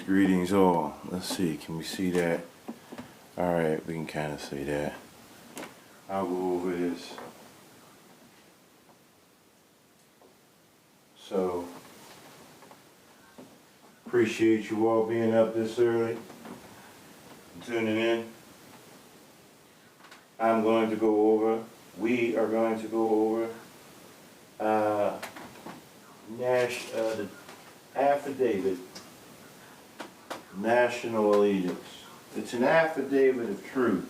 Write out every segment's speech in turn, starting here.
Greetings all. Let's see, can we see that? Alright, we can kind of see that. I'll go over this. So, appreciate you all being up this early, tuning in. We are going to go over the affidavit, national allegiance. It's an affidavit of truth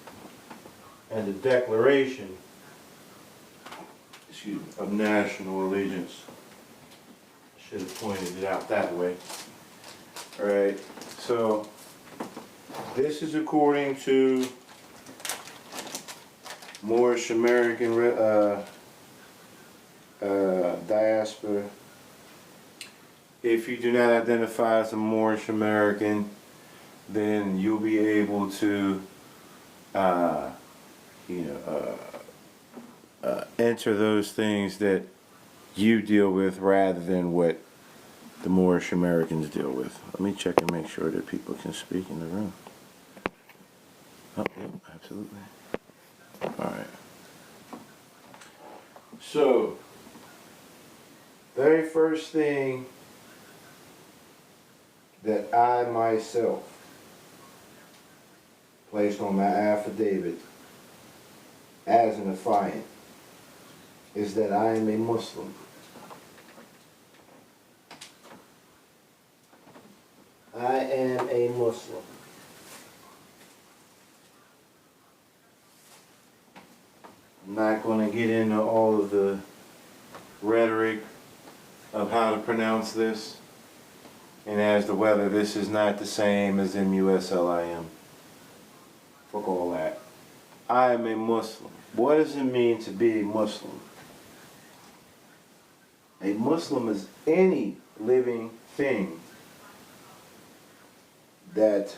and a declaration, of national allegiance. Should have pointed it out that way. Alright, so this is according to Moorish American diaspora. If you do not identify as a Moorish American, then you'll be able to enter those things that you deal with rather than what the Moorish Americans deal with. Let me check and make sure that people can speak in the room. Oh, yep, absolutely. Alright. So, very first thing that I myself placed on my affidavit as an affiant is that I am a Muslim. I am a Muslim. I'm not going to get into all of the rhetoric of how to pronounce this and as to whether this is not the same as MUSLIM. Fuck all that. I am a Muslim. What does it mean to be a Muslim? A Muslim is any living thing that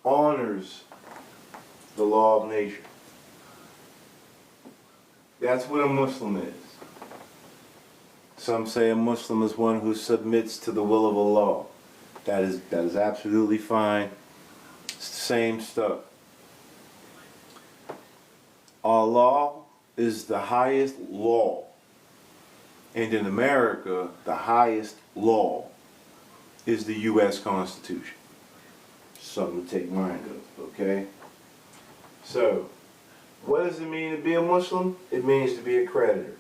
honors the law of nature. That's what a Muslim is. Some say a Muslim is one who submits to the will of Allah. That is absolutely fine. It's the same stuff. Allah is the highest law. And in America, the highest law is the U.S. Constitution. Something to take mind of, okay? So, what does it mean to be a Muslim? It means to be a creditor.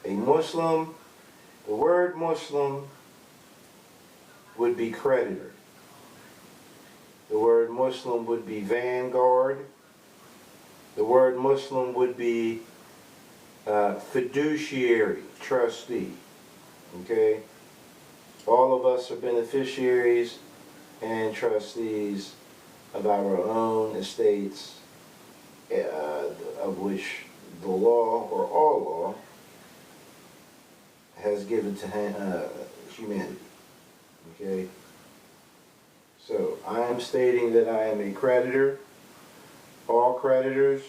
A Muslim, the word Muslim would be creditor. The word Muslim would be vanguard. The word Muslim would be fiduciary, trustee. Okay? All of us are beneficiaries and trustees of our own estates, of which the law, or all law, has given to humanity. Okay? So, I am stating that I am a creditor. All creditors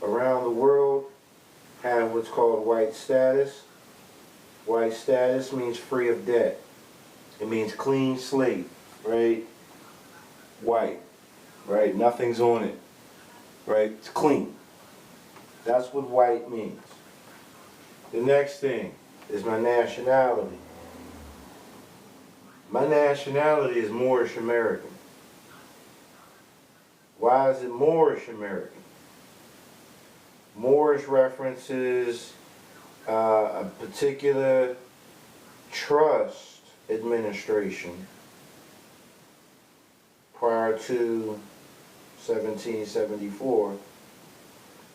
around the world have what's called white status. White status means free of debt. It means clean slate, right? White, right? Nothing's on it, right? It's clean. That's what white means. The next thing is my nationality. My nationality is Moorish American. Why is it Moorish American? Moorish references a particular trust administration prior to 1774,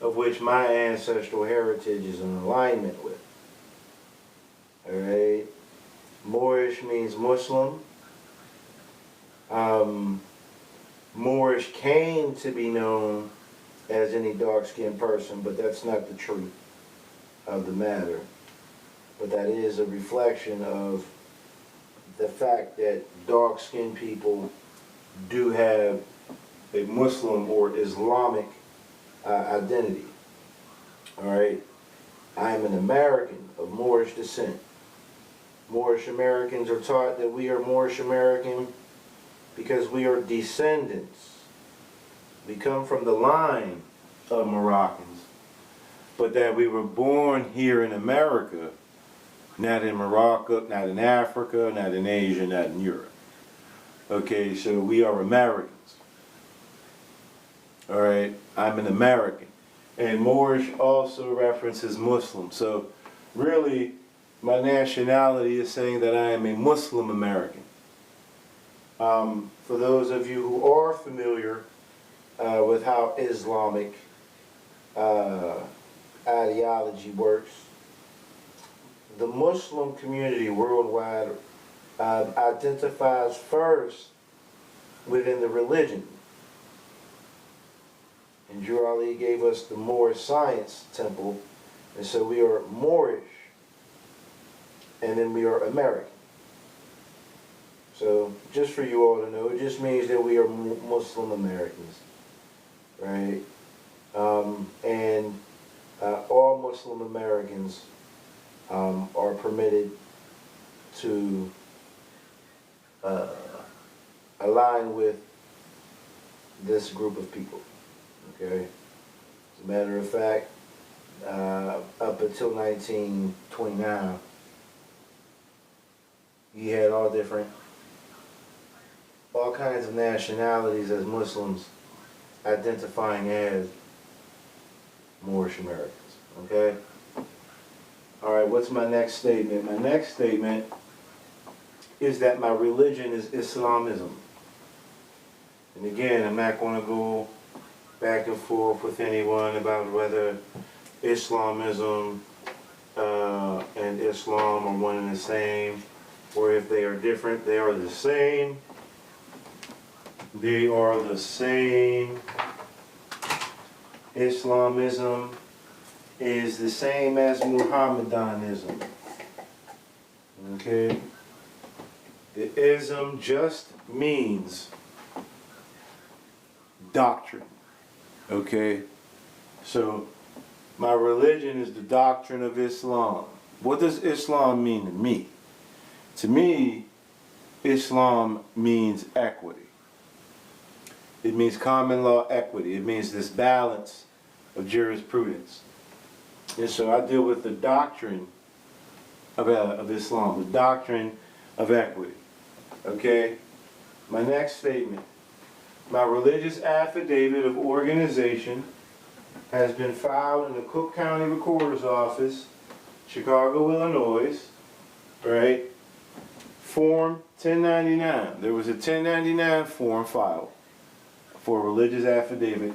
of which my ancestral heritage is in alignment with. Alright? Moorish means Muslim. Moorish came to be known as any dark-skinned person, but that's not the truth of the matter. But that is a reflection of the fact that dark-skinned people do have a Muslim or Islamic identity. Alright? I am an American of Moorish descent. Moorish Americans are taught that we are Moorish American because we are descendants. We come from the line of Moroccans, but that we were born here in America, not in Morocco, not in Africa, not in Asia, not in Europe. Okay, so we are Americans. All right, I'm an American. And Moorish also references Muslim. So really, my nationality is saying that I am a Muslim American. For those of you who are familiar with how Islamic ideology works, the Muslim community worldwide identifies first within the religion. And Drew Ali gave us the Moorish Science Temple, and so we are Moorish, and then we are American. So just for you all to know, it just means that we are Muslim Americans, right? And all Muslim Americans are permitted to align with this group of people. Okay. As a matter of fact, up until 1929, you had all kinds of nationalities as Muslims identifying as Moorish Americans. Okay. All right. What's my next statement? My next statement is that my religion is Islamism. And again, I'm not going to go back and forth with anyone about whether Islamism and Islam are one and the same, or if they are different. They are the same. They are the same. Islamism is the same as Muhammadanism. Okay? The ism just means doctrine. Okay, so my religion is the doctrine of Islam. What does Islam mean to me? To me, Islam means equity. It means common law equity. It means this balance of jurisprudence. And so I deal with the doctrine of Islam, the doctrine of equity. Okay, my next statement. My religious affidavit of organization has been filed in the Cook County Recorder's Office, Chicago, Illinois, right? Form 1099. There was a 1099 form filed for a religious affidavit.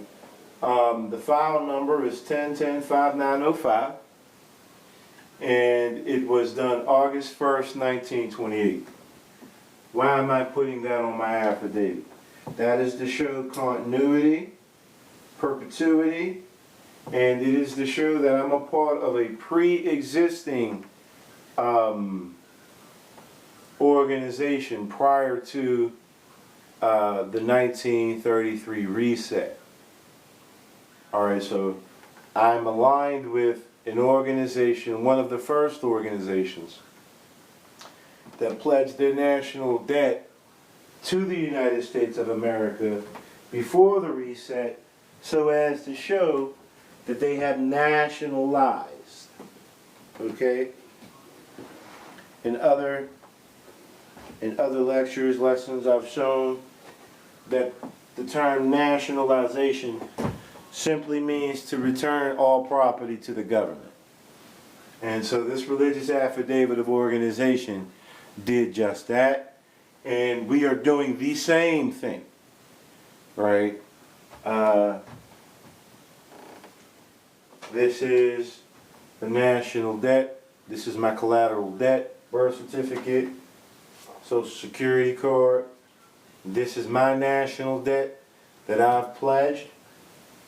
The file number is 1010-5905, and it was done August 1st, 1928. Why am I putting that on my affidavit? That is to show continuity, perpetuity, and it is to show that I'm a part of a pre-existing organization prior to the 1933 reset. Alright, so I'm aligned with an organization, one of the first organizations that pledged their national debt to the United States of America before the reset, so as to show that they have nationalized. Okay? In other lectures, lessons, I've shown that the term nationalization simply means to return all property to the government. And so this religious affidavit of organization did just that. And we are doing the same thing, right? This is the national debt. This is my collateral debt, birth certificate, social security card. This is my national debt that I've pledged,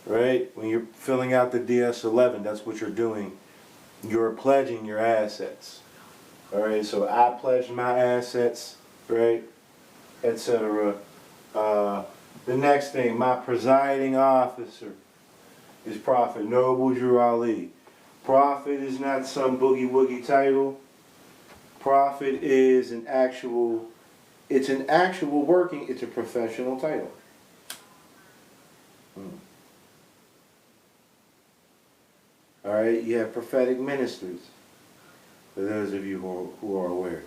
right? When you're filling out the DS-11, that's what you're doing. You're pledging your assets, all right? So I pledged my assets, right, etc. The next thing, my presiding officer is Prophet Noble Drew Ali. Prophet is not some boogie woogie title. Prophet is an actual working, it's a professional title. All right, you have prophetic ministers, for those of you who are aware,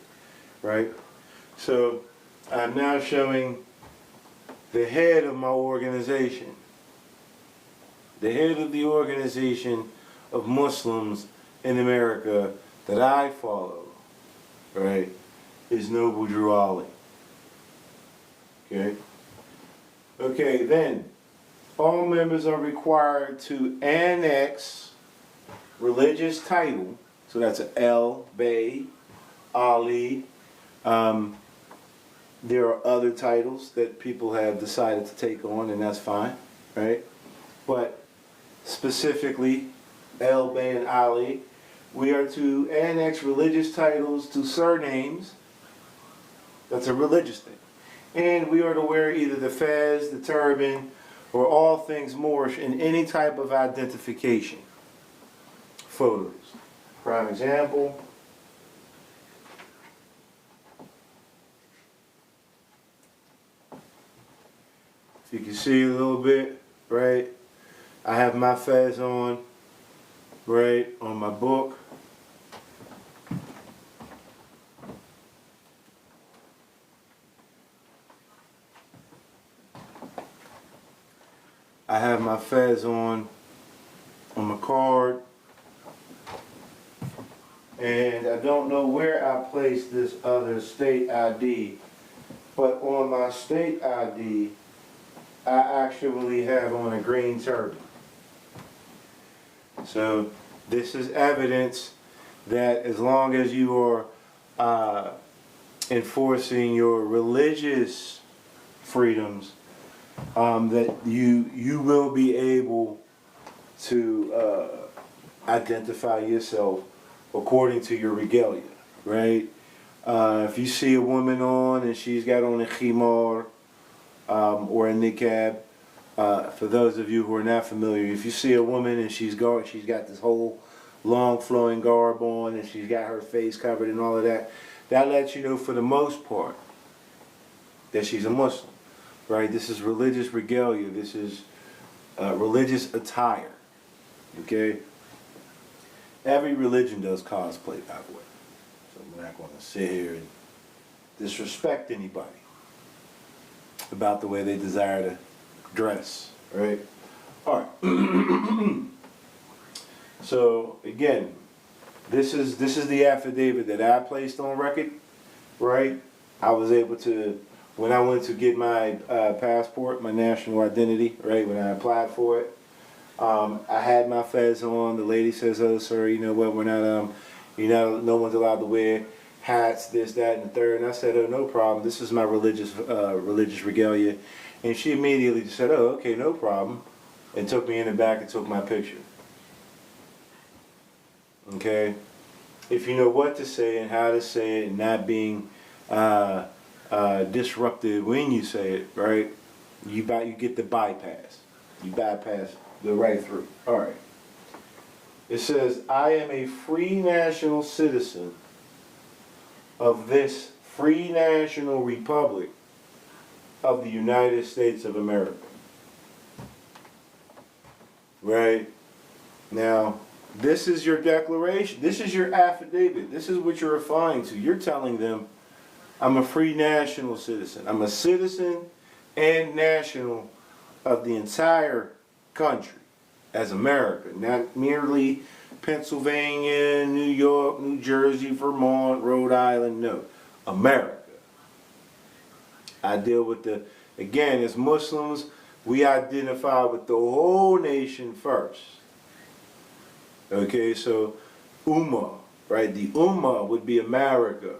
right? So I'm now showing the head of my organization. The head of the organization of Muslims in America that I follow, right, is Noble Drew Ali. Okay? Okay, then, all members are required to annex religious title, so that's an L, Bay, Ali. There are other titles that people have decided to take on, and that's fine, right? But specifically, El Bay and Ali, we are to annex religious titles to surnames. That's a religious thing. And we are to wear either the fez, the turban, or all things Moorish in any type of identification. Photos. Prime example. If you can see a little bit, right? I have my fez on, right, on my book. I have my fez on my card. And I don't know where I placed this other state ID, but on my state ID, I actually have on a green turban. So this is evidence that as long as you are enforcing your religious freedoms, that you will be able to identify yourself according to your regalia, right? If you see a woman on and she's got on a khimar or a niqab, for those of you who are not familiar, if you see a woman and she's got this whole long flowing garb on and she's got her face covered and all of that, that lets you know for the most part that she's a Muslim, right? This is religious regalia. This is religious attire, okay? Every religion does cosplay, by the way. So we're not going to sit here and disrespect anybody about the way they desire to dress, right? All right. So again, this is the affidavit that I placed on record, right? I was able to, when I went to get my passport, my national identity, right, when I applied for it, I had my fez on. The lady says, "Oh, sir, you know what? We're not, no one's allowed to wear hats, this, that, and the third." And I said, "Oh, no problem. This is my religious regalia." And she immediately just said, "Oh, okay, no problem," and took me in the back and took my picture. Okay, if you know what to say and how to say it, and not being disruptive when you say it, right? You get the bypass. You bypass. Go right through. All right. It says, "I am a free national citizen of this free national republic of the United States of America." Right? Now, this is your declaration. This is your affidavit. This is what you're referring to. You're telling them, I'm a free national citizen. I'm a citizen and national of the entire country as America, not merely Pennsylvania, New York, New Jersey, Vermont, Rhode Island. No, America. I deal with again, as Muslims, we identify with the whole nation first. Okay, so Ummah, right? The Ummah would be America.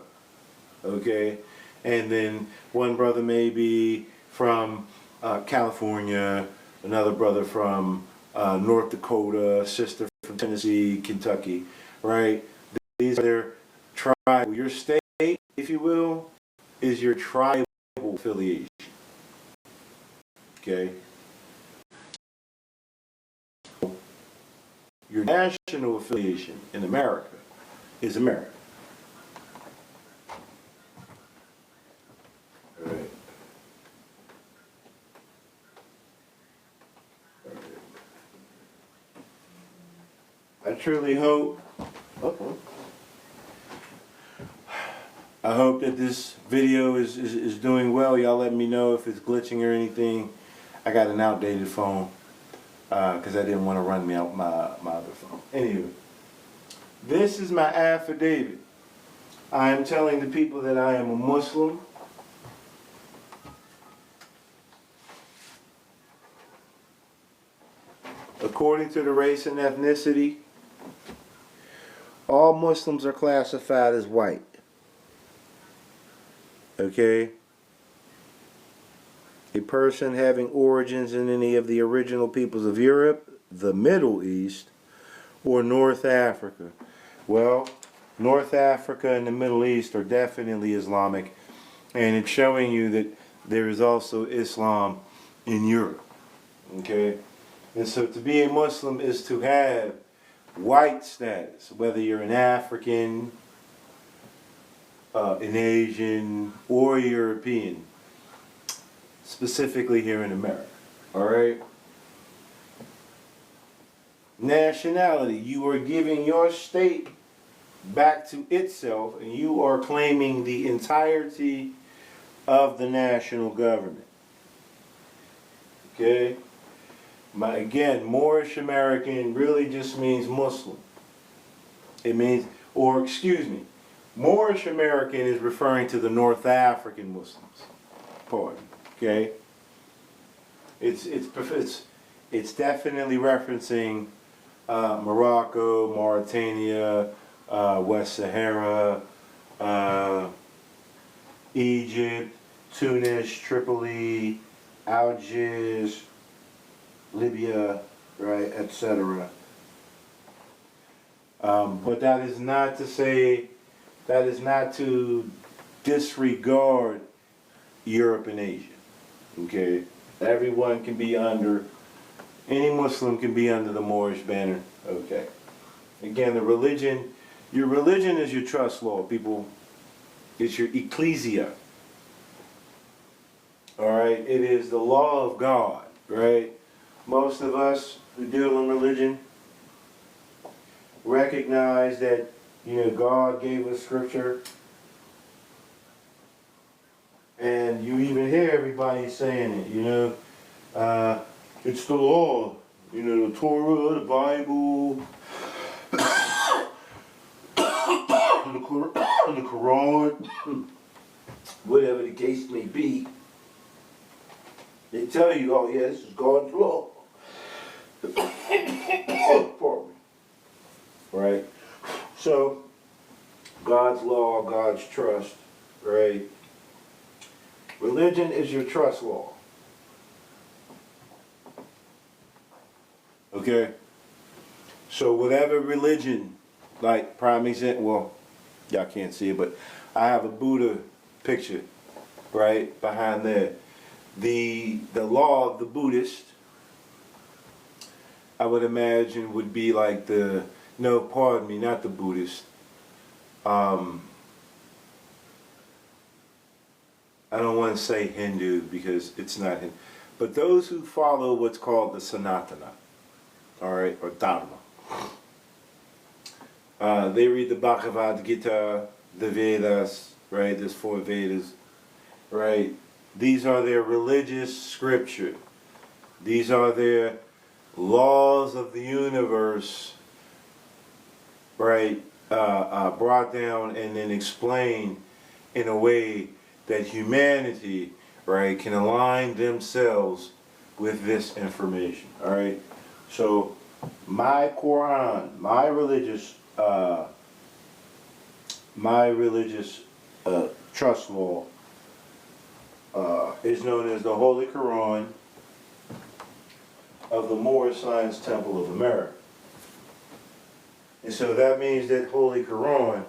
Okay, and then one brother may be from California, another brother from North Dakota, sister from Tennessee, Kentucky, right? These are their tribal. Your state, if you will, is your tribal affiliation. Okay? Your national national affiliation in America is America. All right. I truly hope, I hope that this video is doing well. Y'all let me know if it's glitching or anything. I got an outdated phone because I didn't want to run me out my other phone. Anyway, this is my affidavit. I am telling the people that I am a Muslim. According to the race and ethnicity, all Muslims are classified as white. Okay? A person having origins in any of the original peoples of Europe, the Middle East, or North Africa. Well, North Africa and the Middle East are definitely Islamic, and it's showing you that there is also Islam in Europe. Okay? And so to be a Muslim is to have white status, whether you're an African, an Asian, or European, specifically here in America. Alright? Nationality. You are giving your state back to itself, and you are claiming the entirety of the national government. Okay? Again, Moorish American really just means Muslim. It means, or excuse me, Moorish American is referring to the North African Muslims. Pardon. Okay? It's definitely referencing Morocco, Mauritania, West Sahara, Egypt, Tunis, Tripoli, Algiers, Libya, right, etc. But that is not to say, that is not to disregard Europe and Asia. Okay? Everyone can be under, any Muslim can be under the Moorish banner. Okay. Again, the religion, your religion is your trust law, people. It's your ecclesia. Alright? It is the law of God, right? Most of us who deal in religion recognize that, God gave us scripture. And you even hear everybody saying it, it's the law, the Torah, the Bible, the Quran, whatever the case may be. They tell you, oh yeah, this is God's law. Right? So, God's law, God's trust, right? Religion is your trust law. Okay? So whatever religion, like prime example, well, y'all can't see it, but I have a Buddha picture, right, behind there. The law of the Buddhist, I would imagine, would be like the, no, pardon me, not the Buddhist. I don't want to say Hindu because it's not Hindu. But those who follow what's called the Sanatana, alright, or Dharma. They read the Bhagavad Gita, the Vedas, right, there's 4 Vedas, right. These are their religious scripture. These are their laws of the universe, right, brought down and then explained in a way that humanity, right, can align themselves with this information. All right. So my Quran, my religious trust law is known as the Holy Quran of the Moorish Science Temple of America. And so that means that Holy Quran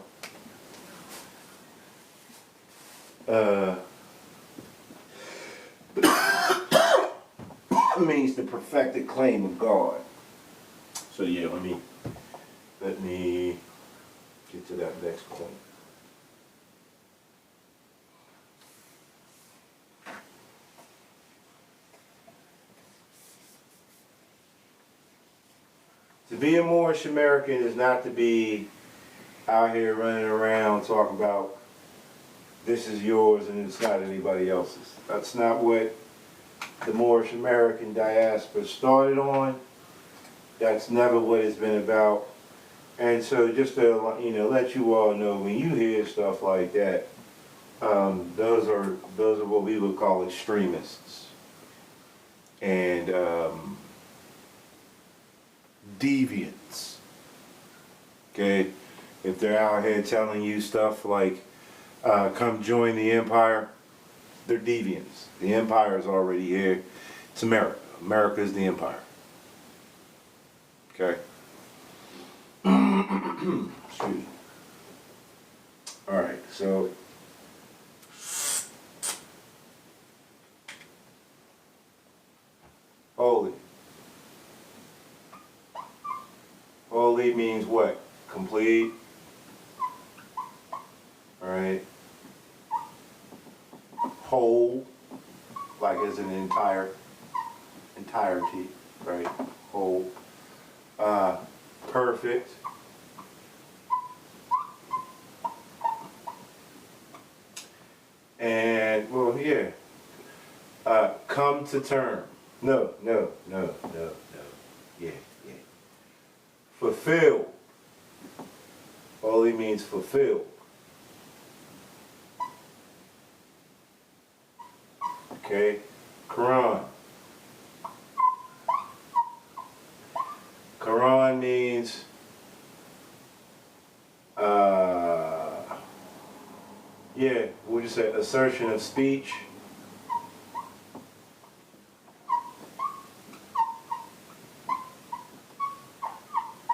means the perfected claim of God. So yeah, let me let me get to that next point. To be a Moorish American is not to be out here running around talking about this is yours and it's not anybody else's. That's not what the Moorish American diaspora started on. That's never what it's been about. And so just to let you all know, when you hear stuff like that, those are what we would call extremists and deviants. Okay, if they're out here telling you stuff like come join the empire, they're deviants. The empire is already here. It's America. America is the empire. Okay. Excuse me. All right, so holy. Holy means what? Complete. All right. Whole, like as an entirety, right? Whole. Perfect. And, well, yeah. Come to term. No. Yeah. Fulfill. Holy means fulfill. Okay. Quran. Quran means what would you say? Assertion of speech.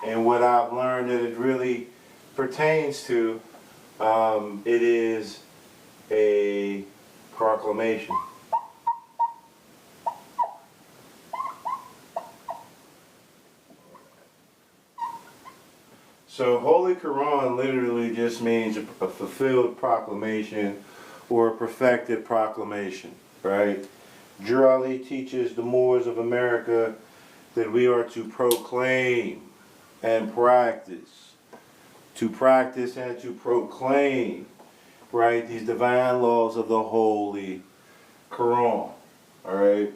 And what I've learned that it really pertains to, it is a proclamation. So Holy Quran literally just means a fulfilled proclamation or a perfected proclamation, right? Jurali teaches the Moors of America that we are to proclaim and practice. To practice and to proclaim, right, these divine laws of the Holy Quran, all right?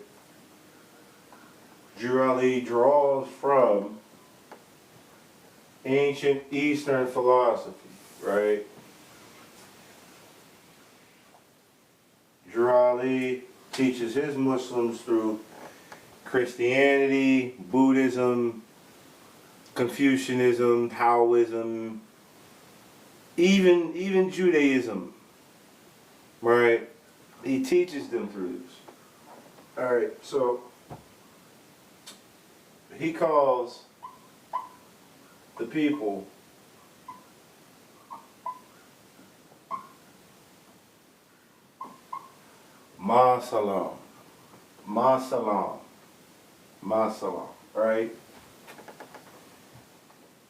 Jurali draws from ancient Eastern philosophy, right? Jurali teaches his Muslims through Christianity, Buddhism, Confucianism, Taoism, even Judaism, right? He teaches them through this. All right, so he calls the people Ma salam, Ma salam, Ma salam, right?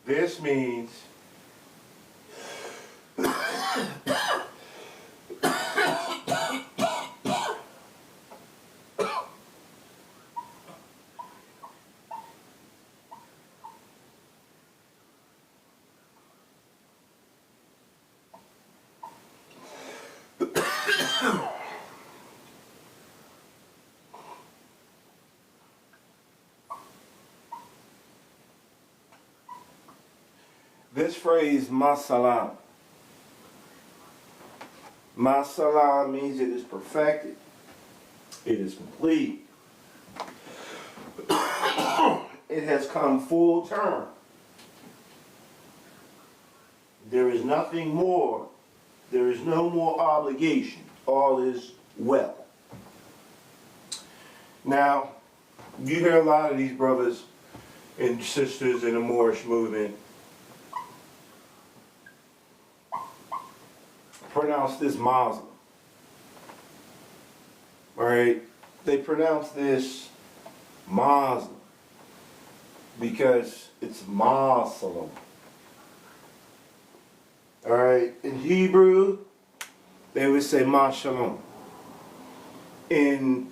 This means this phrase masalam. Masalam means it is perfected. It is complete. It has come full term. There is nothing more. There is no more obligation. All is well. Now, you hear a lot of these brothers and sisters in the Moorish movement pronounce this Muslim. Right? They pronounce this Muslim because it's Muslim. All right, in Hebrew, they would say Ma Shalom. In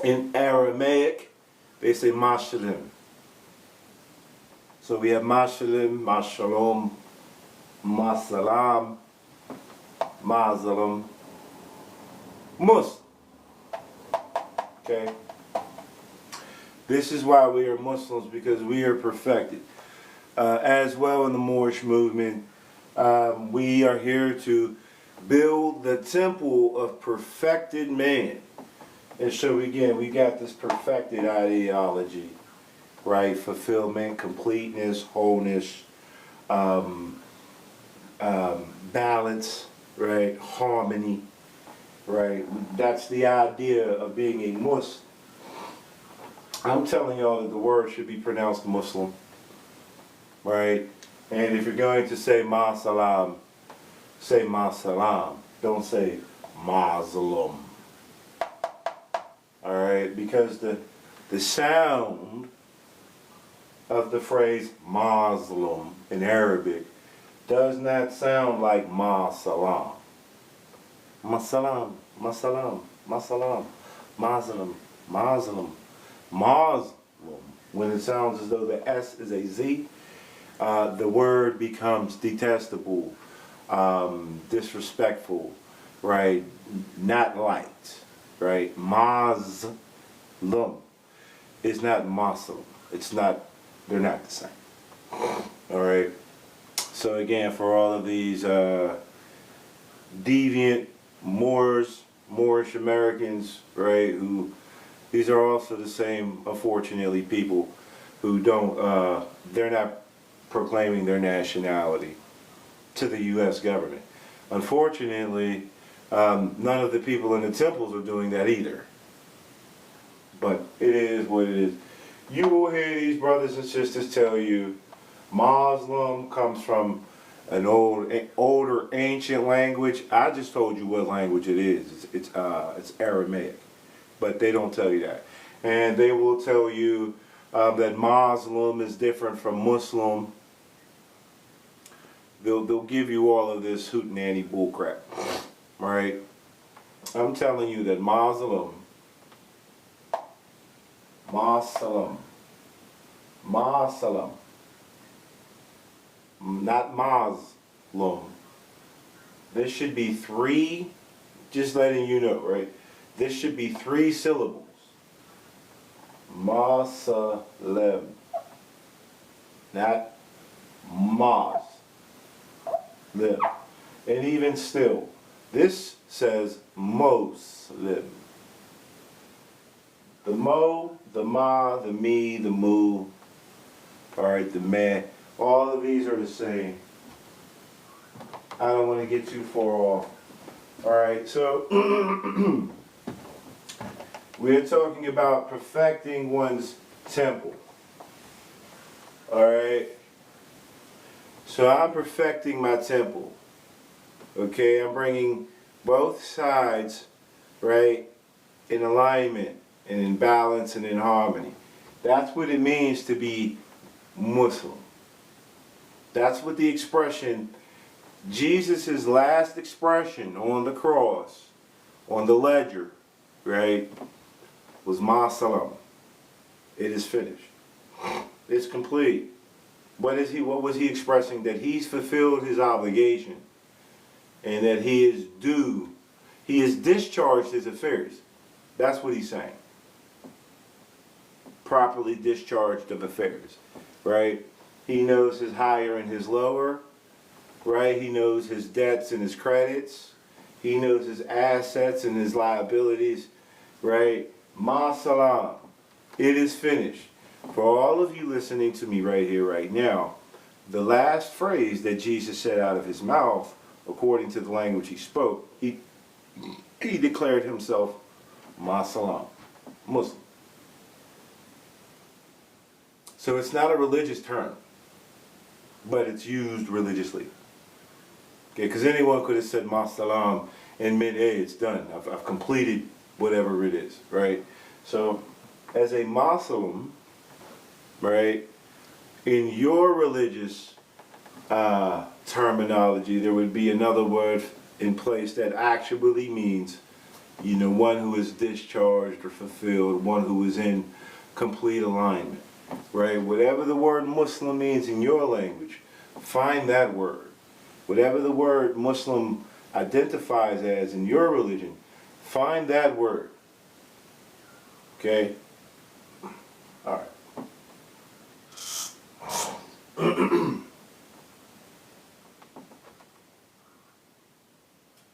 Aramaic, they say Ma Shalom. So we have Ma Shalom, Ma Shalom, Ma Salam, Ma Zalam, Muslim. Okay? This is why we are Muslims, because we are perfected. As well in the Moorish movement, we are here to build the temple of perfected man. And so again, we got this perfected ideology, right? Fulfillment, completeness, wholeness, balance, right? Harmony, right? That's the idea of being a Muslim. I'm telling y'all that the word should be pronounced Muslim, right? And if you're going to say Ma Salam, say Ma Salam. Don't say Muslim. Alright? Because the sound of the phrase Muslim in Arabic does not sound like Ma Salam. Ma Salam, Ma Salam, Ma Salam, Muslim, Muslim, Muslim. When it sounds as though the S is a Z, the word becomes detestable, disrespectful, right? Not liked, right? Muslim is not Muslim. It's not, they're not the same. All right. So again, for all of these deviant Moorish Americans, right, who, these are also the same, unfortunately, people who don't, they're not proclaiming their nationality to the U.S. government. Unfortunately, none of the people in the temples are doing that either. But it is what it is. You will hear these brothers and sisters tell you Muslim comes from an older ancient language. I just told you what language it is. It's Aramaic, but they don't tell you that. And they will tell you that Muslim is different from Muslim. They'll give you all of this hootenanny bullcrap, right? I'm telling you that Muslim, not Muslim. There should be three, just letting you know, right? There should be three syllables. Muslim, not Muslim. And even still, this says Muslim. The mo, the ma, the me, the mu, alright, the meh, all of these are the same. I don't want to get too far off. Alright, so we're talking about perfecting one's temple. Alright? So I'm perfecting my temple. Okay, I'm bringing both sides, right, in alignment and in balance and in harmony. That's what it means to be Muslim. That's what the expression, Jesus' last expression on the cross, on the ledger, right, was Ma Salam. It is finished. It's complete. What was he expressing? That he's fulfilled his obligation and that he is due. He has discharged his affairs. That's what he's saying. Properly discharged of affairs, right? He knows his higher and his lower, right? He knows his debts and his credits. He knows his assets and his liabilities, right? Ma salam. It is finished. For all of you listening to me right here, right now, the last phrase that Jesus said out of his mouth, according to the language he spoke, he declared himself Ma salam, Muslim. So it's not a religious term, but it's used religiously. Okay, because anyone could have said Ma salam and meant, hey, it's done. I've completed whatever it is, right? So as a Muslim, right, in your religious terminology, there would be another word in place that actually means, one who is discharged or fulfilled, one who is in complete alignment, right? Whatever the word Muslim means in your language, find that word. Whatever the word Muslim identifies as in your religion, find that word. Okay? All right.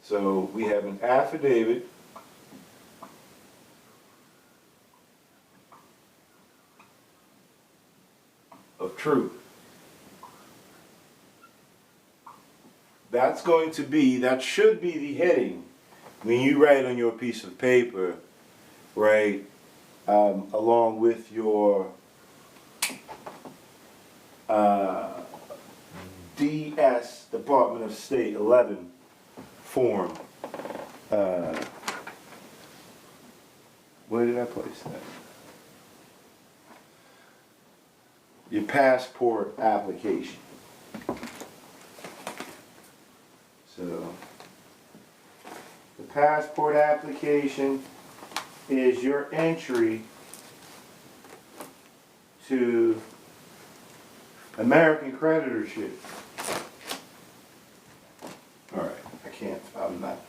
So we have an affidavit of truth. That should be the heading when you write on your piece of paper, right, along with your DS, Department of State 11 form. Where did I place that? Your passport application. So, the passport application is your entry to American creditorship. Alright, I'm not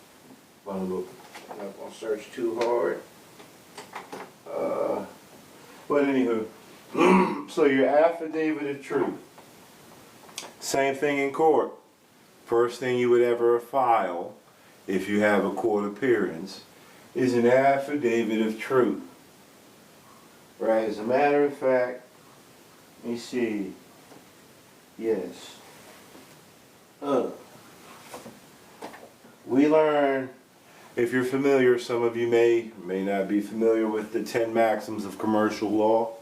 going to search too hard. But anywho, so your affidavit of truth. Same thing in court. First thing you would ever file, if you have a court appearance, is an affidavit of truth. Right? As a matter of fact, let me see. Yes. We learn, if you're familiar, some of you may not be familiar with the 10 maxims of commercial law.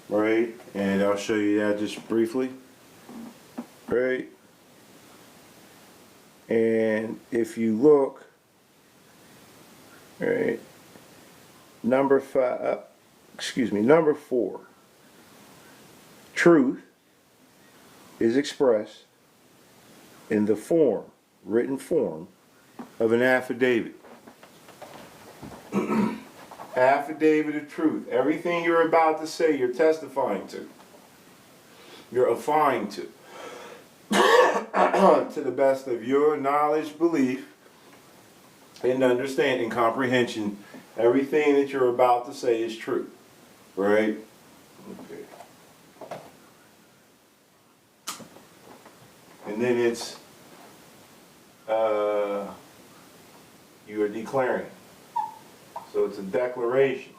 Right? And I'll show you that just briefly. Right? And if you look, right, number 4, truth is expressed in the form, written form, of an affidavit. Affidavit of truth. Everything you're about to say, you're testifying to. You're affying to. To the best of your knowledge, belief, and understanding, comprehension, everything that you're about to say is true. Right? Okay. And then it's, you are declaring. So it's a declaration.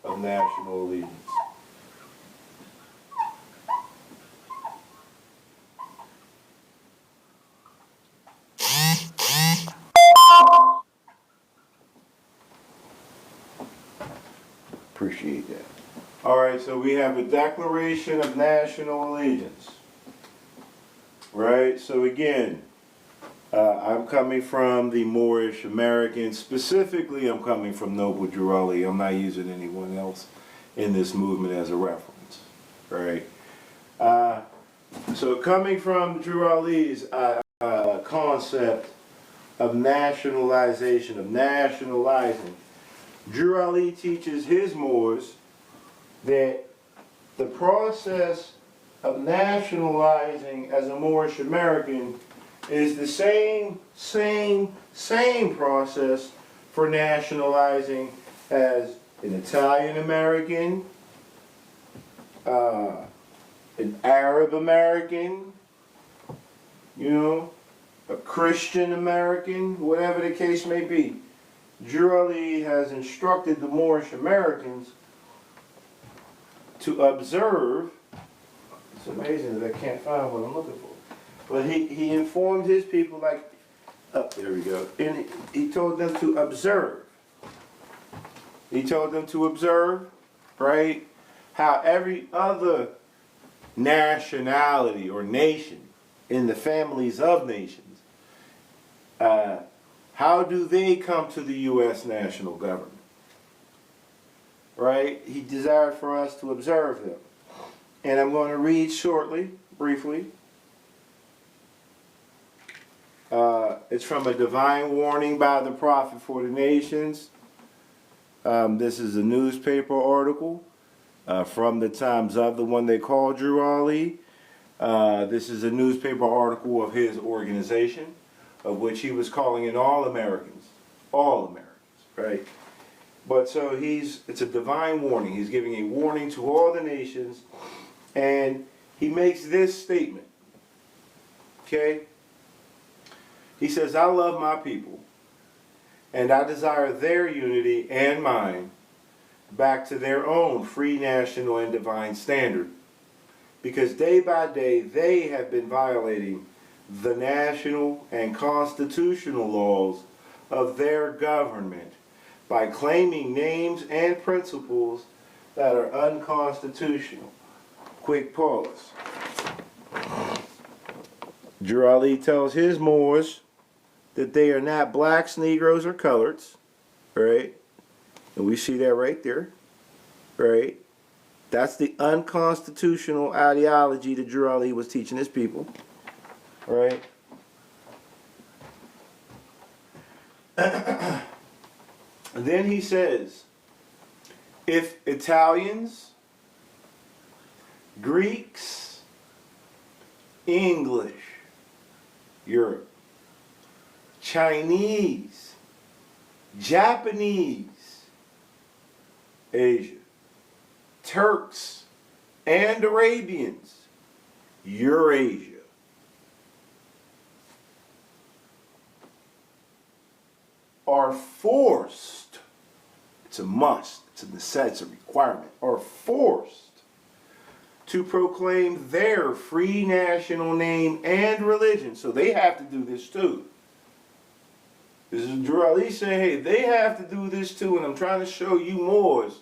Of national allegiance. Appreciate that. All right, so we have a Declaration of National Allegiance. Right, so again, I'm coming from the Moorish American. Specifically, I'm coming from Noble Drew Ali. I'm not using anyone else in this movement as a reference. Right. So coming from Drew Ali's concept of nationalization, of nationalizing, Drew Ali teaches his Moors that the process of nationalizing as a Moorish American is the same process for nationalizing as an Italian American, an Arab American, a Christian American, whatever the case may be. Drew Ali has instructed the Moorish Americans to observe. It's amazing that I can't find what I'm looking for. But he informed his people, there we go. And he told them to observe. He told them to observe, right, how every other nationality or nation in the families of nations, how do they come to the U.S. national government? right? He desired for us to observe them. And I'm going to read shortly, briefly. It's from a divine warning by the prophet for the nations. This is a newspaper article from the times of the one they call Drew Ali. This is a newspaper article of his organization, of which he was calling in all Americans, right? But so it's a divine warning. He's giving a warning to all the nations, and he makes this statement, okay? He says, I love my people, and I desire their unity and mine back to their own free national and divine standard, because day by day they have been violating the national and constitutional laws of their government by claiming names and principles that are unconstitutional. Quick pause. Drew Ali tells his Moors that they are not blacks, Negroes, or coloreds, right? And we see that right there, right? That's the unconstitutional ideology that Drew Ali was teaching his people, right? And then he says, if Italians, Greeks, English, Europe, Chinese, Japanese, Asia, Turks, and Arabians, Eurasia, are forced, it's a must, it's a necessity, it's a requirement, are forced to proclaim their free national name and religion. So they have to do this too. This is Drew Ali saying, hey, they have to do this too, and I'm trying to show you Moors,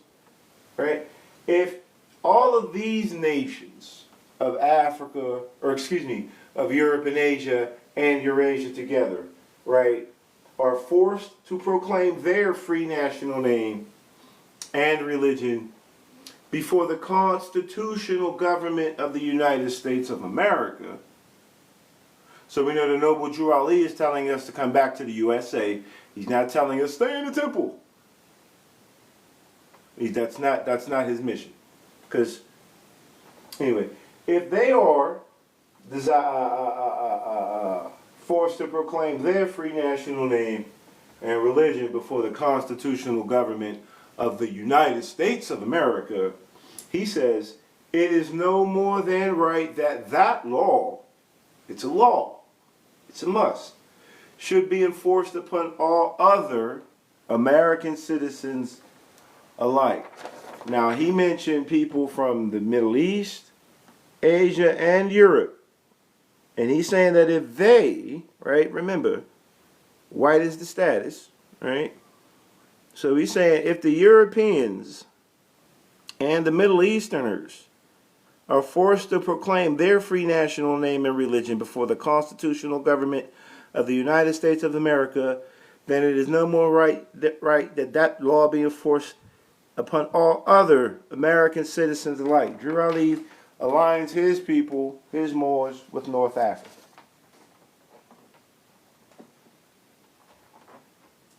right? If all of these nations of Africa, or excuse me, of Europe and Asia and Eurasia together, right, are forced to proclaim their free national name and religion before the constitutional government of the United States of America. So we know the noble Drew Ali is telling us to come back to the USA. He's not telling us stay in the temple. That's not his mission. Because anyway, if they are forced to proclaim their free national name and religion before the constitutional government of the United States of America, he says, it is no more than right that that law, it's a law, it's a must, should be enforced upon all other American citizens alike. Now, he mentioned people from the Middle East, Asia, and Europe. And he's saying that if they, right, remember, white is the status, right? So he's saying if the Europeans and the Middle Easterners are forced to proclaim their free national name and religion before the constitutional government of the United States of America, then it is no more right that law be enforced upon all other American citizens alike. Drew Ali aligns his people, his Moors, with North Africa.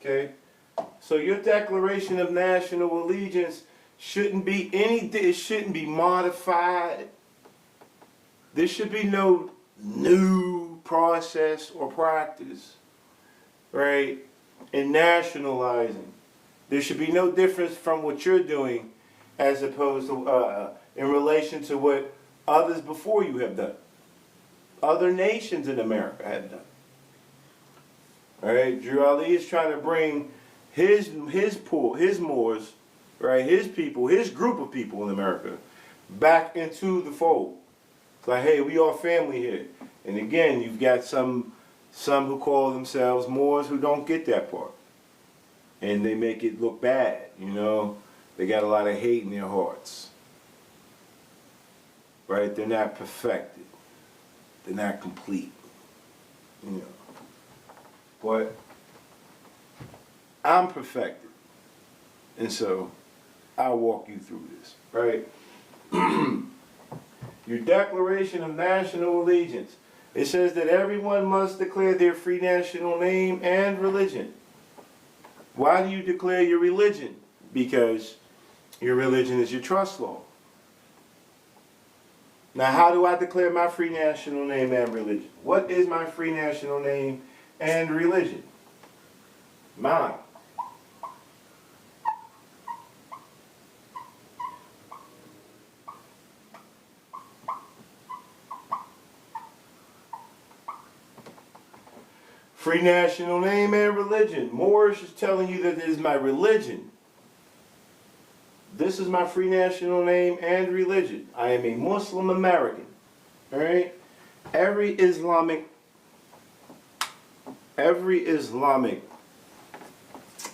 Okay? So your declaration of national allegiance shouldn't be it shouldn't be modified. There should be no new process or practice, right, in nationalizing. There should be no difference from what you're doing as opposed to in relation to what others before you have done. Other nations in America have done. All right, Drew Ali is trying to bring his Moors, right, his people, his group of people in America back into the fold. It's like, hey, we all family here. And again, you've got some who call themselves Moors who don't get that part. And they make it look bad, you know. They got a lot of hate in their hearts. Right? They're not perfected. They're not complete. You know. But I'm perfected. And so I'll walk you through this, right? Your Declaration of National Allegiance. It says that everyone must declare their free national name and religion. Why do you declare your religion? Because your religion is your trust law. Now, how do I declare my free national name and religion? What is my free national name and religion? Mine. Free national name and religion. Moorish is telling you that it is my religion. This is my free national name and religion. I am a Muslim American. Alright? Every Islamic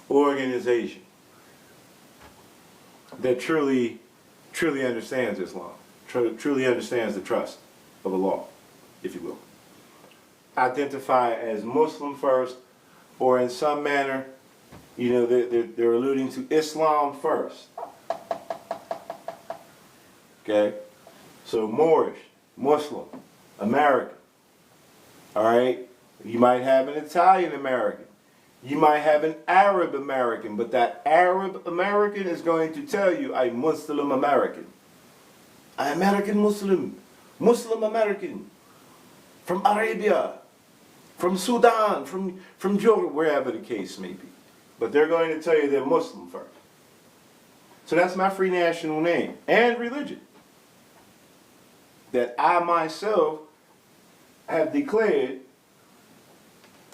organization that truly understands Islam, truly understands the trust of Allah, if you will, identify as Muslim first, or in some manner, you know, they're alluding to Islam first. Okay? So Moorish, Muslim, American. Alright? You might have an Italian American. You might have an Arab American, but that Arab American is going to tell you, I'm Muslim American. I'm American Muslim. Muslim American. From Arabia. From Sudan. From Jordan. Wherever the case may be. But they're going to tell you they're Muslim first. So that's my free national name and religion that I myself have declared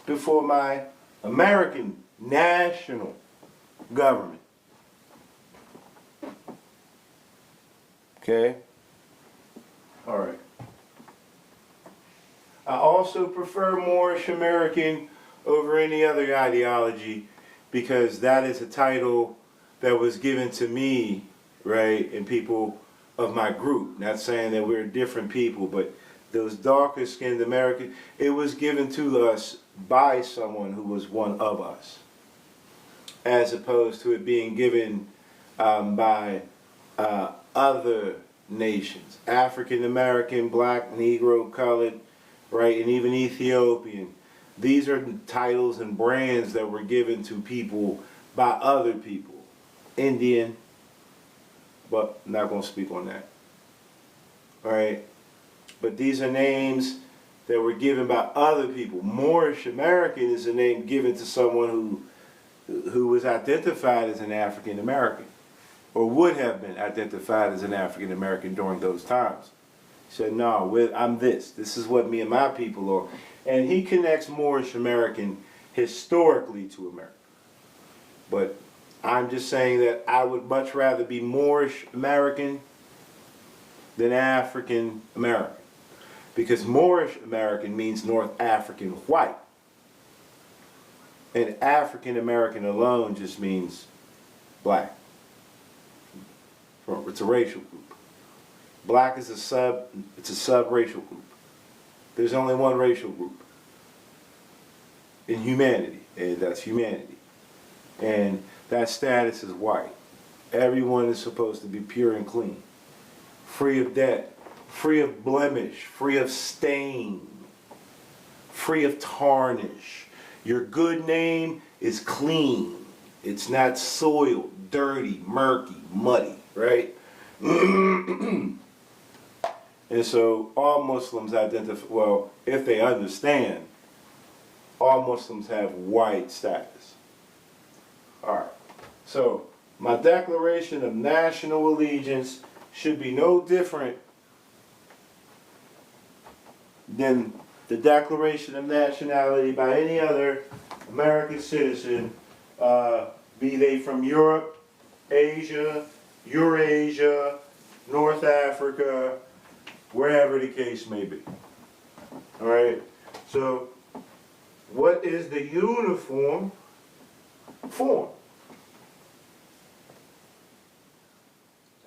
before my American national government. Okay? All right. I also prefer Moorish American over any other ideology because that is a title that was given to me, right, and people of my group. Not saying that we're different people, but those darker skinned Americans, it was given to us by someone who was one of us, as opposed to it being given by other nations. African American, black, Negro, colored, right, and even Ethiopian. These are titles and brands that were given to people by other people. Indian, but I'm not going to speak on that. All right? But these are names that were given by other people. Moorish American is a name given to someone who was identified as an African American, or would have been identified as an African American during those times. He said, no, I'm this. This is what me and my people are. And he connects Moorish American historically to America. But I'm just saying that I would much rather be Moorish American than African American. Because Moorish American means North African white. And African American alone just means black. It's a racial group. Black is it's a sub-racial group. There's only one racial group in humanity, and that's humanity. And that status is white. Everyone is supposed to be pure and clean, free of debt, free of blemish, free of stain, free of tarnish. Your good name is clean. It's not soiled, dirty, murky, muddy, right? And so all Muslims identify, well, if they understand, all Muslims have white status. All right. So my Declaration of National Allegiance should be no different than the Declaration of Nationality by any other American citizen, be they from Europe, Asia, Eurasia, North Africa, wherever the case may be. All right? So, what is the uniform form?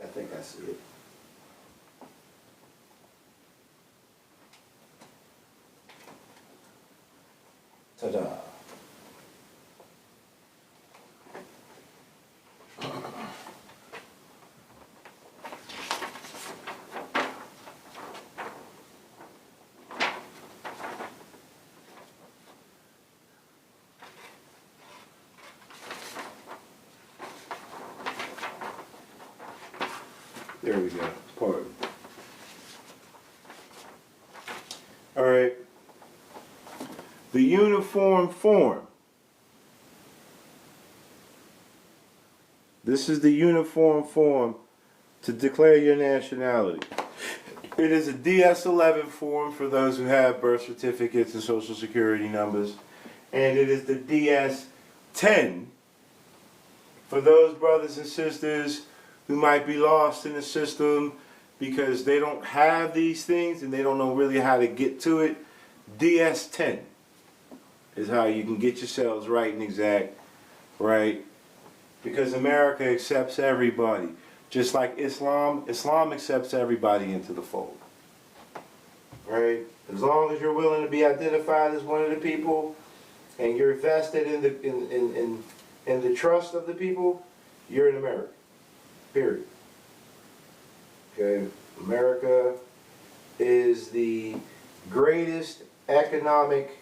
I think I see it. Ta-da. There we go. Pardon. All right. The uniform form. This is the uniform form to declare your nationality. It is a DS-11 form for those who have birth certificates and social security numbers. And it is the DS-10 for those brothers and sisters who might be lost in the system because they don't have these things and they don't know really how to get to it. DS-10 is how you can get yourselves right and exact, right? Because America accepts everybody. Just like Islam accepts everybody into the fold. Right? As long as you're willing to be identified as one of the people and you're vested in the trust of the people, you're in America. Period. Okay? America is the greatest economic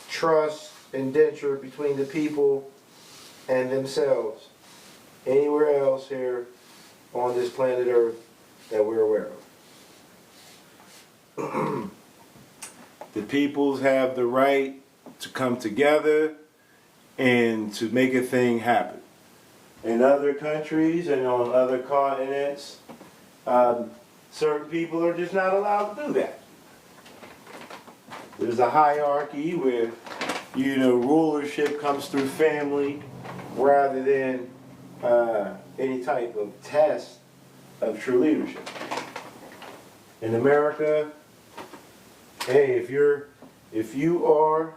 trust indenture between the people and themselves anywhere else here on this planet Earth that we're aware of. The peoples have the right to come together and to make a thing happen. In other countries and on other continents, certain people are just not allowed to do that. There's a hierarchy where, rulership comes through family rather than any type of test of true leadership. In America, hey, if you are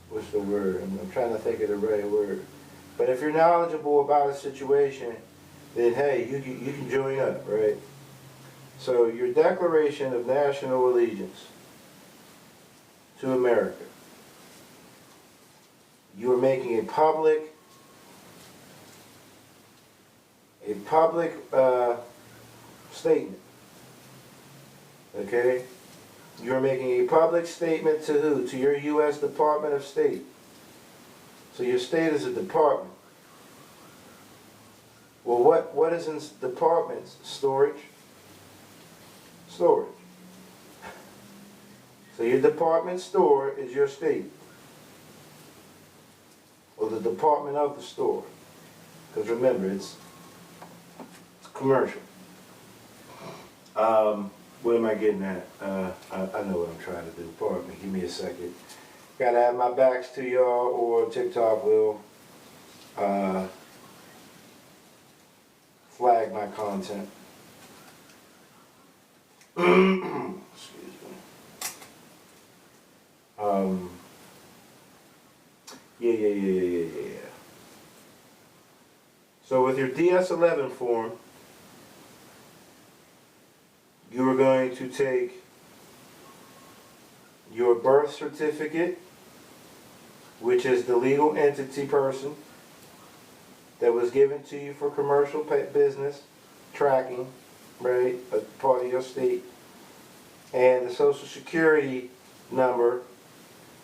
what's the word? I'm trying to think of the right word. But if you're knowledgeable about a situation, then hey, you can join up, right? So your declaration of national allegiance to America, you are making a public statement. Okay? You're making a public statement to who? To your U.S. Department of State. So your state is a department. Well, what is in departments? Storage. Storage. So your department store is your state. Or the department of the store. Because remember, it's commercial. What am I getting at? I know what I'm trying to do. Pardon me. Give me a second. Gotta add my backs to y'all, or TikTok will flag my content. Excuse me. Yeah. So with your DS-11 form, you are going to take your birth certificate, which is the legal entity person that was given to you for commercial business tracking, right, a part of your state, and the social security number,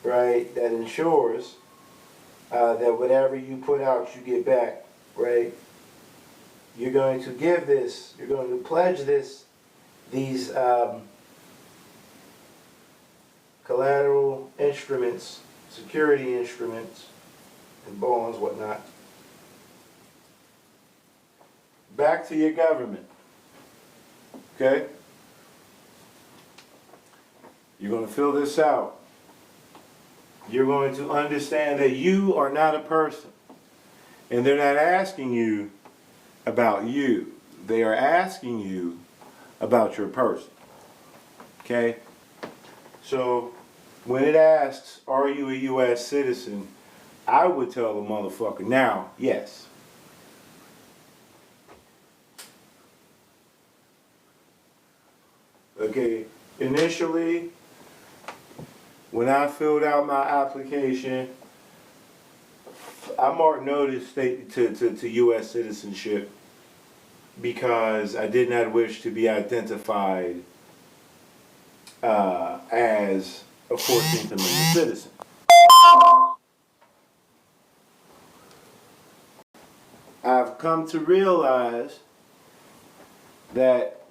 right, that ensures that whatever you put out you get back, right? You're going to give this, you're going to pledge these collateral instruments, security instruments, and bonds, whatnot, back to your government. Okay? You're going to fill this out. You're going to understand that you are not a person. And they're not asking you about you. They are asking you about your person. Okay? So, when it asks, are you a U.S. citizen, I would tell the motherfucker, now, yes. Okay, initially, when I filled out my application, I marked no to U.S. citizenship because I did not wish to be identified as a 14th Amendment citizen. I've come to realize that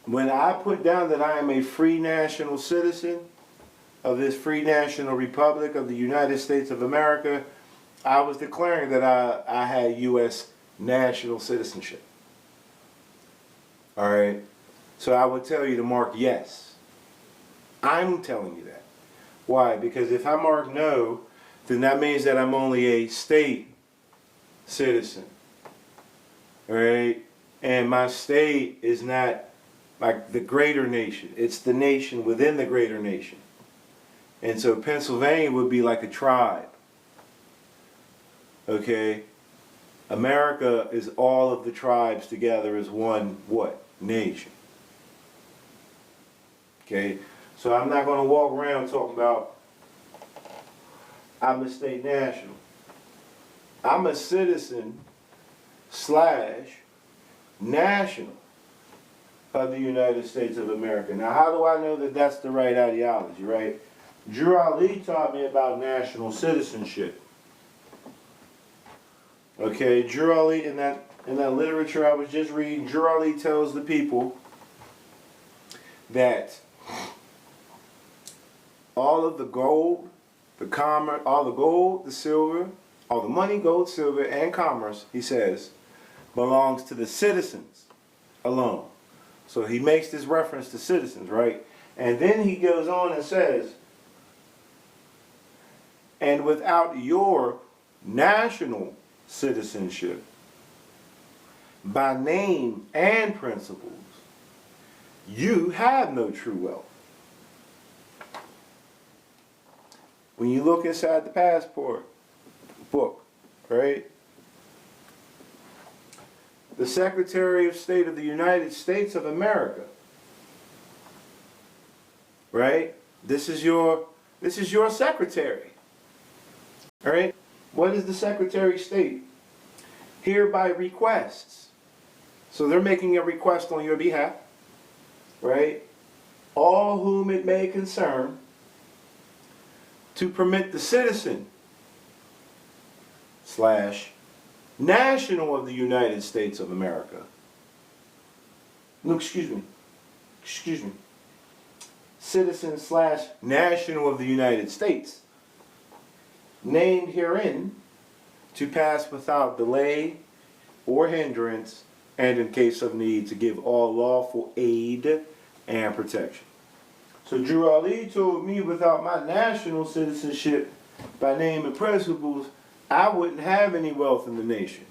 when I put down that I am a free national citizen of this free national republic of the United States of America, I was declaring that I had U.S. national citizenship. All right? So I would tell you to mark yes. I'm telling you that. Why? Because if I mark no, then that means that I'm only a state citizen. All right? And my state is not like the greater nation. It's the nation within the greater nation. And so Pennsylvania would be like a tribe. Okay? America is all of the tribes together as one what? Nation. Okay? So I'm not going to walk around talking about I'm a state national. I'm a citizen / national of the United States of America. Now, how do I know that that's the right ideology, right? Drew Ali taught me about national citizenship. Okay, Drew Ali, in that literature I was just reading, Drew Ali tells the people that all of the gold, the commerce, all the gold, the silver, all the money, gold, silver, and commerce, he says, belongs to the citizens alone. So he makes this reference to citizens, right? And then he goes on and says, and without your national citizenship, by name and principles, you have no true wealth. When you look inside the passport book, right? The Secretary of State of the United States of America, right? This is your secretary, right? What does the Secretary state? Hereby requests. So they're making a request on your behalf, right? All whom it may concern, to permit the citizen / national of the United States of America. No, excuse me. Citizen / national of the United States, named herein, to pass without delay or hindrance, and in case of need, to give all lawful aid and protection. So Drew Ali told me without my national citizenship, by name and principles, I wouldn't have any wealth in the nation.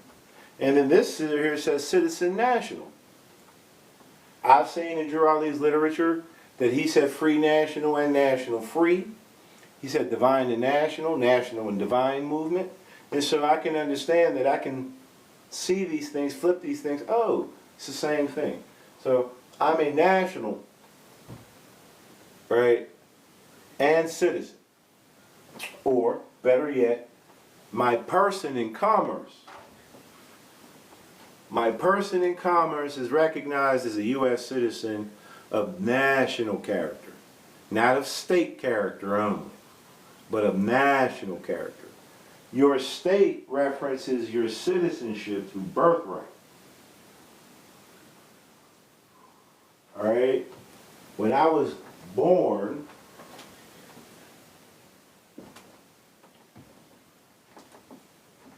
And then this here says citizen national. I've seen in Drew Ali's literature that he said free national and national free. He said divine and national and divine movement. And so I can understand that I can see these things, flip these things. Oh, it's the same thing. So I'm a national, right, and citizen. Or, better yet, my person in commerce. My person in commerce is recognized as a U.S. citizen of national character. Not of state character only, but of national character. Your state references your citizenship through birthright. Alright? When I was born,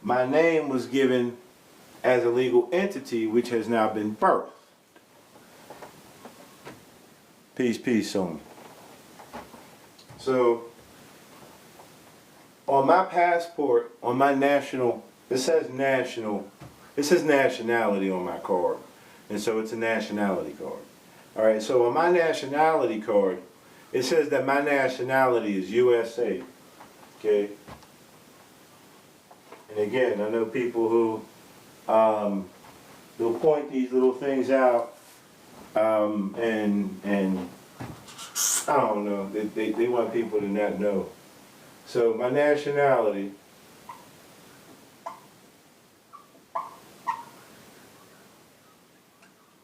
my name was given as a legal entity which has now been birthed. Peace, Sony. So, on my passport, on my national, it says nationality on my card. And so it's a nationality card. Alright, so on my nationality card, it says that my nationality is USA. Okay? And again, I know people who, they'll point these little things out, and I don't know, they want people to not know. So my nationality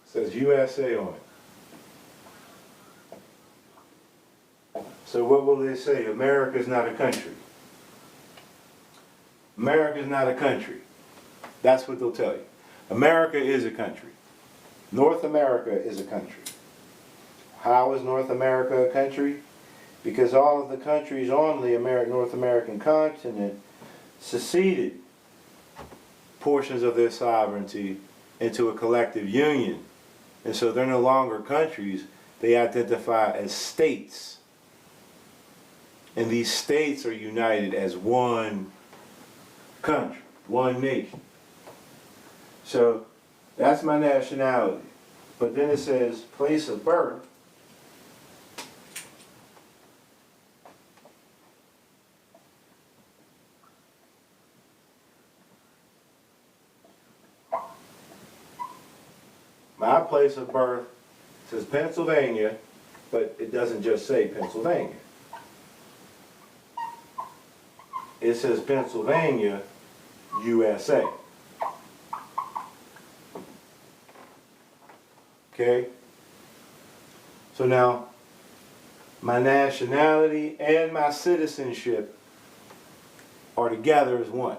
says USA on it. So what will they say? America is not a country. America is not a country. That's what they'll tell you. America is a country. North America is a country. How is North America a country? Because all of the countries on the North American continent seceded portions of their sovereignty into a collective union. And so they're no longer countries, they identify as states. And these states are united as one country, one nation. So that's my nationality. But then it says place of birth. My place of birth says Pennsylvania, but it doesn't just say Pennsylvania. It says Pennsylvania, USA. Okay? So now, my nationality and my citizenship are together as one.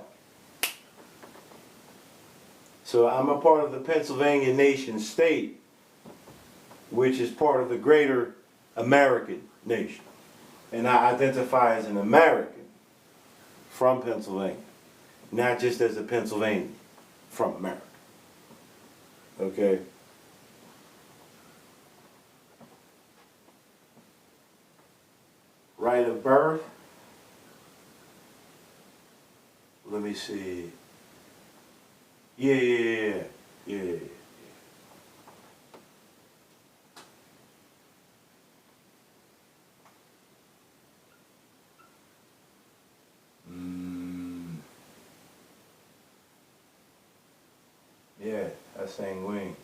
So I'm a part of the Pennsylvania nation state, which is part of the greater American nation. And I identify as an American from Pennsylvania, not just as a Pennsylvanian from America. Okay? Right of birth. Let me see. Yeah. Yeah, that's sanguine.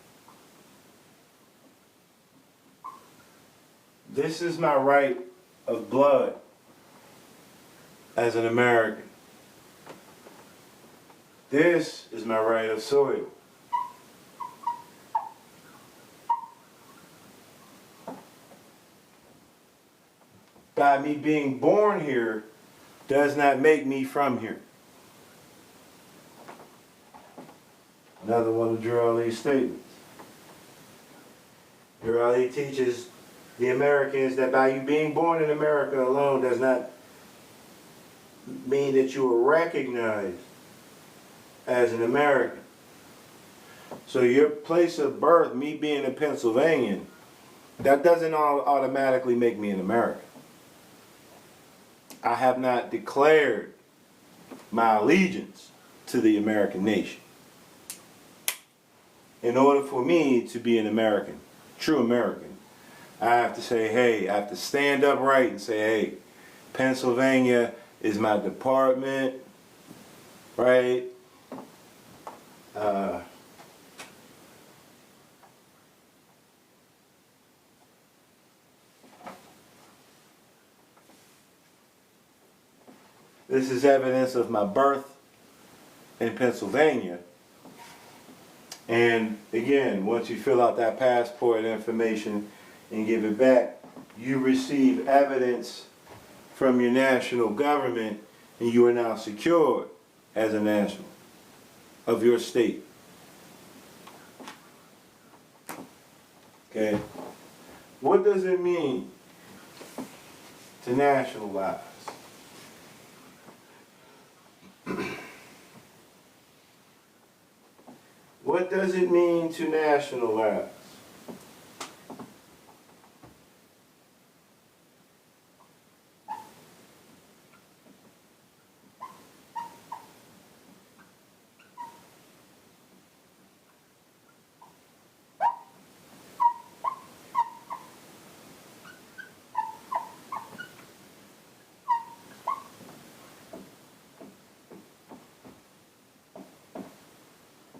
This is my right of blood as an American. This is my right of soil. By me being born here does not make me from here. Another one of Durali statements. Durali teaches the Americans that by you being born in America alone does not mean that you are recognized as an American. So your place of birth, me being a Pennsylvanian, that doesn't automatically make me an American. I have not declared my allegiance to the American nation. In order for me to be an American, true American, I have to say, hey, I have to stand upright and say, hey, Pennsylvania is my department, right? This is evidence of my birth in Pennsylvania. And again, once you fill out that passport information and give it back, you receive evidence from your national government, and you are now secured as a national of your state. Okay? What does it mean to nationalize? What does it mean to nationalize?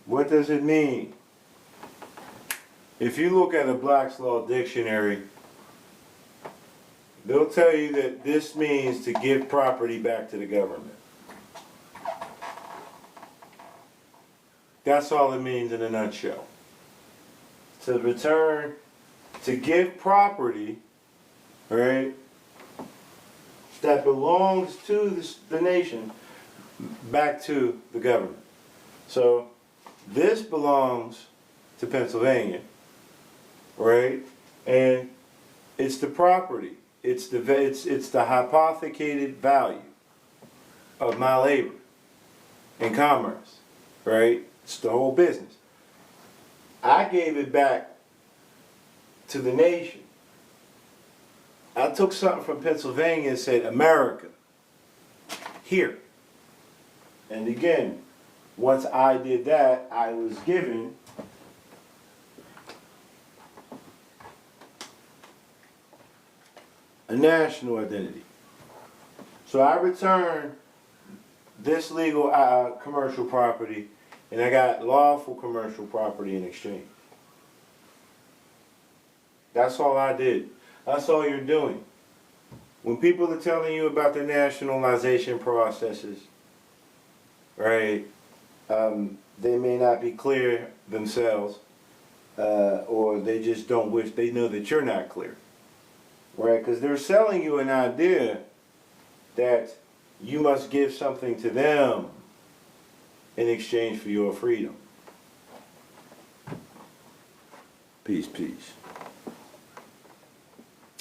What does it mean? If you look at a Black's Law Dictionary, they'll tell you that this means to give property back to the government. That's all it means in a nutshell. To return, to give property, right, that belongs to the nation back to the government. So this belongs to Pennsylvania, right? And it's the property. It's the hypothecated value of my labor and commerce, right? It's the whole business. I gave it back to the nation. I took something from Pennsylvania and said, America, here. And again, once I did that, I was given a national identity. So I returned this legal commercial property, and I got lawful commercial property in exchange. That's all I did. That's all you're doing. When people are telling you about the nationalization processes, right, they may not be clear themselves, or they just don't wish, they know that you're not clear, right? Because they're selling you an idea that you must give something to them in exchange for your freedom. Peace, peace.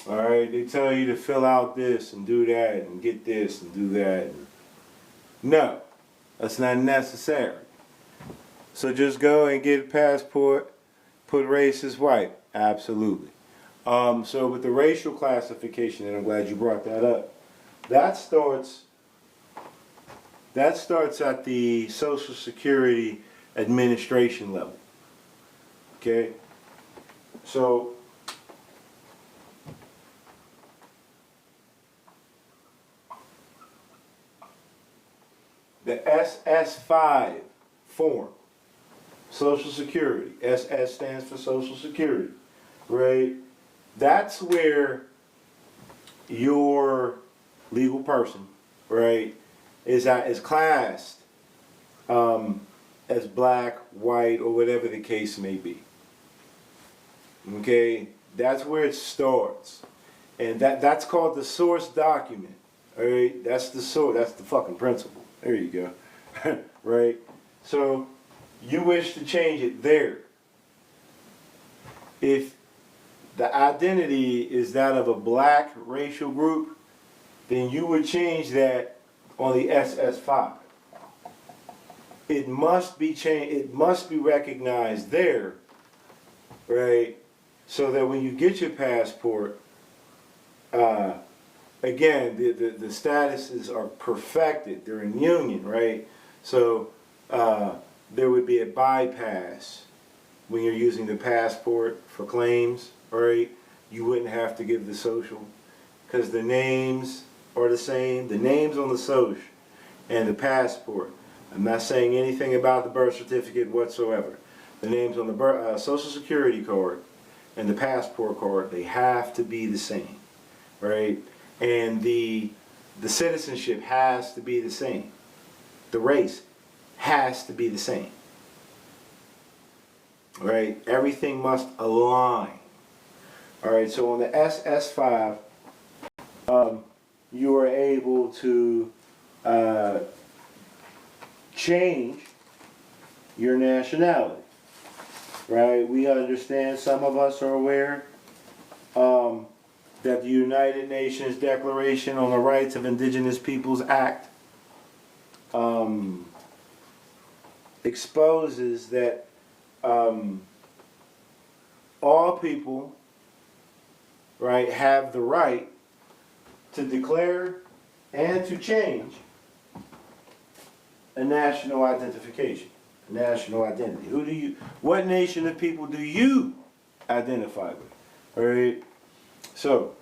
Alright, they tell you to fill out this and do that and get this and do that. No, that's not necessary. So just go and get a passport, put race as white. Absolutely. So with the racial classification, and I'm glad you brought that up, that starts at the Social Security Administration level. Okay? So the SS5 form, Social Security, SS stands for Social Security, right? That's where your legal person, right, is classed as black, white, or whatever the case may be. Okay, that's where it starts, and that's called the source document. All right, that's the source. That's the fucking principle. There you go. Right. So you wish to change it there. If the identity is that of a black racial group, then you would change that on the SS5. It must be changed. It must be recognized there, right? So that when you get your passport, again, the statuses are perfected. They're in union, right? So there would be a bypass when you're using the passport for claims, right? You wouldn't have to give the social because the names are the same. The names on the social and the passport. I'm not saying anything about the birth certificate whatsoever. The names on the Social Security card and the passport card, they have to be the same, right? And the citizenship has to be the same. The race has to be the same, right? Everything must align. All right, so on the SS5, you are able to change your nationality, right? We understand, some of us are aware that the United Nations Declaration on the Rights of Indigenous Peoples Act exposes that all people, right, have the right to declare and to change a national identification, a national identity. What nation of people do you identify with? All right. So,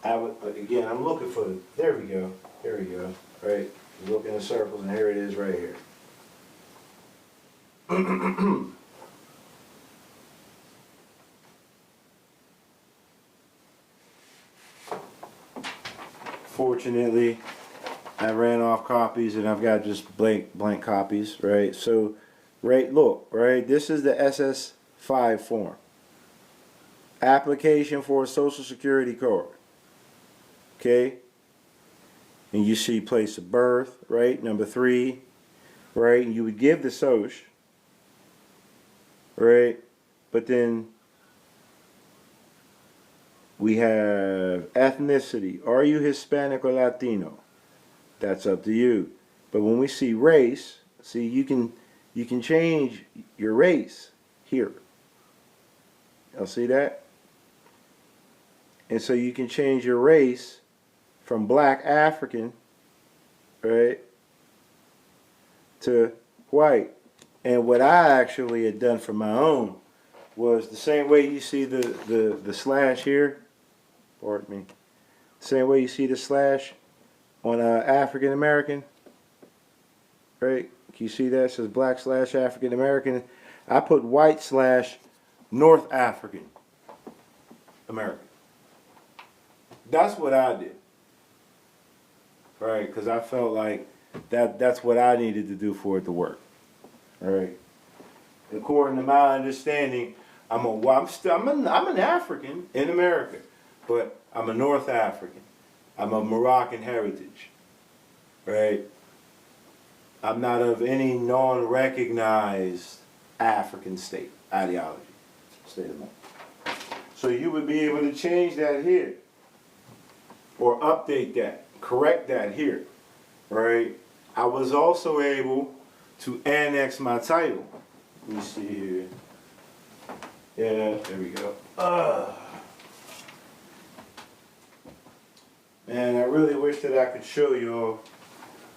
again, I'm looking for there we go, right? You look in the circles, and here it is right here. Fortunately, I ran off copies, and I've got just blank copies, right? So, look, this is the SS5 form. Application for a Social Security card. Okay? and you see place of birth, right? Number 3, right? And you would give the social, right? But then we have ethnicity. Are you Hispanic or Latino? That's up to you. But when we see race, see you can change your race here. Y'all see that? And so you can change your race from black African, right, to white. And what I actually had done for my own was the same way you see the slash here, pardon me, same way you see the slash on African American, right? Can you see that? It says black slash African American. I put white slash North African American. That's what I did, right? Because I felt like that's what I needed to do for it to work, all right? According to my understanding, I'm an African in America, but I'm a North African. I'm of Moroccan heritage, right? I'm not of any non-recognized African state ideology, state of mind. So you would be able to change that here, or update that, correct that here, right? I was also able to annex my title. Let me see here. Yeah, there we go. Man, I really wish that I could show y'all,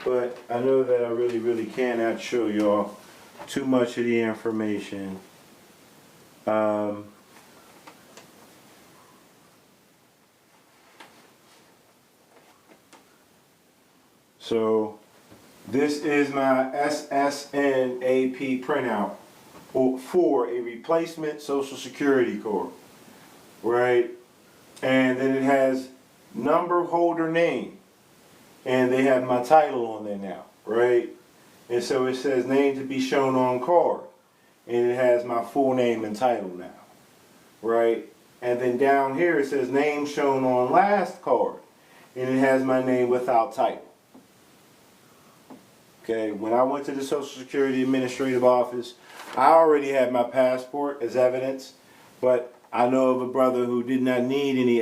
but I know that I really cannot show y'all too much of the information. So this is my SSNAP printout for a replacement Social Security card, right? And then it has number holder name, and they have my title on there now, right? And so it says name to be shown on card, and it has my full name and title now, right? And then down here it says name shown on last card, and it has my name without title. Okay, when I went to the Social Security Administrative Office, I already had my passport as evidence, but I know of a brother who did not need any,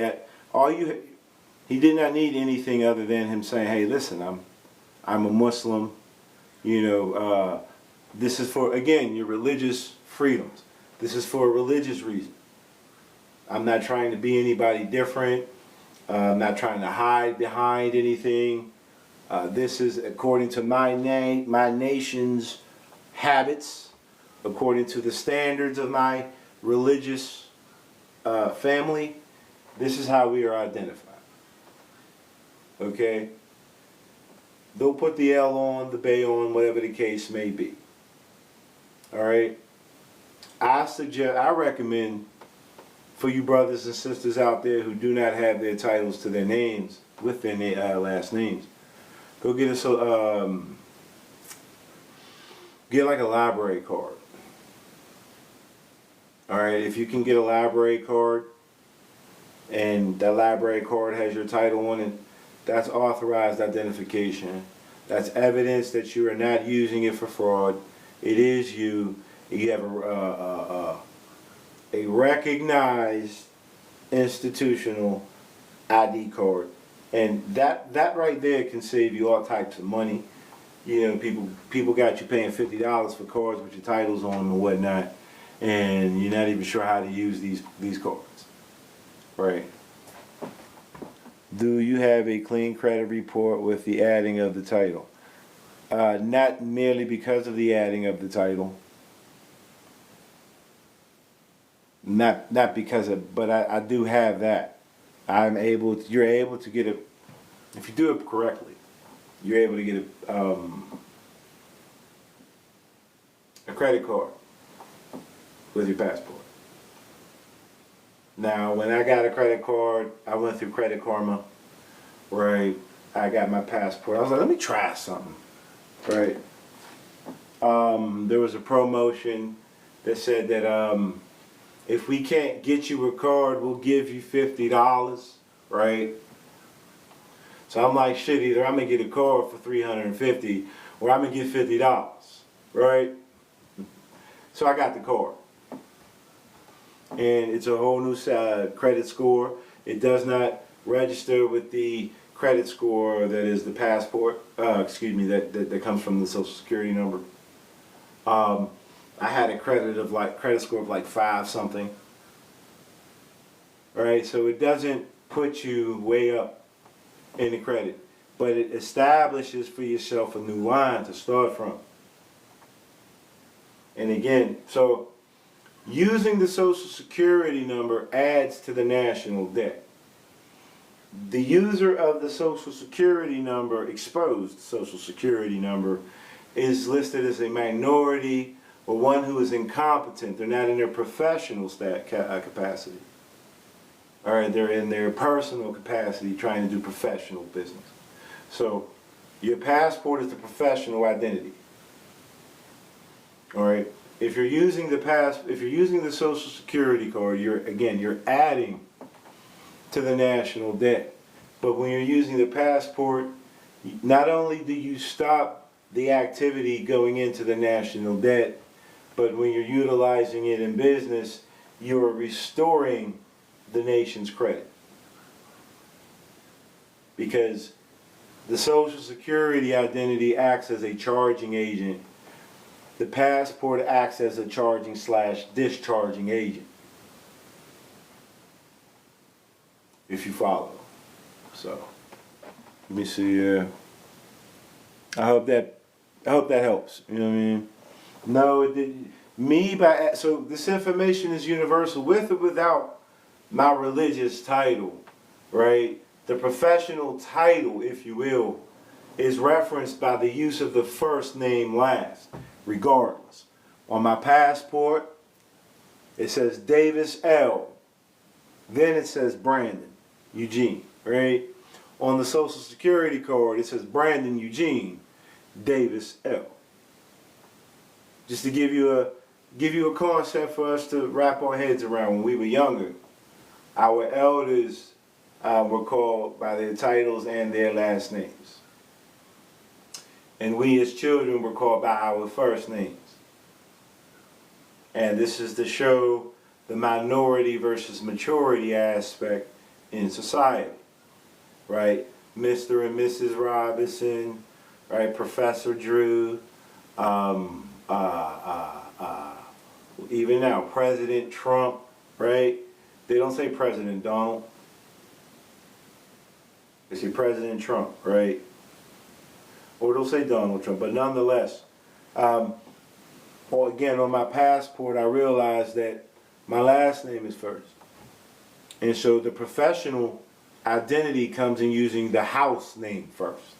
he did not need anything other than him saying, hey, listen, I'm a Muslim, you know, this is for, again, your religious freedoms. This is for a religious reason. I'm not trying to be anybody different. I'm not trying to hide behind anything. This is according to my nation's habits, according to the standards of my religious family. This is how we are identified. Okay? They'll put the L on, the Bay on, whatever the case may be. Alright? I recommend for you brothers and sisters out there who do not have their titles to their names, with their last names, go get get like a library card. Alright, if you can get a library card, and that library card has your title on it, that's authorized identification. That's evidence that you are not using it for fraud. It is you. You have a recognized institutional ID card. And that right there can save you all types of money. You know, people got you paying $50 for cards with your titles on them and whatnot, and you're not even sure how to use these cards. Right. Do you have a clean credit report with the adding of the title? Not merely because of the adding of the title. Not because of, but I do have that. You're able to get it, if you do it correctly, you're able to get a credit card with your passport. Now, when I got a credit card, I went through Credit Karma, right? I got my passport. I was like, let me try something, right? There was a promotion that said that if we can't get you a card, we'll give you $50, right? So I'm like, shit, either I'm gonna get a car for $350 or I'm gonna get $50, right? So I got the car. And it's a whole new credit score. It does not register with the credit score that is the passport, that comes from the social security number. I had a credit score of like 5 something. Right? So it doesn't put you way up in the credit, but it establishes for yourself a new line to start from. And again, so using the social security number adds to the national debt. The user of the social security number, exposed social security number, is listed as a minority or one who is incompetent. They're not in their professional capacity. All right, they're in their personal capacity trying to do professional business. So your passport is the professional identity. All right. If you're using the social security card, you're adding to the national debt. But when you're using the passport, not only do you stop the activity going into the national debt, but when you're utilizing it in business, you are restoring the nation's credit. Because the social security identity acts as a charging agent. The passport acts as a charging/discharging agent. If you follow. So, let me see. I hope that helps. You know what I mean? No, it didn't. So this information is universal with or without my religious title, right? The professional title, if you will, is referenced by the use of the first name last, regardless. On my passport, it says Davis L. Then it says Brandon Eugene, right? On the social security card, it says Brandon Eugene Davis L. Just to give you a concept for us to wrap our heads around. When we were younger, our elders were called by their titles and their last names. And we as children were called by our first names. And this is to show the minority versus maturity aspect in society, right? Mr. and Mrs. Robinson, right? Professor Drew, even now, President Trump, right? They don't say President Donald. They say President Trump, right? Or they'll say Donald Trump, but nonetheless, or again, on my passport, I realized that my last name is first. And so the professional identity comes in using the house name first.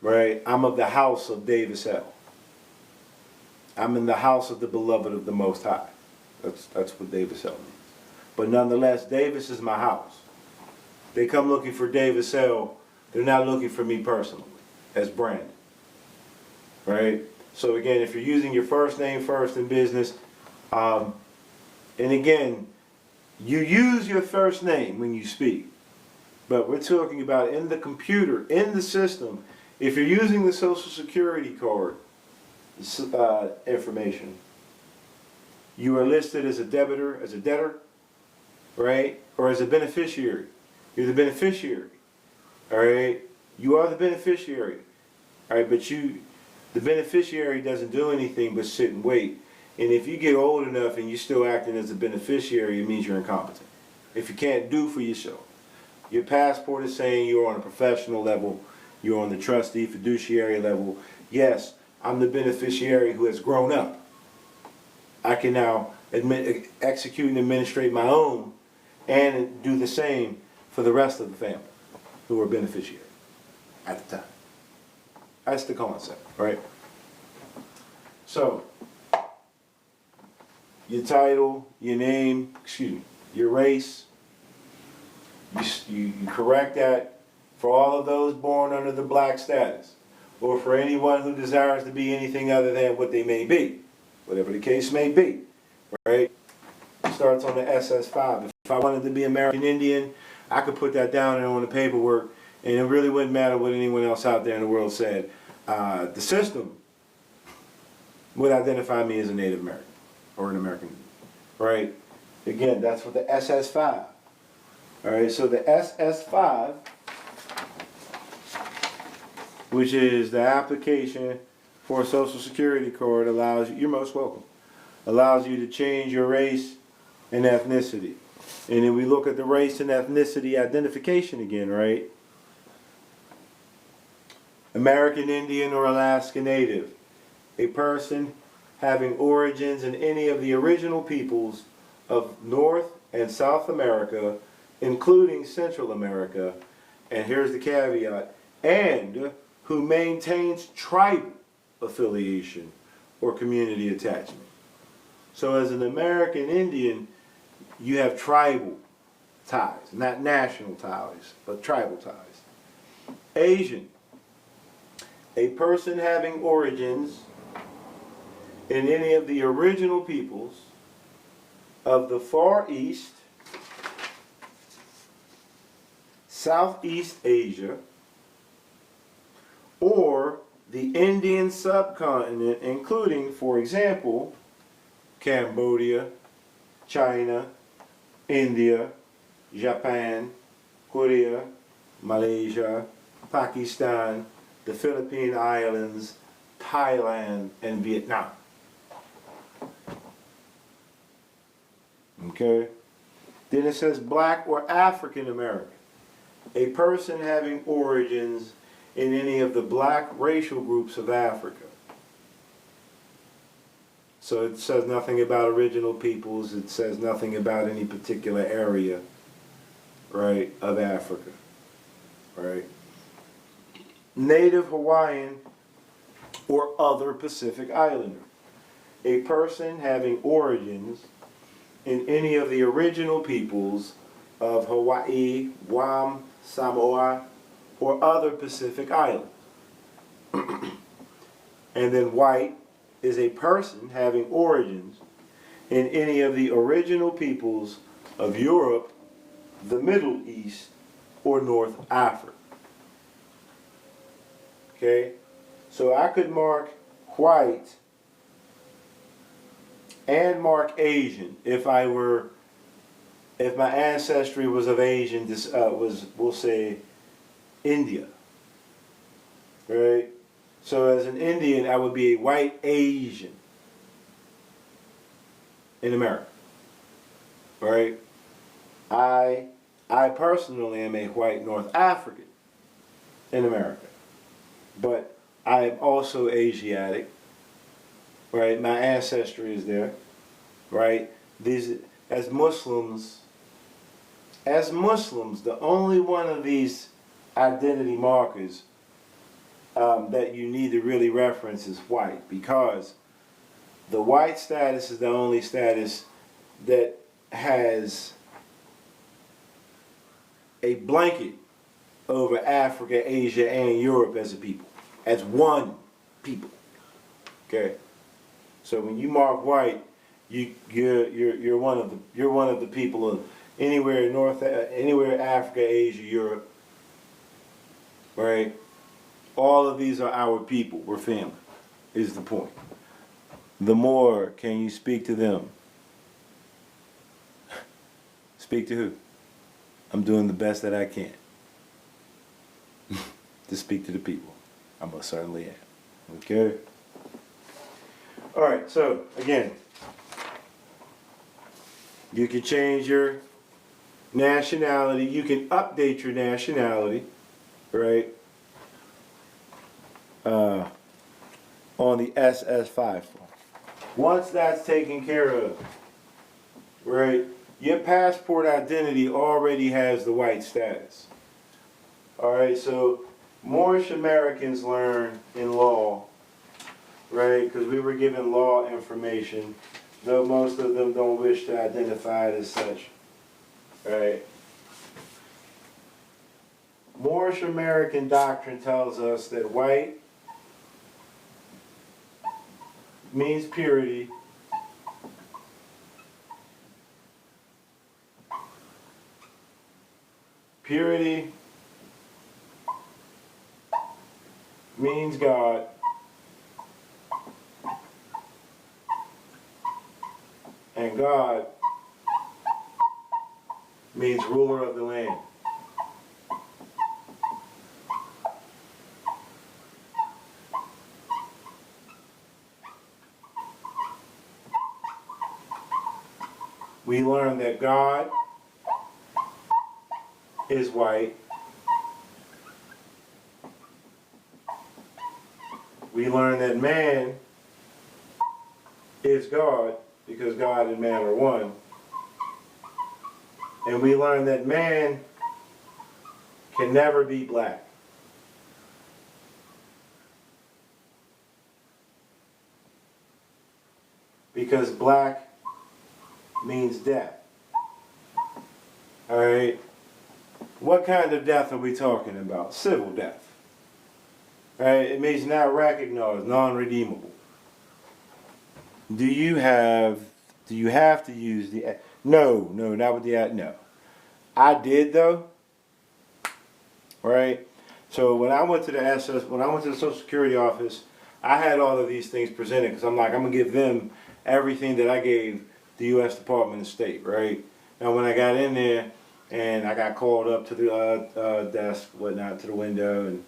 Right? I'm of the house of Davis L. I'm in the house of the beloved of the Most High. That's what Davis L means. But nonetheless, Davis is my house. They come looking for Davis L. They're not looking for me personally, as Brandon. Right? So again, if you're using your first name first in business, and again, you use your first name when you speak. But we're talking about in the computer, in the system, if you're using the social security card information, you are listed as a debtor, right? Or as a beneficiary. You're the beneficiary. All right? You are the beneficiary. All right, but the beneficiary doesn't do anything but sit and wait. And if you get old enough and you're still acting as a beneficiary, it means you're incompetent. If you can't do for yourself. Your passport is saying you're on a professional level, you're on the trustee, fiduciary level. Yes, I'm the beneficiary who has grown up. I can now execute and administrate my own and do the same for the rest of the family who are beneficiaries at the time. That's the concept, right? So, your title, your name, your race, you correct that for all of those born under the black status, or for anyone who desires to be anything other than what they may be, whatever the case may be, right? It starts on the SS5. If I wanted to be American Indian, I could put that down there on the paperwork, and it really wouldn't matter what anyone else out there in the world said. The system would identify me as a Native American or an American, right? Again, that's what the SS5. All right, so the SS5, which is the application for a Social Security card, allows you, you're most welcome, allows you to change your race and ethnicity. And then we look at the race and ethnicity identification again, right? American Indian or Alaska Native, a person having origins in any of the original peoples of North and South America, including Central America, and here's the caveat, and who maintains tribal affiliation or community attachment. So as an American Indian, you have tribal ties, not national ties, but tribal ties. Asian, a person having origins in any of the original peoples of the Far East, Southeast Asia, or the Indian subcontinent, including, for example, Cambodia, China, India, Japan, Korea, Malaysia, Pakistan, the Philippine Islands, Thailand, and Vietnam. Okay? Then it says black or African American, a person having origins in any of the black racial groups of Africa. So it says nothing about original peoples, it says nothing about any particular area, right, of Africa, right? Native Hawaiian or other Pacific Islander, a person having origins in any of the original peoples of Hawaii, Guam, Samoa, or other Pacific Islands. And then white is a person having origins in any of the original peoples of Europe, the Middle East, or North Africa. Okay? So I could mark white and mark Asian if my ancestry was of Asian, we'll say, India. Right? So as an Indian, I would be a white Asian in America. Right? I personally am a white North African in America. But I am also Asiatic. Right? My ancestry is there. Right? As Muslims, the only one of these identity markers that you need to really reference is white, because the white status is the only status that has a blanket over Africa, Asia, and Europe as a people, as one people. Okay, so when you mark white, you're one of the people of anywhere Africa, Asia, Europe. Right? All of these are our people. We're family, is the point. The more can you speak to them? Speak to who? I'm doing the best that I can to speak to the people. I most certainly am. Okay? Alright, so again, you can change your nationality. You can update your nationality. Right, on the SS5 form. Once that's taken care of, right, your passport identity already has the white status. Alright, so Moorish Americans learn in law, right, because we were given law information, though most of them don't wish to identify it as such. Right. Moorish American doctrine tells us that white means purity, Purity means God. And God means ruler of the land. We learn that God is white. We learn that man is God because God and man are one. And we learn that man can never be black. Because black means death. Alright? What kind of death are we talking about? Civil death. Right? It means not recognized, non-redeemable. Do you have to use the, no, not with the, no. I did though. Right? So when I went to the Social Security office, I had all of these things presented because I'm like, I'm going to give them everything that I gave the U.S. Department of State, right? Now when I got in there and I got called up to the desk, whatnot, to the window, and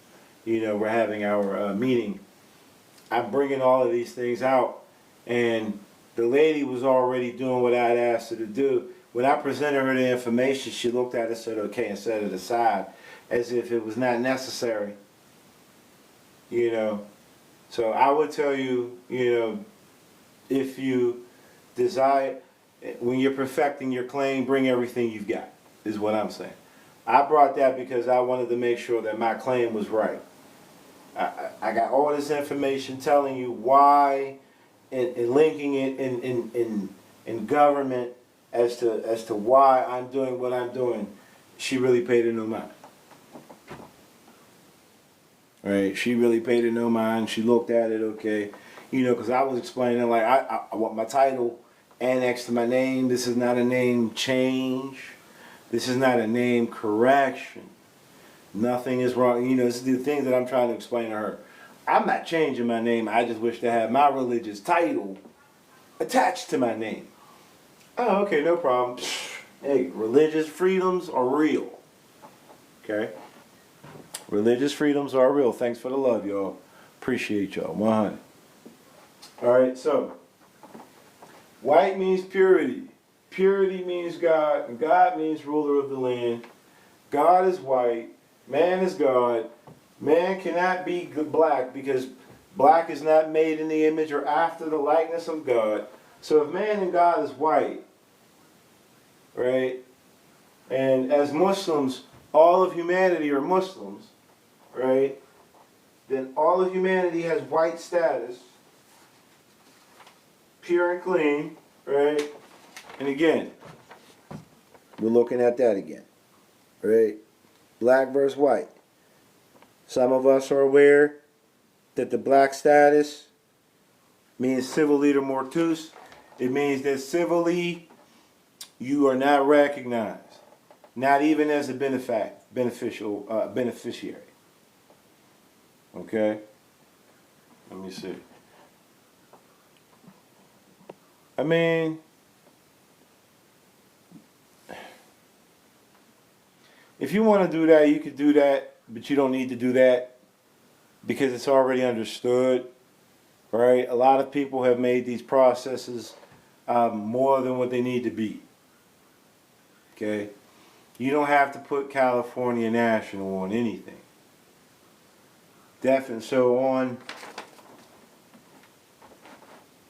we're having our meeting, I'm bringing all of these things out, and the lady was already doing what I'd asked her to do. When I presented her the information, she looked at it and said, okay, and set it aside, as if it was not necessary. So I would tell you, if you desire, when you're perfecting your claim, bring everything you've got, is what I'm saying. I brought that because I wanted to make sure that my claim was right. I got all this information telling you why, and linking it in government as to why I'm doing what I'm doing. She really paid it no mind. Right? She really paid it no mind. She looked at it, okay. Because I was explaining, like, I want my title annexed to my name. This is not a name change. This is not a name correction. Nothing is wrong. This is the things that I'm trying to explain to her. I'm not changing my name. I just wish to have my religious title attached to my name. Oh, okay, no problem. Hey, religious freedoms are real. Okay? Religious freedoms are real. Thanks for the love, y'all. Appreciate y'all. 100. Alright, so white means purity. Purity means God, and God means ruler of the land. God is white. Man is God. Man cannot be black because black is not made in the image or after the likeness of God. So if man and God is white, right, and as Muslims, all of humanity are Muslims, right, then all of humanity has white status, pure and clean, right? And again, we're looking at that again, right? Black versus white. Some of us are aware that the black status means civil leader mortuus. It means that civilly you are not recognized, not even as a beneficiary. Okay? Let me see. I mean, if you want to do that, you could do that, but you don't need to do that because it's already understood, right? A lot of people have made these processes more than what they need to be. Okay? You don't have to put California National on anything. Definitely. So on,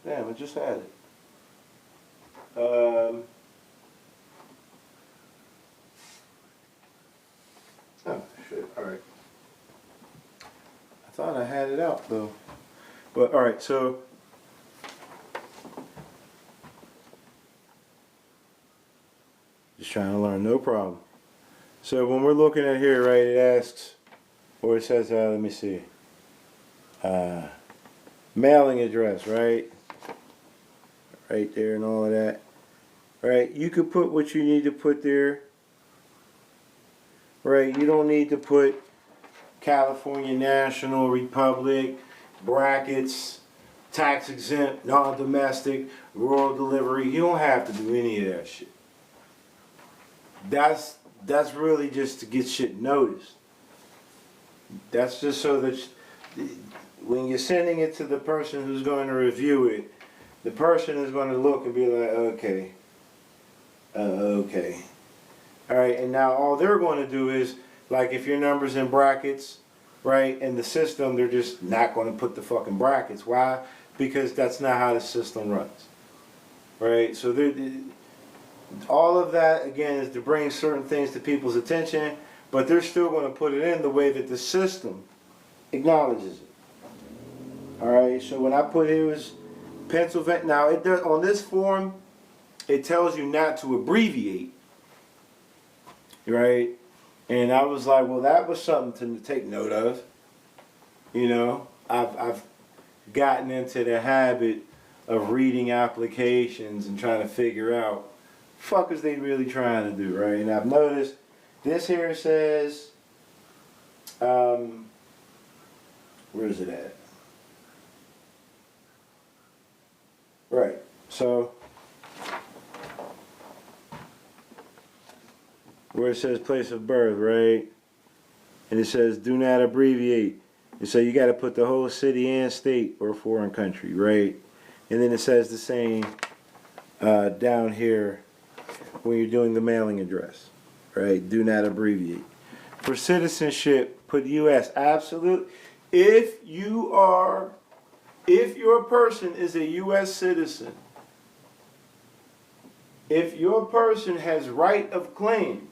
damn, I just had it. Oh, shit. All right. I thought I had it out, though. But, all right, so just trying to learn, no problem. So when we're looking at here, right, it asks, or it says, let me see, mailing address, right? Right there and all of that. Right, you could put what you need to put there. right? You don't need to put California National Republic, brackets, tax exempt, non-domestic, rural delivery. You don't have to do any of that shit. That's really just to get shit noticed. That's just so that when you're sending it to the person who's going to review it, the person is going to look and be like, okay, okay. All right, and now all they're going to do is, like, if your number's in brackets, right, in the system, they're just not going to put the fucking brackets. Why? Because that's not how the system runs, right? So all of that, again, is to bring certain things to people's attention, but they're still going to put it in the way that the system acknowledges it. All right, so when I put it was Pennsylvania, now it does, on this form, it tells you not to abbreviate, right? And I was like, well, that was something to take note of. You know, I've gotten into the habit of reading applications and trying to figure out fuck is they really trying to do, right? And I've noticed this here says, where is it at? Right, so where it says place of birth, right? And it says do not abbreviate. And so you got to put the whole city and state or foreign country, right? And then it says the same down here when you're doing the mailing address, right? Do not abbreviate. For citizenship, put U.S. Absolute. If your person is a U.S. citizen, if your person has right of claim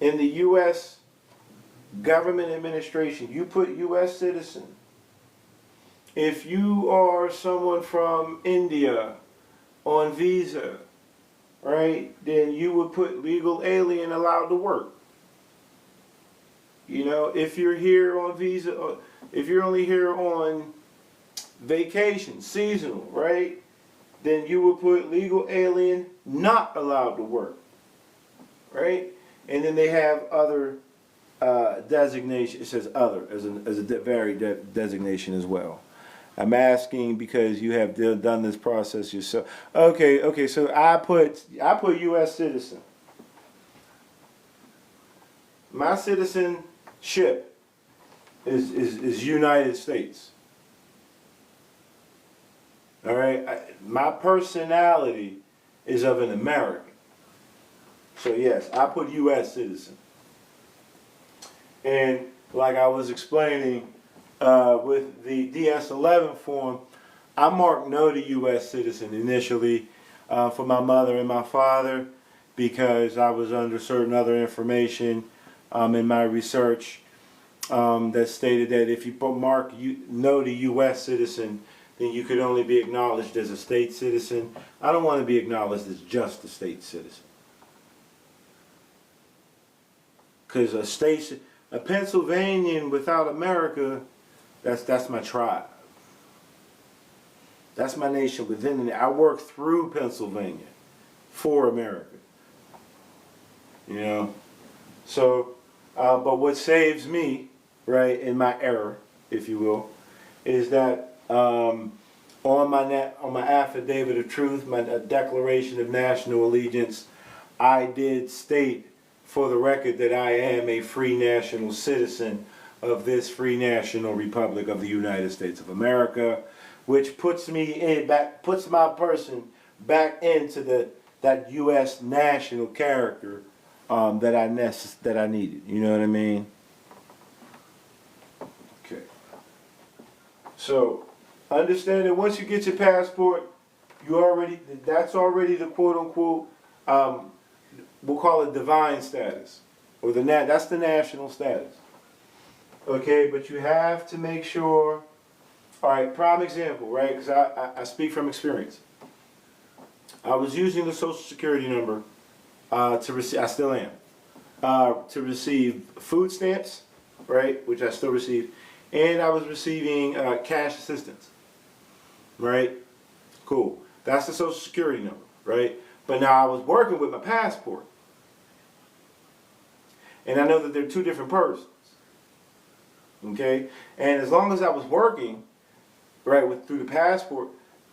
in the U.S. government administration, you put U.S. citizen. If you are someone from India on visa, right, then you would put legal alien allowed to work. You know, if you're here on visa, if you're only here on vacation, seasonal, right, then you would put legal alien not allowed to work, right? And then they have other designation. It says other as a varied designation as well. I'm asking because you have done this process yourself. Okay. So I put U.S. citizen. My citizenship is United States. All right. My personality is of an American. So yes, I put U.S. citizen. And like I was explaining with the DS11 form, I marked no to U.S. citizen initially for my mother and my father because I was under certain other information in my research that stated that if you mark no to U.S. citizen, then you could only be acknowledged as a state citizen. I don't want to be acknowledged as just a state citizen. Because a Pennsylvanian without America, that's my tribe. That's my nation within it. I work through Pennsylvania for America. You know? So, but what saves me, right, in my error, if you will, is that on my affidavit of truth, my declaration of national allegiance, I did state for the record that I am a free national citizen of this free national republic of the United States of America, which puts my person back into that U.S. national character that I needed. You know what I mean? Okay. So understand that once you get your passport, that's already the quote unquote. We'll call it divine status, or that's the national status. Okay, but you have to make sure. All right, prime example, right? Because I speak from experience. I was using the Social Security number to receive. I still am to receive food stamps, right? Which I still receive, and I was receiving cash assistance. Right? Cool. That's the Social Security number, right? But now I was working with my passport. And I know that they're two different persons. Okay? And as long as I was working, right, through the passport,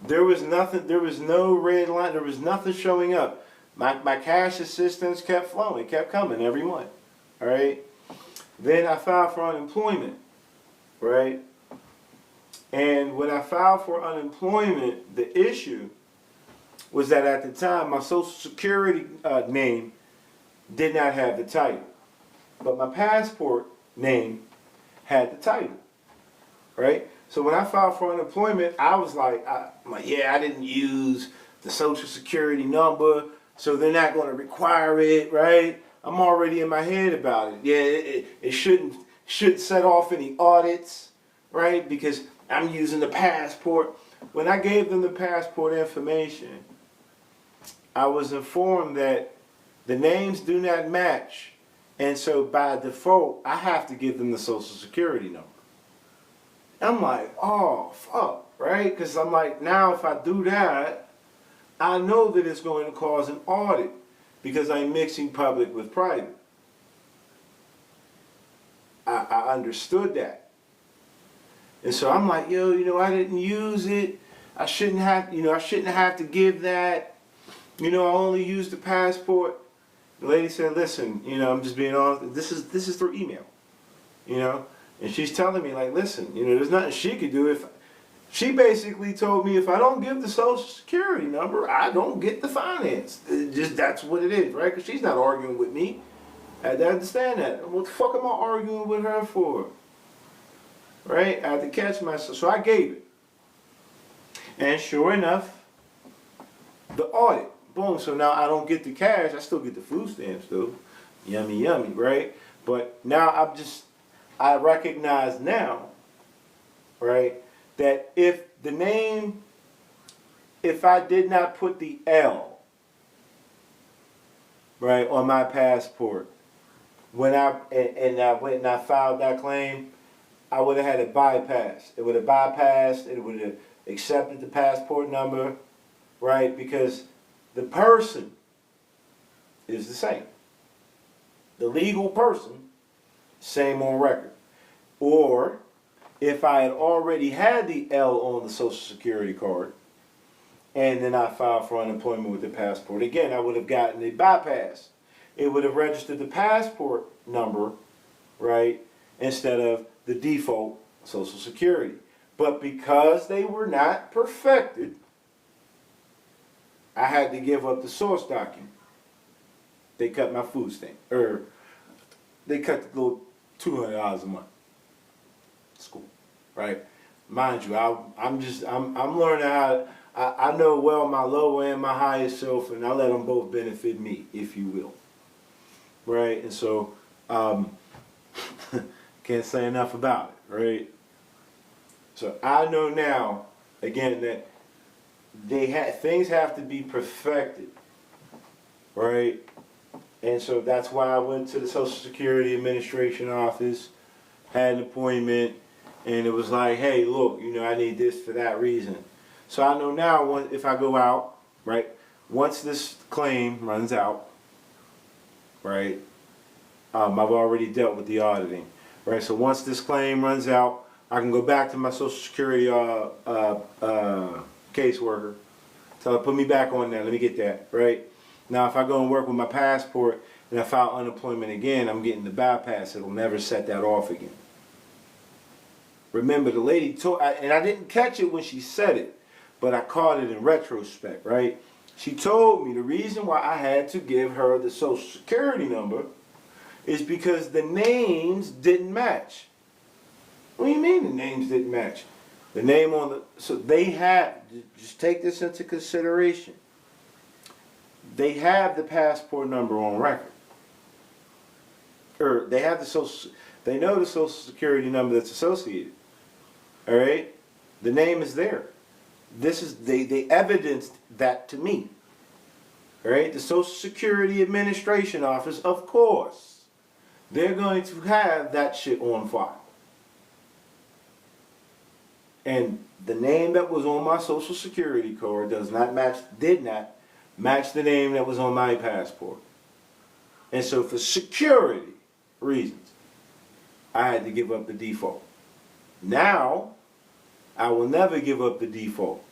there was nothing, there was no red line, there was nothing showing up. My cash assistance kept flowing, kept coming every month. All right? Then I filed for unemployment, right? And when I filed for unemployment, the issue was that at the time my Social Security name did not have the title, but my passport name had the title, right? So when I filed for unemployment, I was like, yeah, I didn't use the Social Security number, so they're not going to require it, right? I'm already in my head about it. Yeah, it shouldn't set off any audits, right? Because I'm using the passport. When I gave them the passport information, I was informed that the names do not match, and so by default, I have to give them the Social Security number. I'm like, oh, fuck, right? Because I'm like, now if I do that, I know that it's going to cause an audit because I'm mixing public with private. I understood that. And so I'm like, yo, I didn't use it. I shouldn't have to give that. I only used the passport. The lady said, listen, I'm just being honest. This is through email, And she's telling me, like, listen, there's nothing she could do. If she basically told me if I don't give the Social Security number, I don't get the finance. That's what it is, right? Because she's not arguing with me. I had to understand that. What the fuck am I arguing with her for? Right? I had to catch myself. So I gave it. And sure enough, the audit. Boom. So now I don't get the cash. I still get the food stamps, though. Yummy, yummy, right? But now I recognize now, right, that if I did not put the L, right, on my passport, when I went and I filed that claim, I would have had it bypassed. It would have bypassed, it would have accepted the passport number, right, because the person is the same. The legal person, same on record. Or if I had already had the L on the Social Security card and then I filed for unemployment with the passport, again, I would have gotten a bypass. It would have registered the passport number, right, instead of the default Social Security. But because they were not perfected, I had to give up the source document. They cut my food stamp, or they cut the little $200 a month. School, right? Mind you, I'm learning how. I know well my lower and my higher self, and I let them both benefit me, if you will. Right, and so can't say enough about it, right? So I know now, again, that things have to be perfected, right? And so that's why I went to the Social Security Administration office, had an appointment, and it was like, hey, look, I need this for that reason. So I know now if I go out, right, once this claim runs out, right, I've already dealt with the auditing, right? So once this claim runs out, I can go back to my Social Security caseworker, tell her, put me back on there, let me get that, right? Now if I go and work with my passport and I file unemployment again, I'm getting the bypass. It'll never set that off again. Remember, the lady told, and I didn't catch it when she said it, but I caught it in retrospect, right? She told me the reason why I had to give her the Social Security number is because the names didn't match. What do you mean the names didn't match? The name on the, so they have, just take this into consideration. They have the passport number on record. Or they have they know the Social Security number that's associated. All right? The name is there. They evidenced that to me. All right? The Social Security Administration office, of course, they're going to have that shit on file. And the name that was on my Social Security card did not match the name that was on my passport. And so for security, reasons. I had to give up the default. Now, I will never give up the default.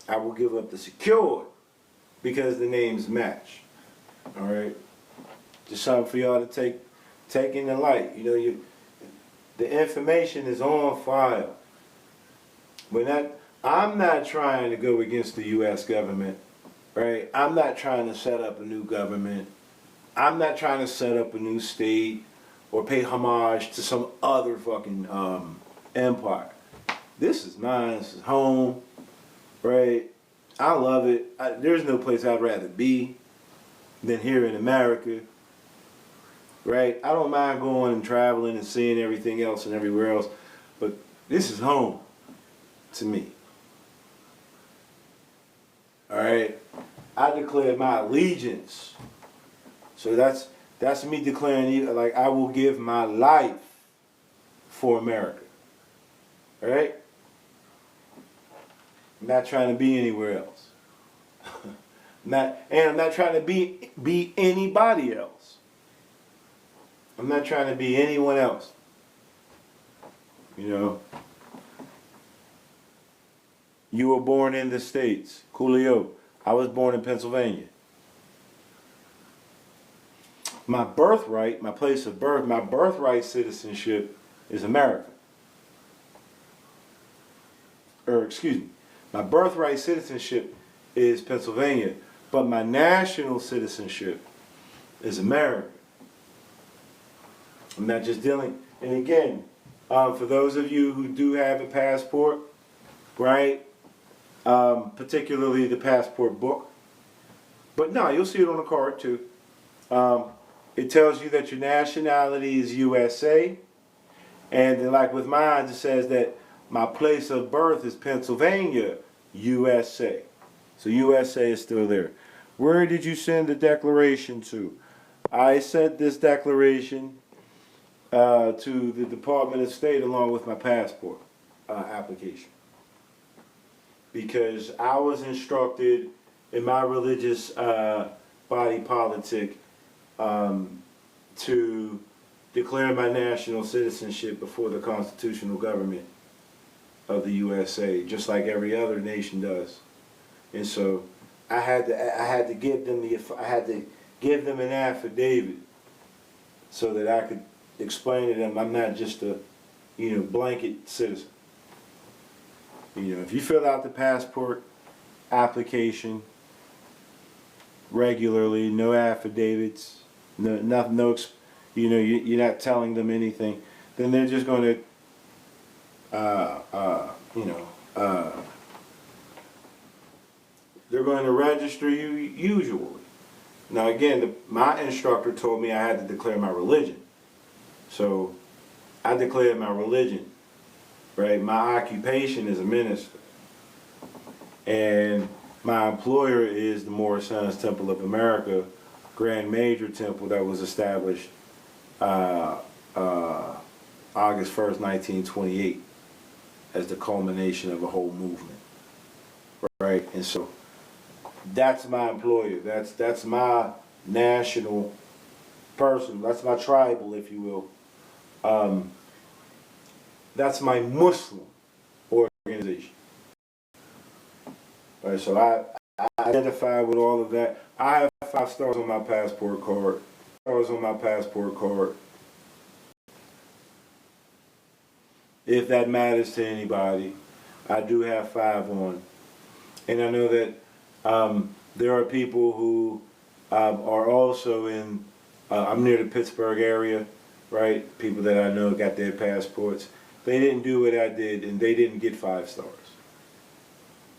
I will give up the secured because the names match. All right? Just something for y'all to take in the light. You know, the information is on file. I'm not trying to go against the U.S. government, right? I'm not trying to set up a new government. I'm not trying to set up a new state or pay homage to some other fucking empire. This is mine. This is home, right? I love it. There's no place I'd rather be than here in America, right? I don't mind going and traveling and seeing everything else and everywhere else, but this is home to me. All right? I declare my allegiance. So that's me declaring, like, I will give my life for America. All right? I'm not trying to be anywhere else. I'm not trying to be anybody else. I'm not trying to be anyone else. You know? You were born in the States. Coolio. I was born in Pennsylvania. My birthright, my place of birth, my birthright citizenship is American. Or, excuse me, my birthright citizenship is Pennsylvania, but my national citizenship is American. I'm not just dealing, and again, for those of you who do have a passport, right, particularly the passport book, but no, you'll see it on the card too. It tells you that your nationality is USA, and then like with mine, it says that my place of birth is Pennsylvania, USA. So USA is still there. Where did you send the declaration to? I sent this declaration to the Department of State along with my passport application. Because I was instructed in my religious body politic to declare my national citizenship before the constitutional government of the USA, just like every other nation does. And so I had to give them an affidavit so that I could explain to them I'm not just a blanket citizen. If you fill out the passport application regularly, no affidavits, you're not telling them anything, then they're just going to, they're going to register you usually. Now again, my instructor told me I had to declare my religion. So I declared my religion, right? My occupation is a minister. And my employer is the Moorish Sons Temple of America, Grand Major Temple, that was established August 1st, 1928 as the culmination of a whole movement, right? And so that's my employer. That's my national person. That's my tribal, if you will. That's my Muslim organization. All right, so I identify with all of that. I have 5 stars on my passport card. If that matters to anybody, I do have 5 on. And I know that there are people who are also in, I'm near the Pittsburgh area, right? People that I know got their passports. They didn't do what I did, and they didn't get 5 stars,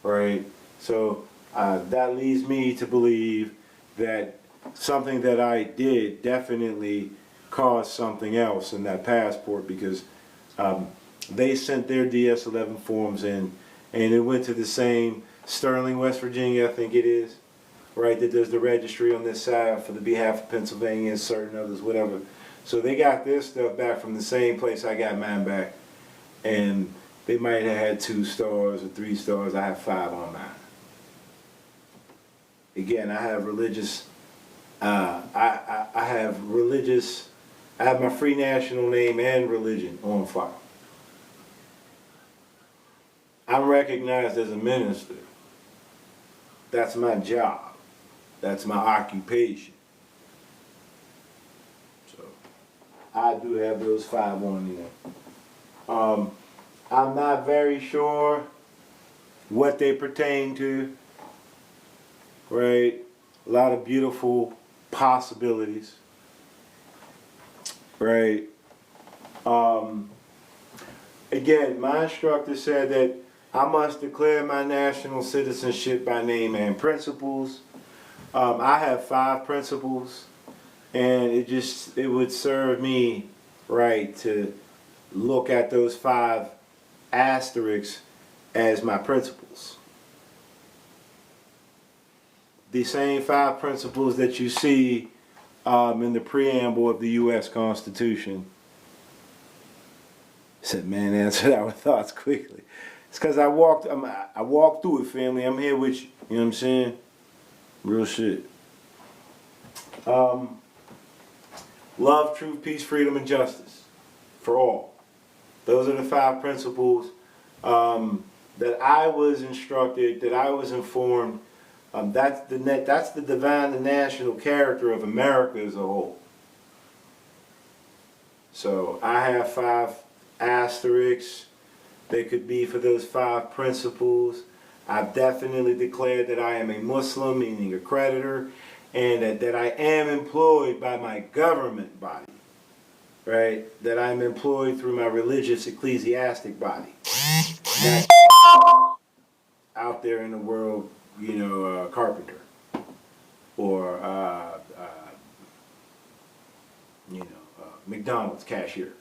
right? So that leads me to believe that something that I did definitely caused something else in that passport, because they sent their DS-11 forms in, and it went to the same Sterling, West Virginia, I think it is, right, that does the registry on this side for the behalf of Pennsylvania and certain others, whatever. So they got their stuff back from the same place I got mine back, and they might have had 2 stars or 3 stars. I have 5 on mine. Again, I have religious, I have religious I have my free national name and religion on file. I'm recognized as a minister. That's my job. That's my occupation. So I do have those 5 on there. I'm not very sure what they pertain to. Right? A lot of beautiful possibilities. Right? Again, my instructor said that I must declare my national citizenship by name and principles. I have 5 principles, and it would serve me right to look at those 5 asterisks as my principles. The same 5 principles that you see in the preamble of the U.S. Constitution. I said, man, answer our thoughts quickly. It's because I walked through it, family. I'm here with you. You know what I'm saying? Real shit. Love, truth, peace, freedom, and justice for all. Those are the 5 principles that I was instructed, that I was informed. That's the divine, the national character of America as a whole. So I have 5 asterisks. They could be for those 5 principles. I've definitely declared that I am a Muslim, meaning a creditor, and that I am employed by my government body, right? That I'm employed through my religious ecclesiastic body. Not out there in the world, carpenter or McDonald's cashier.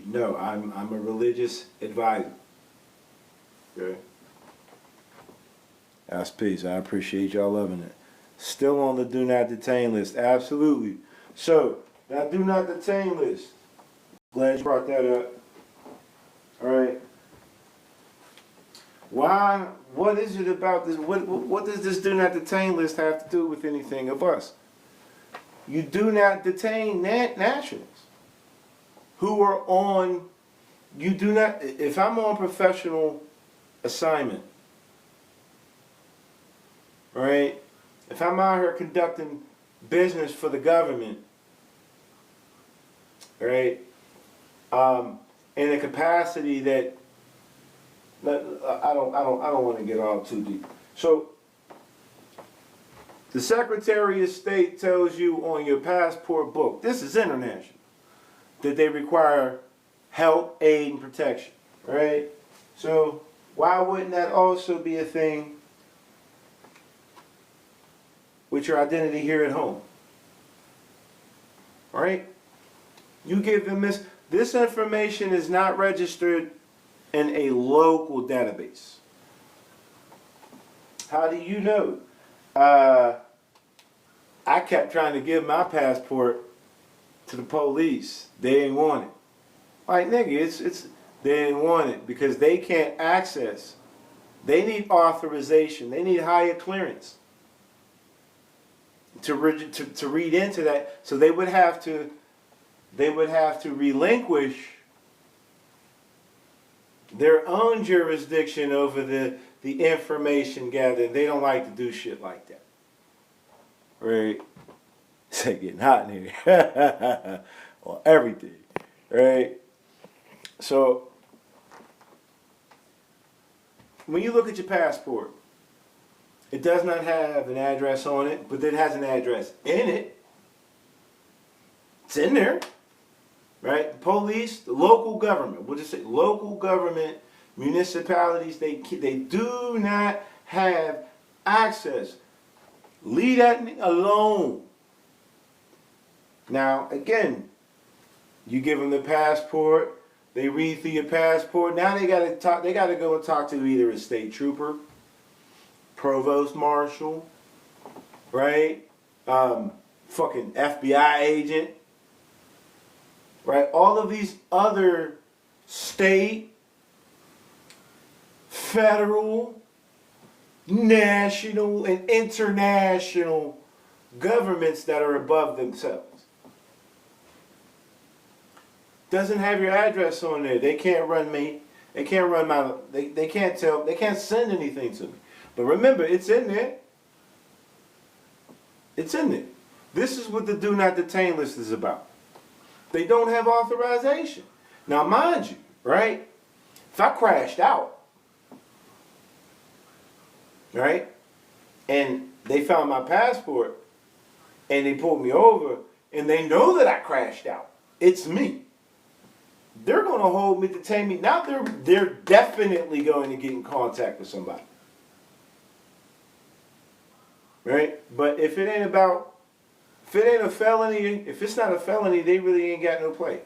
No, I'm a religious advisor. Okay. That's peace. I appreciate y'all loving it. Still on the do not detain list. Absolutely. So, that do not detain list. Glad you brought that up. Alright. Why? What is it about this? What does this do not detain list have to do with anything of us? You do not detain nationals who are on, you do not, if I'm on professional assignment, right? If I'm out here conducting business for the government, right? In a capacity that I don't want to get all too deep. So the Secretary of State tells you on your passport book, this is international, that they require help, aid, and protection, right? So why wouldn't that also be a thing with your identity here at home? All right? You give them this. This information is not registered in a local database. How do you know? I kept trying to give my passport to the police. They didn't want it. Like, nigga, they didn't want it because they can't access. They need authorization. They need higher clearance to read into that. So they would have to relinquish their own jurisdiction over the information gathered. They don't like to do shit like that. Right? It's like getting hot in here. Or everything. Right? So, when you look at your passport, it does not have an address on it, but it has an address in it. It's in there. Right? The police, the local government, we'll just say local government, municipalities, they do not have access. Leave that alone. Now, again, you give them the passport, they read through your passport. Now they gotta go and talk to either a state trooper, provost marshal, right? Fucking FBI agent, right? All of these other state, federal, national, and international governments that are above themselves. doesn't have your address on there. They can't run me. They can't run my, they can't tell, they can't send anything to me. But remember, it's in there. It's in there. This is what the do not detain list is about. They don't have authorization. Now mind you, right? If I crashed out, right? And they found my passport and they pulled me over and they know that I crashed out. It's me. They're going to hold me, detain me. Now they're definitely going to get in contact with somebody. Right? But if it ain't a felony, if it's not a felony, they really ain't got no play.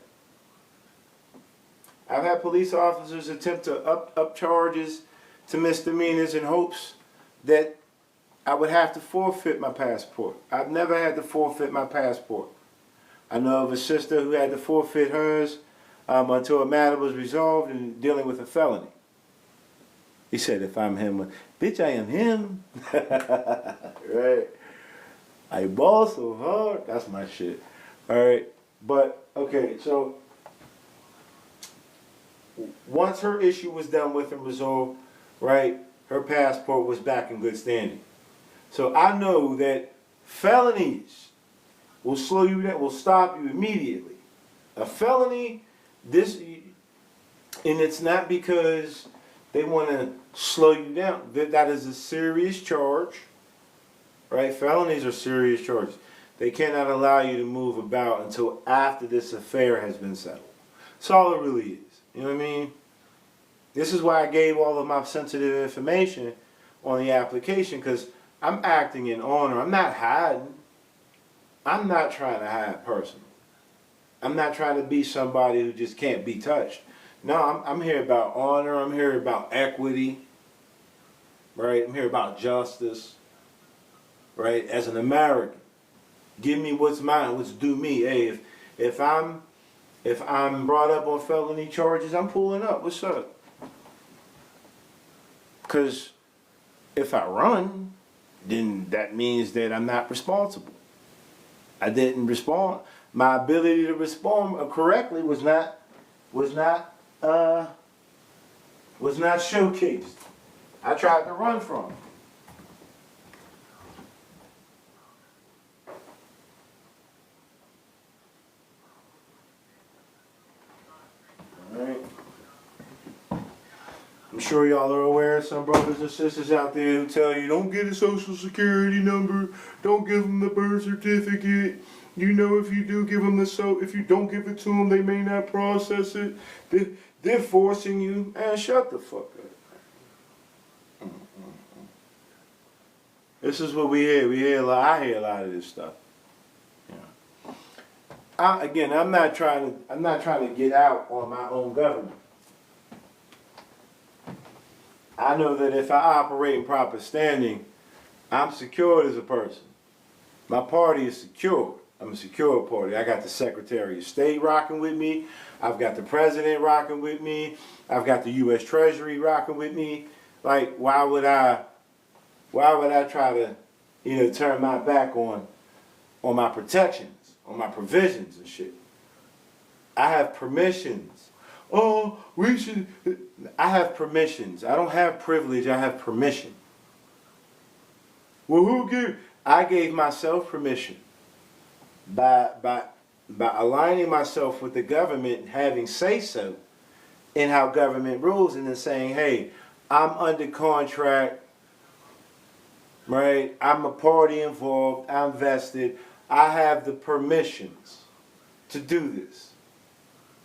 I've had police officers attempt to up charges to misdemeanors in hopes that I would have to forfeit my passport. I've never had to forfeit my passport. I know of a sister who had to forfeit hers until a matter was resolved and dealing with a felony. He said, if I'm him, bitch, I am him. Right. I ball so hard. That's my shit. All right. But, okay, so once her issue was done with and resolved, right, her passport was back in good standing. So I know that felonies will slow you down, will stop you immediately. A felony, and it's not because they want to slow you down. That is a serious charge, right? Felonies are serious charges. They cannot allow you to move about until after this affair has been settled. That's all it really is. You know what I mean? This is why I gave all of my sensitive information on the application, because I'm acting in honor. I'm not hiding. I'm not trying to hide personally. I'm not trying to be somebody who just can't be touched. No, I'm here about honor. I'm here about equity. Right? I'm here about justice. Right? As an American, give me what's mine, what's due me. Hey, if I'm brought up on felony charges, I'm pulling up. What's up? Because if I run, then that means that I'm not responsible. I didn't respond. My ability to respond correctly was not showcased. I tried to run from it. I'm sure y'all are aware of some brothers and sisters out there who tell you, don't get a social security number, don't give them the birth certificate. You know, if you do give them if you don't give it to them, they may not process it. They're forcing you. Man, shut the fuck up. This is what we hear. I hear a lot of this stuff. Yeah. I'm not trying to get out on my own government. I know that if I operate in proper standing, I'm secured as a person. My party is secure. I'm a secure party. I got the Secretary of State rocking with me. I've got the President rocking with me. I've got the U.S. Treasury rocking with me. Like, why would I try to, turn my back on my protections, on my provisions and shit? I have permissions. Oh, I have permissions. I don't have privilege, I have permission. Well, I gave myself permission by aligning myself with the government and having say-so in how government rules, and then saying, hey, I'm under contract, right? I'm a party involved, I'm vested, I have the permissions to do this.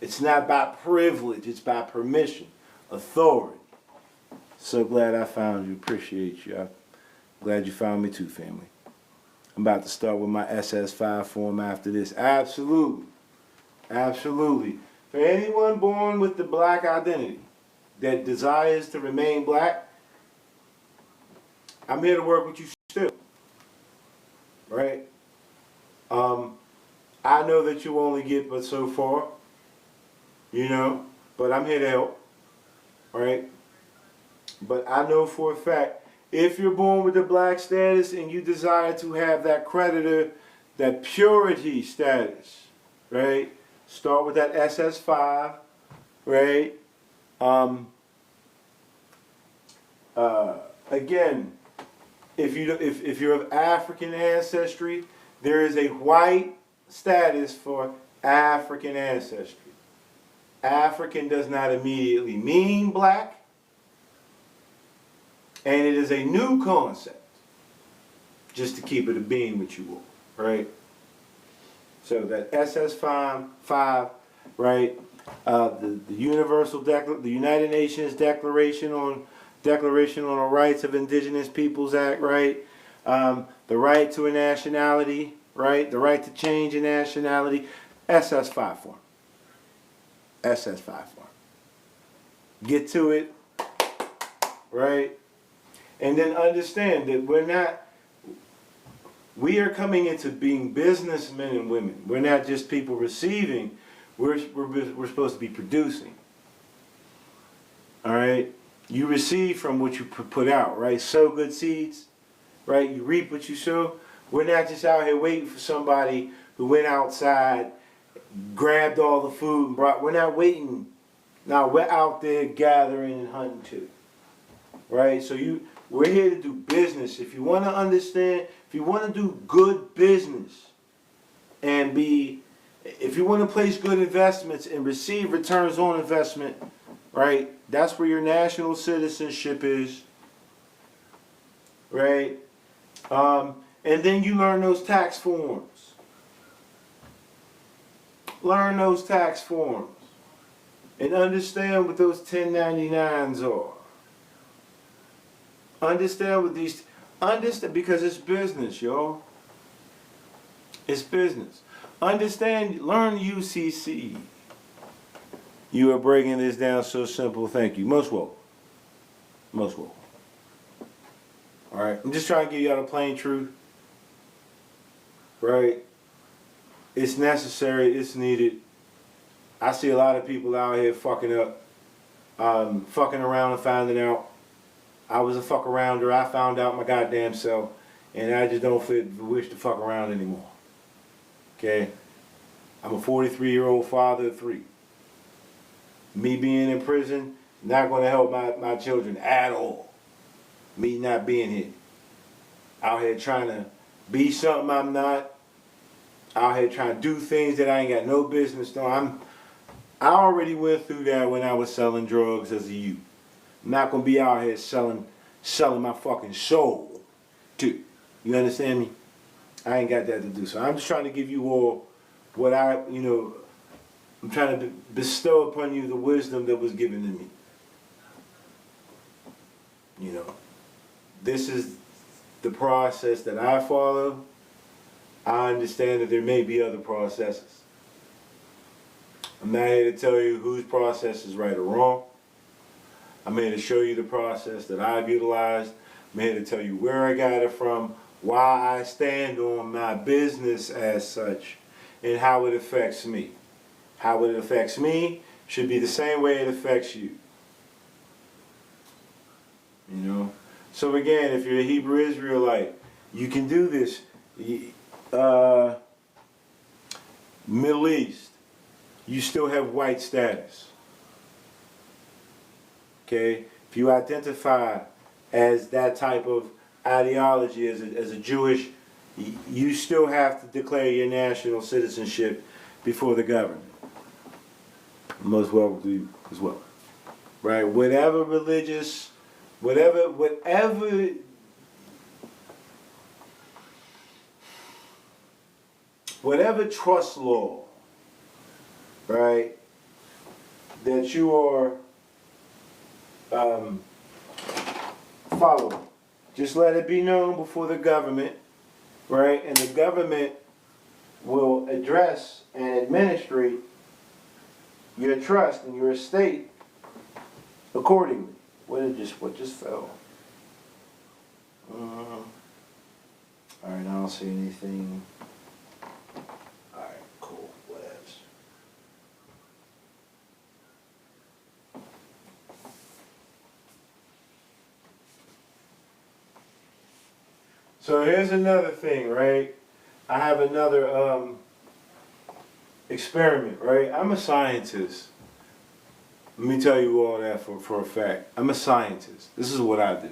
It's not by privilege, it's by permission, authority. So glad I found you, appreciate you. I'm glad you found me too, family. I'm about to start with my SS5 form after this. Absolutely, absolutely. For anyone born with the black identity that desires to remain black, I'm here to work with you still, right? I know that you only get but so far. But I'm here to help, right? But I know for a fact, if you're born with the black status and you desire to have that creditor, that purity status, right? Start with that SS5, right? Um, Again, if you're of African ancestry, there is a white status for African ancestry. African does not immediately mean black, and it is a new concept. Just to keep it a beam with you all, right? So that SS5, right? The Universal the United Nations Declaration on the Rights of Indigenous Peoples Act, right? The right to a nationality, right? The right to change a nationality. SS5 form. SS5 form. Get to it, right? And then understand that we are coming into being businessmen and women. We're not just people receiving, we're supposed to be producing. All right? You receive from what you put out, right? Sow good seeds, right? You reap what you sow. We're not just out here waiting for somebody who went outside, grabbed all the food and brought. We're not waiting. Now we're out there gathering and hunting too, right? So we're here to do business. If you want to understand, if you want to do good business and if you want to place good investments and receive returns on investment, right? That's where your national citizenship is, right? And then you learn those tax forms. Learn those tax forms and understand what those 1099s are. Understand what because it's business, y'all. It's business. Learn UCC. You are breaking this down so simple. Thank you. Most welcome. Most welcome. All right. I'm just trying to give y'all the plain truth. Right? It's necessary. It's needed. I see a lot of people out here fucking up, fucking around and finding out. I was a fuck arounder. I found out my goddamn self, and I just don't wish to fuck around anymore. Okay? I'm a 43-year-old father of 3. Me being in prison, not going to help my children at all. Me not being here. Out here trying to be something I'm not. Out here trying to do things that I ain't got no business doing. I already went through that when I was selling drugs as a youth. I'm not going to be out here selling my fucking soul too. You understand me? I ain't got that to do. So I'm just trying to give you all what I'm trying to bestow upon you the wisdom that was given to me. You know, this is the process that I follow. I understand that there may be other processes. I'm not here to tell you whose process is right or wrong. I'm here to show you the process that I've utilized. I'm here to tell you where I got it from, why I stand on my business as such, and how it affects me. How it affects me should be the same way it affects you. You know? So again, if you're a Hebrew Israelite, you can do this. Middle East, you still have white status. Okay? If you identify as that type of ideology, as a Jewish, you still have to declare your national citizenship before the government. Most welcome to you as well. Right? Whatever religious, whatever trust law, right, that you are following, just let it be known before the government, right, and the government will address and administrate your trust and your estate accordingly. What just fell? All right, I don't see anything. All right, cool. Whatevs. So here's another thing, right? I have another experiment, right? I'm a scientist. Let me tell you all that for a fact. I'm a scientist. This is what I do.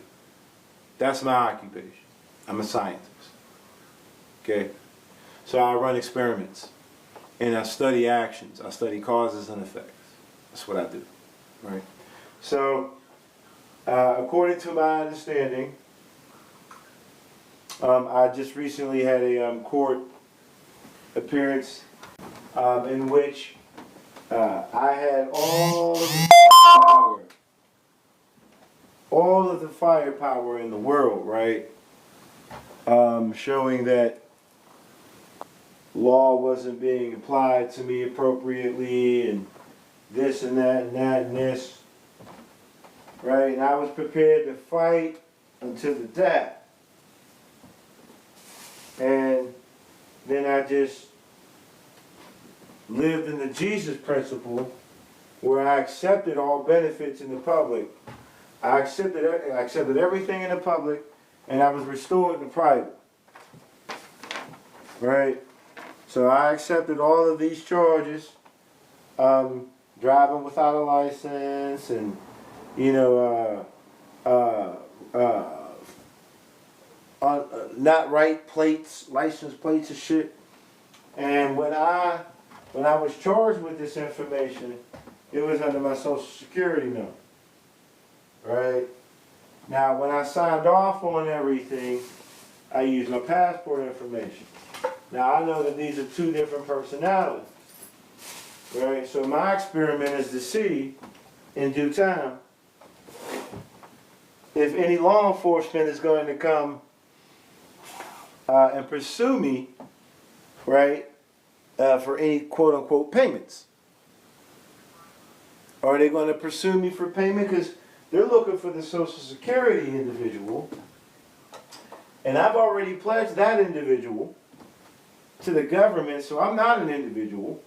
That's my occupation. I'm a scientist. Okay? So I run experiments. And I study actions. I study causes and effects. That's what I do. Right? So, according to my understanding, I just recently had a court appearance in which I had all of the firepower in the world, right? Showing that law wasn't being applied to me appropriately, and this and that and that and this, right? And I was prepared to fight until the death. And then I just lived in the Jesus principle, where I accepted all benefits in the public. I accepted everything in the public, and I was restored in the private. Right? So I accepted all of these charges, driving without a license, and not right plates, license plates and shit. And when I was charged with this information, it was under my Social Security number. Right? Now, when I signed off on everything, I used my passport information. Now, I know that these are two different personalities. Right? So my experiment is to see, in due time, if any law enforcement is going to come and pursue me, right, for any quote-unquote payments. Are they going to pursue me for payment? Because they're looking for the Social Security individual, and I've already pledged that individual to the government, so I'm not an individual.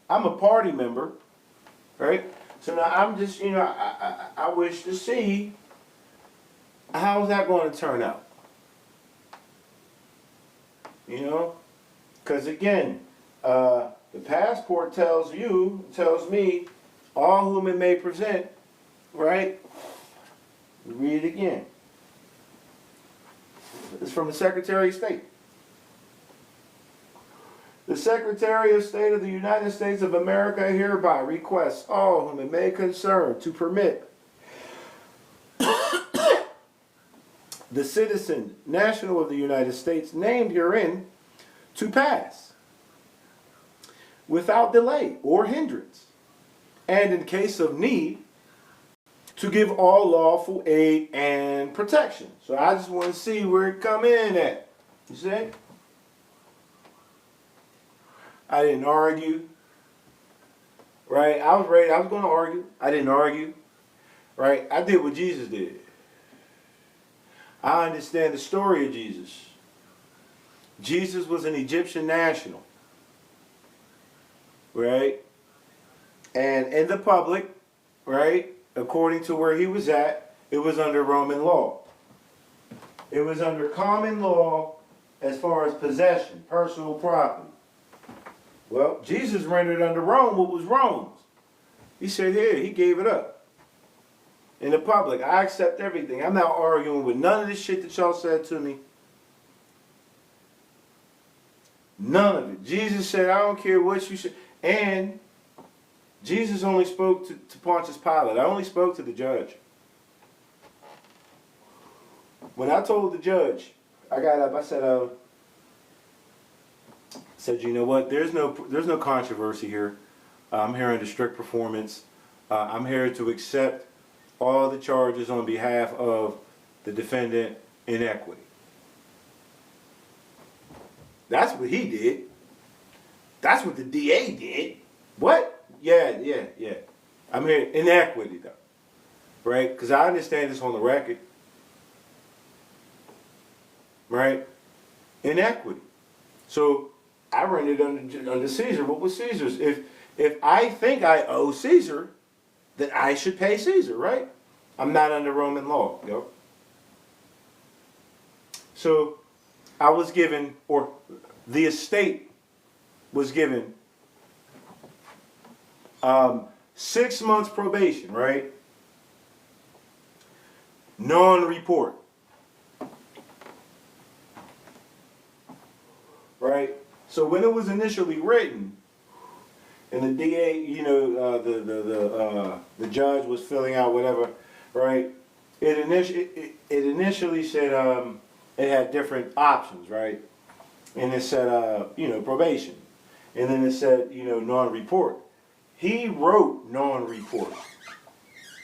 I'm a party member, right? So now I'm just, I wish to see how's that going to turn out. Because again, the passport tells me, all whom it may present, right? Read it again. It's from the Secretary of State. The Secretary of State of the United States of America hereby requests all whom it may concern to permit the citizen, national of the United States, named herein, to pass without delay or hindrance, and in case of need, to give all lawful aid and protection. So I just want to see where it come in at. You see? I didn't argue. Right? I was ready. I was going to argue. I didn't argue. Right? I did what Jesus did. I understand the story of Jesus. Jesus was an Egyptian national. Right? And in the public, right, according to where he was at, it was under Roman law. It was under common law as far as possession, personal property. Well, Jesus rendered under Rome what was Rome's. He said, here, he gave it up. In the public, I accept everything. I'm not arguing with none of this shit that y'all said to me. None of it. Jesus said, I don't care what you said. And Jesus only spoke to Pontius Pilate. I only spoke to the judge. When I told the judge, I got up, I said, you know what, there's no controversy here. I'm here under strict performance. I'm here to accept all the charges on behalf of the defendant in equity. That's what he did. That's what the DA did. What? Yeah. I'm here in equity, though. Right? Because I understand this on the record. Right? In equity. So I rendered under Caesar. What was Caesar's? If I think I owe Caesar, then I should pay Caesar, right? I'm not under Roman law, yo. So I was given, or the estate was given 6 months probation, right? Non-report, right? So when it was initially written, and the DA, the judge was filling out whatever, right? It initially said it had different options, right? And it said probation, and then it said non-report. He wrote non-report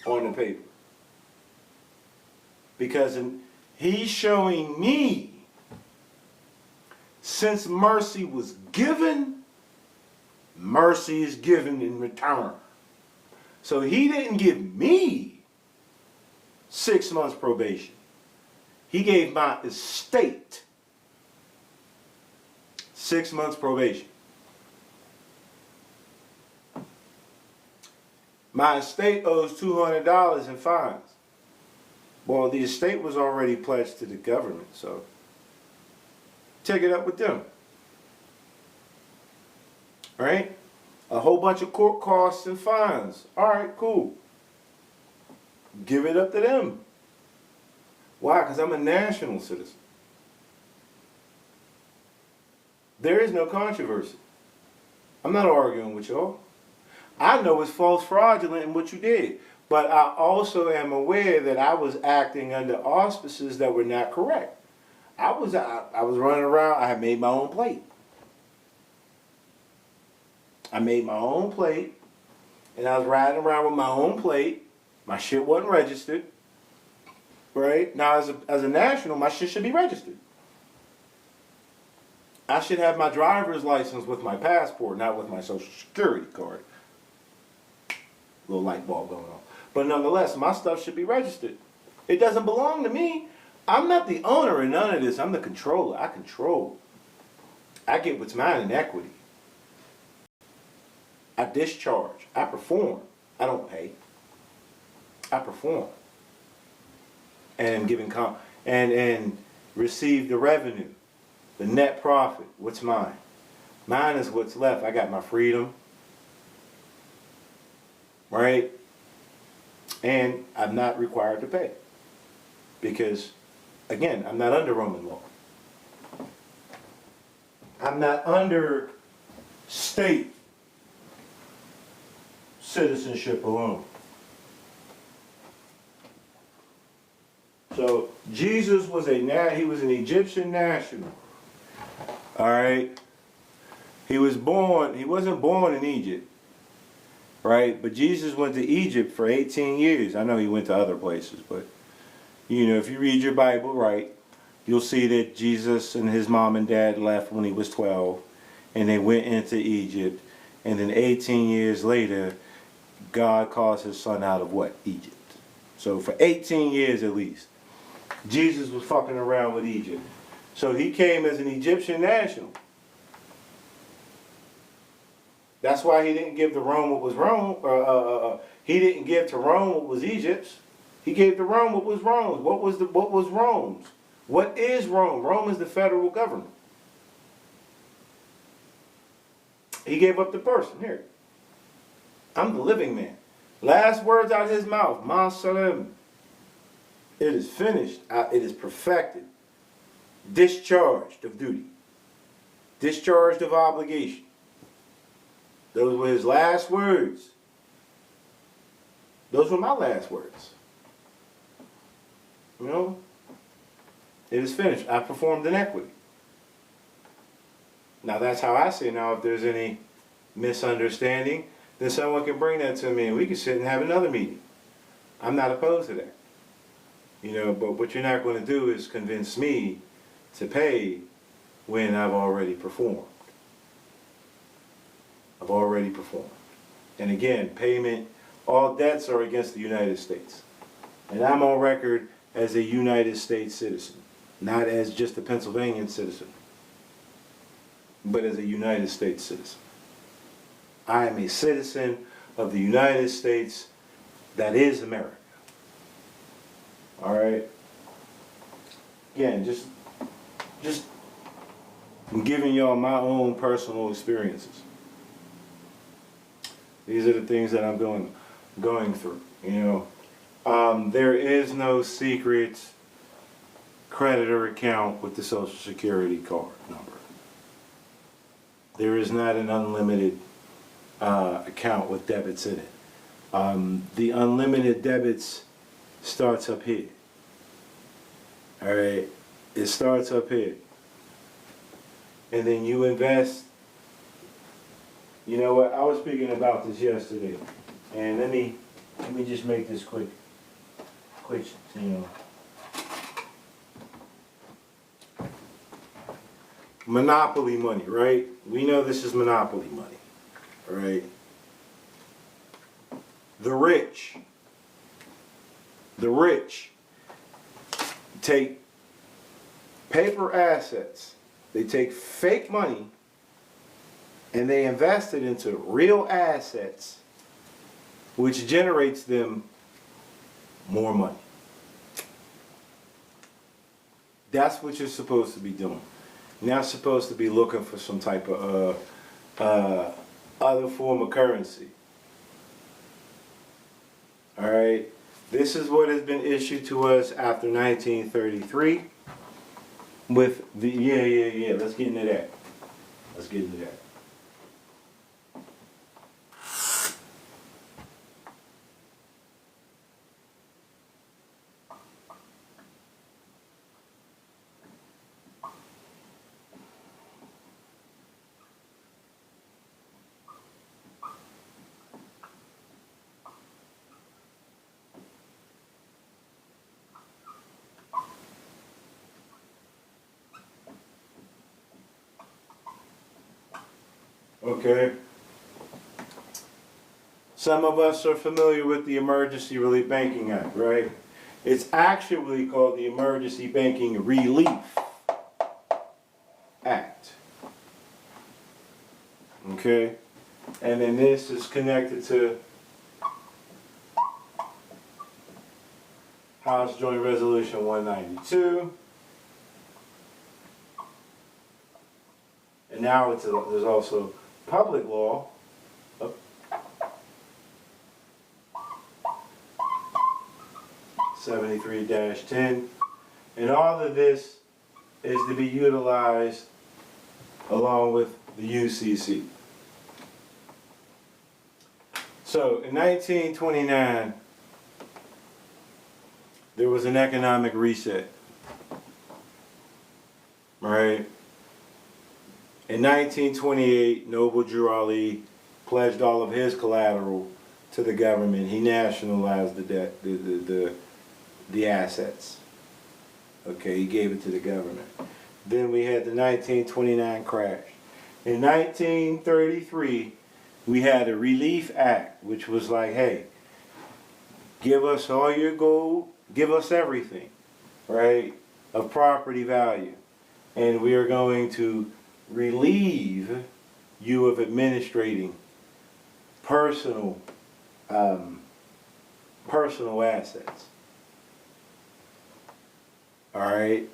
on the paper because he's showing me, since mercy was given, mercy is given in return. So he didn't give me 6 months probation. He gave my estate 6 months probation. My estate owes $200 in fines. Well, the estate was already pledged to the government, so take it up with them. Right? A whole bunch of court costs and fines. All right, cool. Give it up to them. Why? Because I'm a national citizen. There is no controversy. I'm not arguing with y'all. I know it's false fraudulent in what you did. But I also am aware that I was acting under auspices that were not correct. I was running around. I had made my own plate. I made my own plate, and I was riding around with my own plate. My shit wasn't registered, right? Now, as a national, my shit should be registered. I should have my driver's license with my passport, not with my social security card. Little light bulb going on. But nonetheless, my stuff should be registered. It doesn't belong to me. I'm not the owner in none of this. I'm the controller. I control. I get what's mine in equity. I discharge. I perform. I don't pay. I perform. And giving and receive the revenue, the net profit. What's mine? Mine is what's left. I got my freedom. Right? And I'm not required to pay. Because, again, I'm not under Roman law. I'm not under state citizenship alone. So Jesus was he was an Egyptian national. All right? He wasn't born in Egypt. Right? But Jesus went to Egypt for 18 years. I know he went to other places, but if you read your Bible right, you'll see that Jesus and his mom and dad left when he was 12, and they went into Egypt, and then 18 years later, God calls his son out of what? Egypt. So for 18 years at least, Jesus was fucking around with Egypt. So he came as an Egyptian national. That's why he didn't give to Rome what was Rome. He didn't give to Rome what was Egypt's. He gave to Rome what was Rome's. What was Rome's? What is Rome? Rome is the federal government. He gave up the person. Here, I'm the living man. Last words out of his mouth. Ma salem. It is finished. It is perfected. Discharged of duty. Discharged of obligation. Those were his last words. Those were my last words. It is finished. I performed in equity. Now that's how I see it. Now if there's any misunderstanding, then someone can bring that to me and we can sit and have another meeting. I'm not opposed to that. But what you're not going to do is convince me to pay when I've already performed. I've already performed. And again, payment, all debts are against the United States. And I'm on record as a United States citizen, not as just a Pennsylvania citizen, but as a United States citizen. I am a citizen of the United States that is America. All right? Again, just I'm giving y'all my own personal experiences. These are the things that I'm going through. You know, there is no secret creditor account with the Social Security card number. There is not an unlimited account with debits in it. The unlimited debits starts up here. All right, it starts up here, and then you invest. You know what? I was speaking about this yesterday, and let me just make this quick. You know, monopoly money, right? We know this is monopoly money, right? The rich take paper assets, they take fake money, and they invest it into real assets, which generates them more money. That's what you're supposed to be doing. You're not supposed to be looking for some type of other form of currency. All right, this is what has been issued to us after 1933 with the, yeah, let's get into that. Let's get into that. Okay. Some of us are familiar with the Emergency Relief Banking Act, right? It's actually called the Emergency Banking Relief Act. Okay? And then this is connected to House Joint Resolution 192. And now there's also public law. 73-10. And all of this is to be utilized along with the UCC. So in 1929, there was an economic reset. Right? In 1928, Noble Drew Ali pledged all of his collateral to the government. He nationalized the debt, the assets. Okay, he gave it to the government. Then we had the 1929 crash. In 1933, we had a Relief Act, which was like, hey, give us all your gold, give us everything, right, of property value. And we are going to relieve you of administrating personal assets. All right,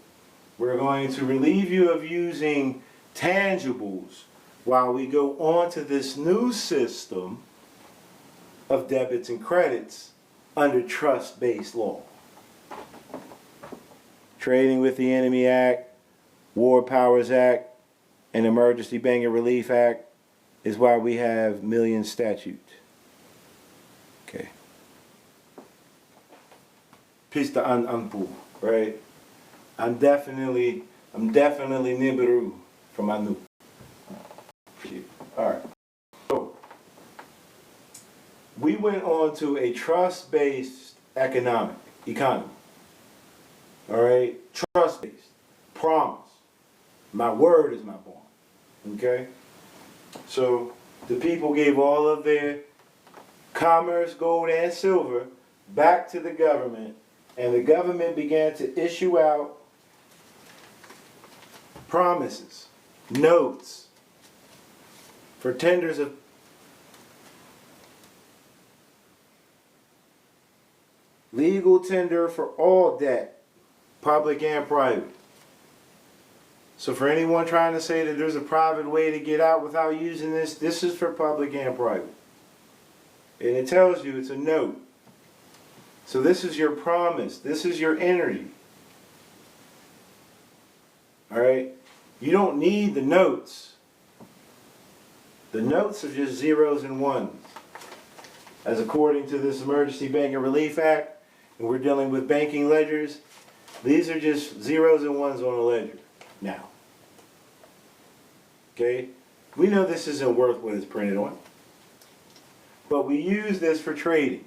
we're going to relieve you of using tangibles while we go on to this new system of debits and credits under trust-based law. Trading with the Enemy Act, War Powers Act, and Emergency Banking Relief Act is why we have Million Statute. Okay. Pista anpu, right? I'm definitely Nibiru from Anu. Alright. So we went on to a trust-based economy. Alright? Trust-based. Promise. My word is my bond. Okay? So the people gave all of their commerce, gold, and silver back to the government, and the government began to issue out promises, notes, for tenders of legal tender for all debt, public and private. So for anyone trying to say that there's a private way to get out without using this, this is for public and private. And it tells you it's a note. So this is your promise. This is your energy. All right? You don't need the notes. The notes are just zeros and ones. As according to this Emergency Banking Relief Act, and we're dealing with banking ledgers, these are just zeros and ones on a ledger now. Okay? We know this isn't worth what it's printed on. But we use this for trading.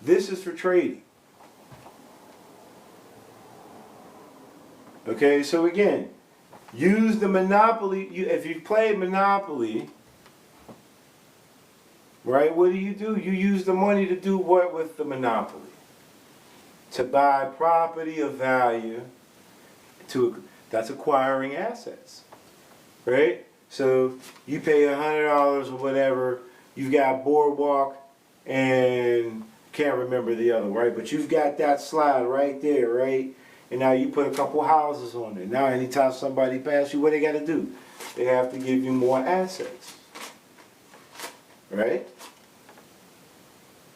This is for trading. Okay, so again, use the Monopoly. If you've played Monopoly, right, what do? You use the money to do what with the Monopoly? To buy property of value. That's acquiring assets. Right? So you pay $100 or whatever. You've got Boardwalk and can't remember the other, right? But you've got that slide right there, right? And now you put a couple houses on there. Now anytime somebody passes you, what they got to do? They have to give you more assets. Right?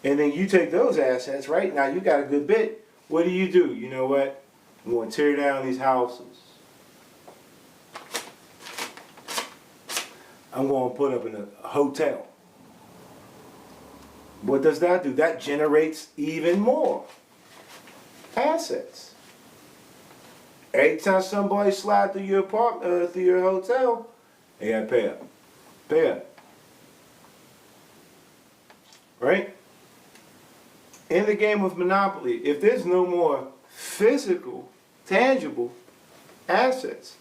And then you take those assets, right? Now you got a good bit. What do? You know what? I'm going to tear down these houses. I'm going to put up in a hotel. What does that do? That generates even more assets. Every time somebody slide through your apartment, through your hotel, they got to pay up. Pay up. Right? In the game of Monopoly, if there's no more physical, tangible assets,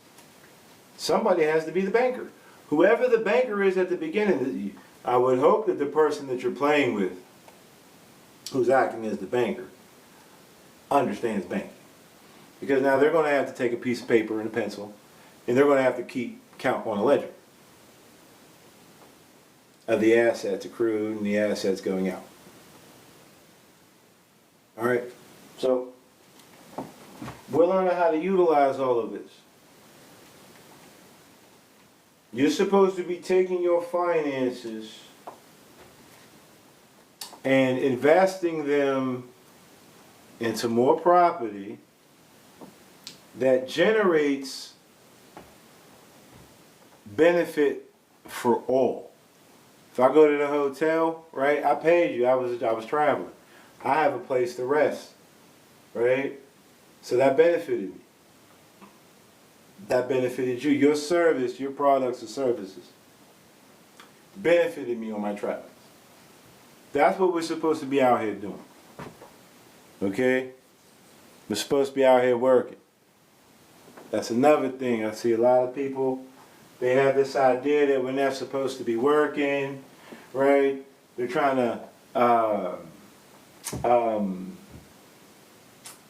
somebody has to be the banker. Whoever the banker is at the beginning, I would hope that the person that you're playing with, who's acting as the banker, understands banking. Because now they're going to have to take a piece of paper and a pencil, and they're going to have to keep count on a ledger of the assets accrued and the assets going out. All right, so we're learning how to utilize all of this. You're supposed to be taking your finances and investing them into more property that generates benefit for all. If I go to the hotel, right, I paid you, I was traveling. I have a place to rest, right? So that benefited me. That benefited you. Your service, your products or services benefited me on my travels. That's what we're supposed to be out here doing. Okay? We're supposed to be out here working. That's another thing. I see a lot of people, they have this idea that when they're supposed to be working, right? They're trying to,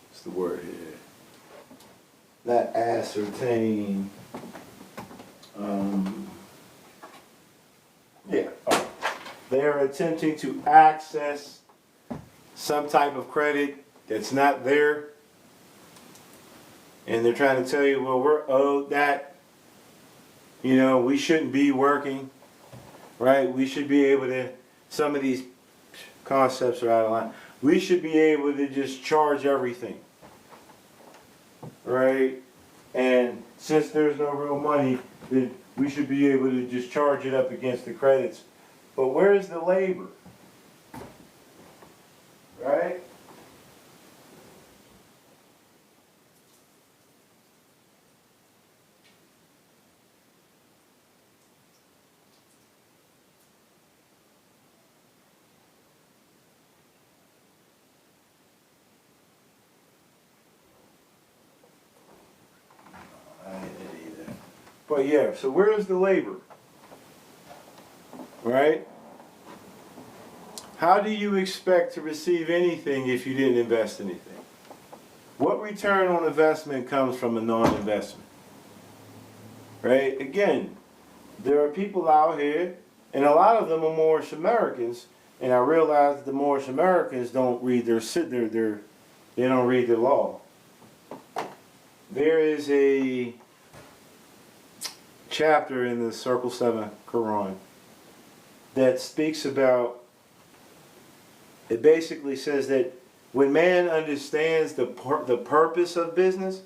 what's the word here? Not ascertain, they're attempting to access some type of credit that's not there, and they're trying to tell you, well, we're owed that, you know, we shouldn't be working, right? We should be able to, some of these concepts are out of line, we should be able to just charge everything. Right? And since there's no real money, then we should be able to just charge it up against the credits. But where's the labor? Right? But yeah, so where is the labor? Right? How do you expect to receive anything if you didn't invest anything? What return on investment comes from a non-investment? Right? Again, there are people out here, and a lot of them are Moorish Americans, and I realize that the Moorish Americans don't read they don't read their law. There is a chapter in the Circle 7 Quran that speaks about, it basically says that when man understands the purpose of business,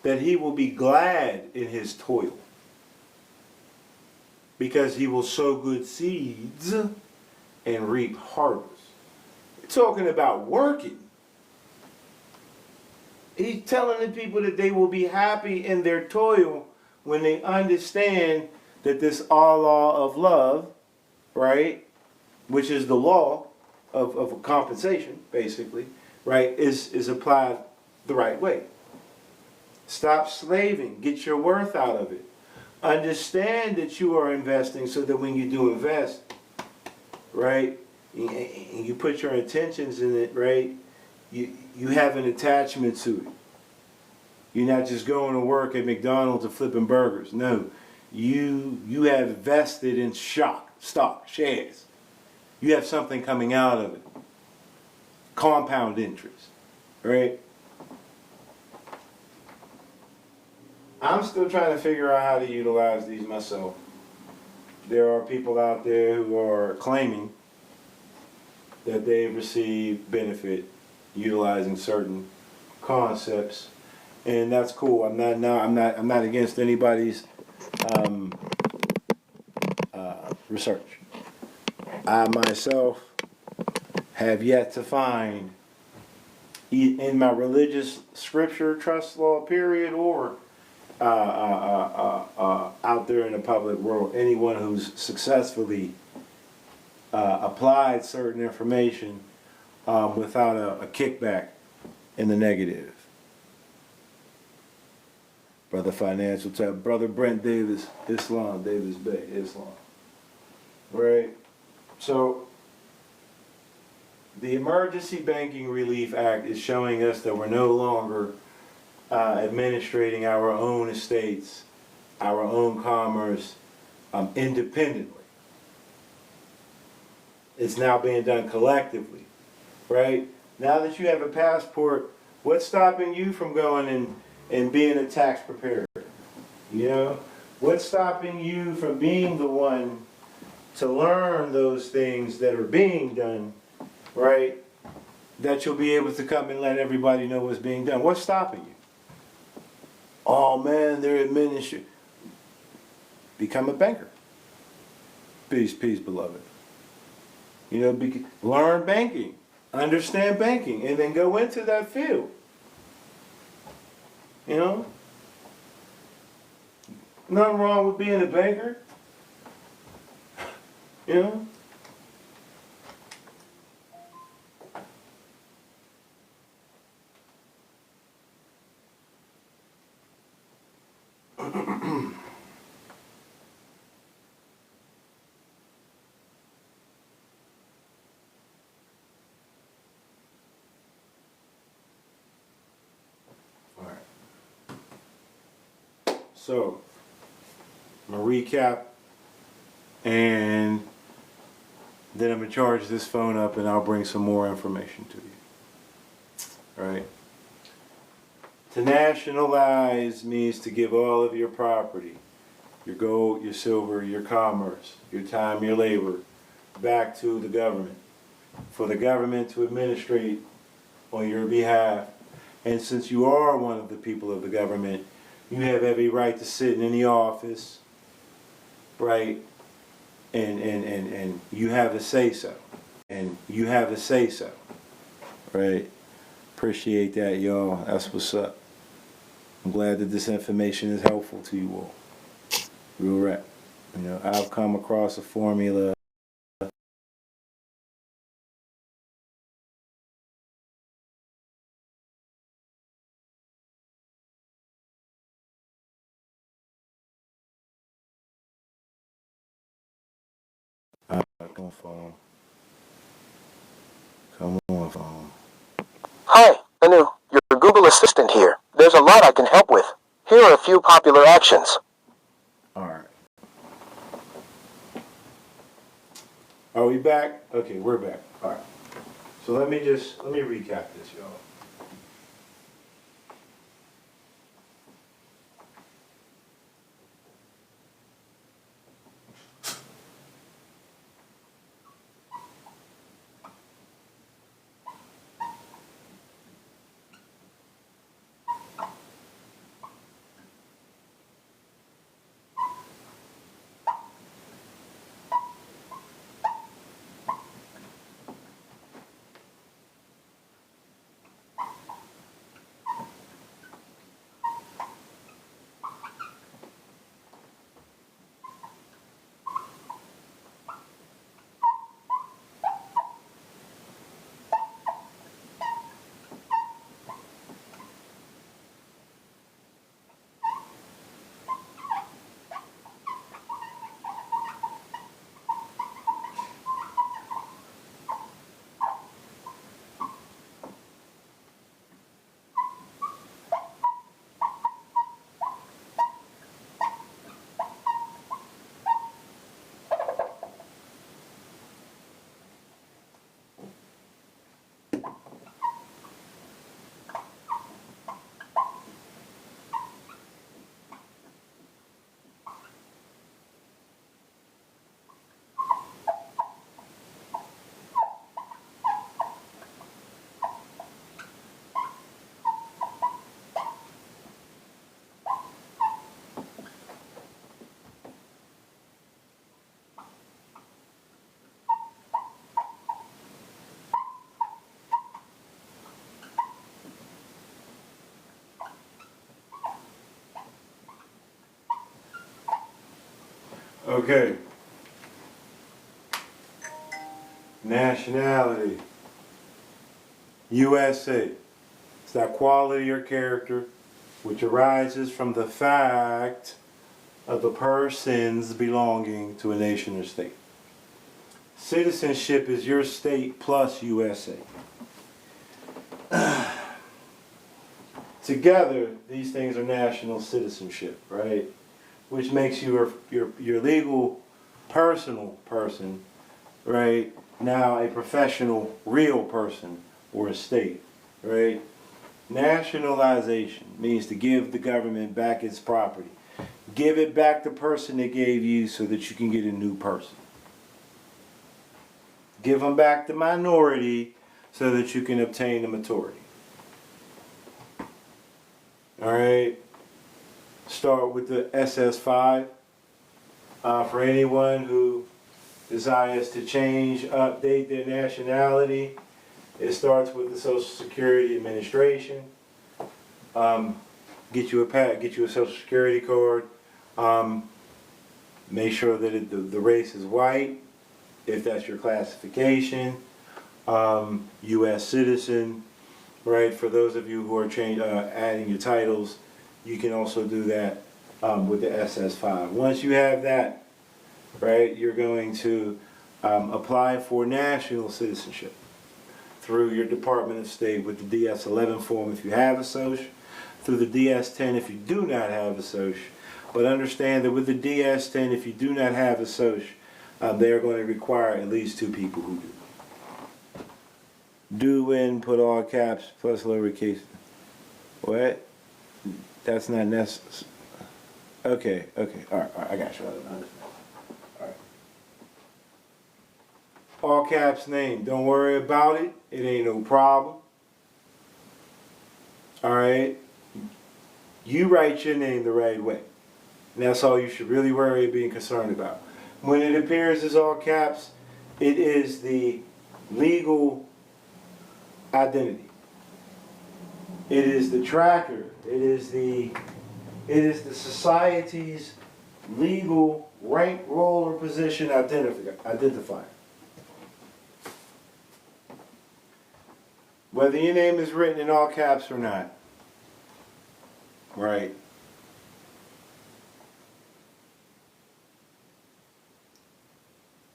that he will be glad in his toil, because he will sow good seeds and reap harvest. Talking about working. He's telling the people that they will be happy in their toil when they understand that this Allah of love, right, which is the law of compensation, basically, right, is applied the right way. Stop slaving. Get your worth out of it. Understand that you are investing so that when you do invest, right, and you put your intentions in it, right, you have an attachment to it. You're not just going to work at McDonald's and flipping burgers. No, you have vested in stock, shares. You have something coming out of it. Compound interest, right? I'm still trying to figure out how to utilize these myself. There are people out there who are claiming that they've received benefit utilizing certain concepts, and that's cool. I'm not against anybody's research. I myself have yet to find, in my religious scripture, trust law period, or out there in the public world, anyone who's successfully applied certain information without a kickback in the negative. Brother Financial Tab, Brother Brent Davis, Islam, Davis Bay, Islam. Right? So, the Emergency Banking Relief Act is showing us that we're no longer administrating our own estates, our own commerce, independently. It's now being done collectively, right? Now that you have a passport, what's stopping you from going and being a tax preparer? You know? What's stopping you from being the one to learn those things that are being done, right? That you'll be able to come and let everybody know what's being done. What's stopping you? Oh man, they're administering. Become a banker. Peace, peace, beloved. You know, learn banking, understand banking, and then go into that field. You know? Nothing wrong with being a banker. You know? So, I'm going to recap, and then I'm going to charge this phone up and I'll bring some more information to you. Alright? To nationalize means to give all of your property, your gold, your silver, your commerce, your time, your labor, back to the government, for the government to administrate on your behalf. And since you are one of the people of the government, you have every right to sit in any office, right? And you have a say-so. And you have a say-so, right? Appreciate that, y'all. That's what's up. I'm glad that this information is helpful to you all. Real rap. You know, I've come across a formula come on, phone. Come on, phone. Hi, Anu, your Google Assistant here. There's a lot I can help with. Here are a few popular actions. Alright. Are we back? Okay, we're back. Alright. So let me recap this, y'all. Okay. Nationality. USA. It's that quality or character which arises from the fact of the person's belonging to a nation or state. Citizenship is your state plus USA. Together, these things are national citizenship, right? Which makes you your legal, personal person, right? Now a professional, real person or a state, right? Nationalization means to give the government back its property. Give it back the person that gave you so that you can get a new person. Give them back the minority so that you can obtain the majority. Alright, start with the SS5. For anyone who desires to change, update their nationality, it starts with the Social Security Administration. Get you a Social Security card. Make sure that the race is white, if that's your classification. U.S. citizen, right? For those of you who are adding your titles, you can also do that with the SS5. Once you have that, right, you're going to apply for national citizenship through your Department of State with the DS-11 form if you have a social, through the DS-10 if you do not have a social. But understand that with the DS-10, if you do not have a social, they are going to require at least 2 people who do. Do in, put all caps, plus lowercase. What? That's not necessary. Okay, all right, I got you. I understand. All right. All caps name. Don't worry about it. It ain't no problem. All right. You write your name the right way. And that's all you should really worry and be concerned about. When it appears as all caps, it is the legal identity. It is the tracker. It is the society's legal rank, role, or position identifier. Whether your name is written in all caps or not. Right.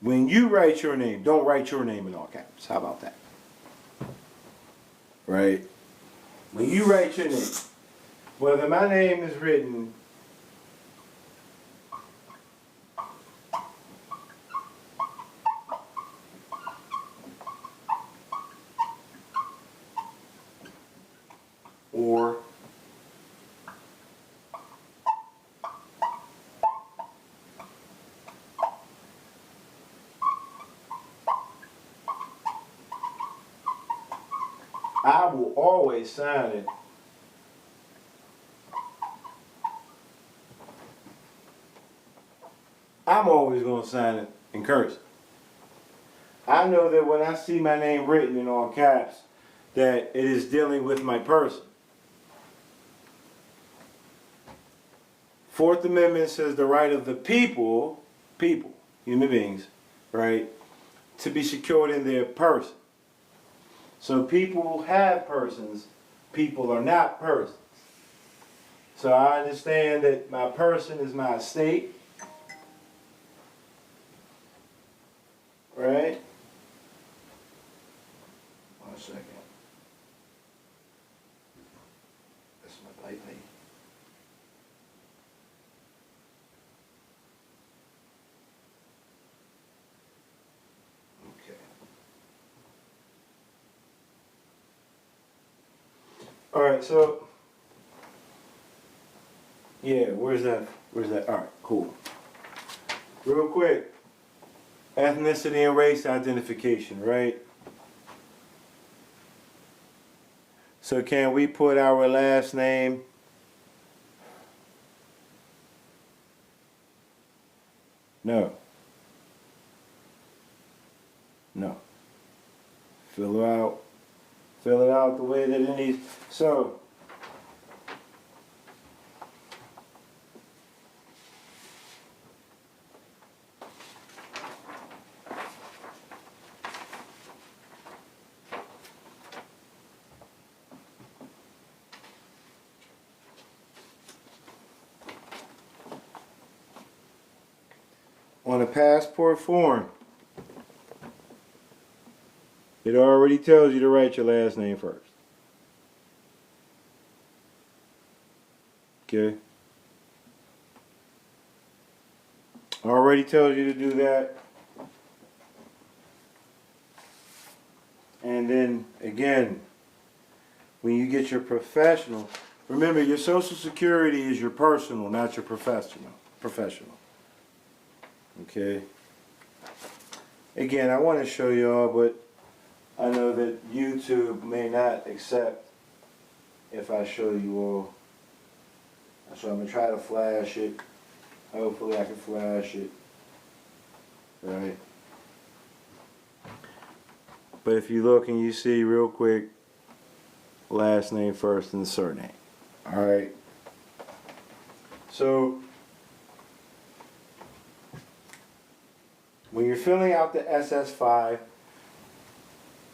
When you write your name, don't write your name in all caps. How about that? Right? When you write your name, whether my name is written or I will always sign it I'm always going to sign it in cursive. I know that when I see my name written in all caps, that it is dealing with my person. Fourth Amendment says the right of the people, human beings, right, to be secured in their person. So people have persons, people are not persons. So I understand that my person is my estate, right? 1 second. That's my plate. Okay. All right, so yeah, where's that? All right, cool. Real quick, ethnicity and race identification, right? So can we put our last name? No. No. Fill it out the way that it needs. So, on a passport form, it already tells you to write your last name first. Okay? Already tells you to do that. And then again, when you get your professional, remember your social security is your personal, not your professional. Okay? Again, I want to show y'all, but I know that YouTube may not accept if I show you all. So I'm going to try to flash it. Hopefully I can flash it. Right? But if you look and you see real quick, last name first and surname. Alright? So, when you're filling out the SS5,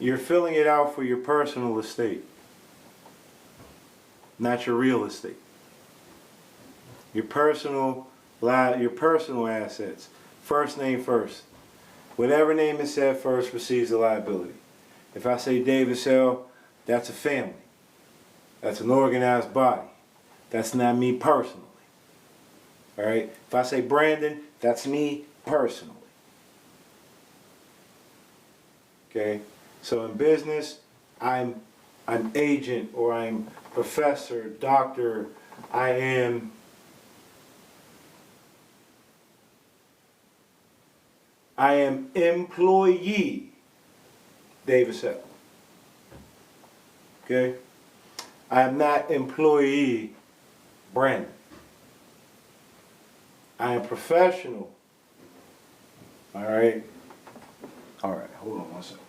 you're filling it out for your personal estate, not your real estate. Your personal assets. First name first. Whatever name is said first receives the liability. If I say David Sell, that's a family. That's an organized body. That's not me personally. Alright? If I say Brandon, that's me personally. Okay? So in business, I'm agent, or I'm professor, doctor, I am employee David Sell. Okay? I am not employee Brandon. I am professional. Alright? Alright, hold on one second.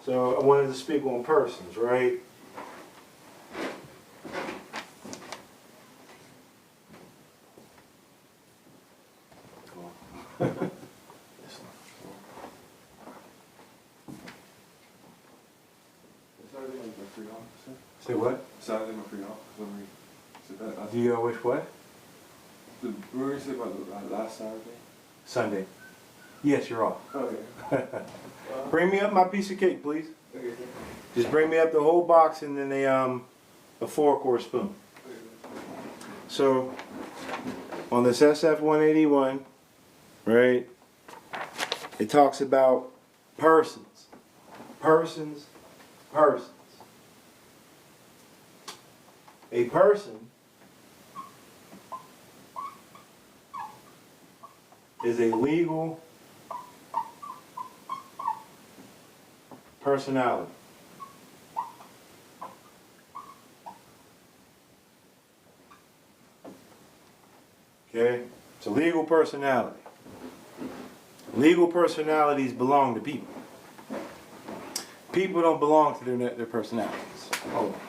So I wanted to speak on persons, right? Say what? Saturday I'm free off. Do you wish what? Where you say about last Saturday? Sunday. Yes, you're off. Okay. Bring me up my piece of cake, please. Okay. Just bring me up the whole box and then a fork or a spoon. So, on this SF-181, right, it talks about persons. Persons. Persons. A person is a legal personality. Okay? It's a legal personality. Legal personalities belong to people. People don't belong to their personalities. Hold on.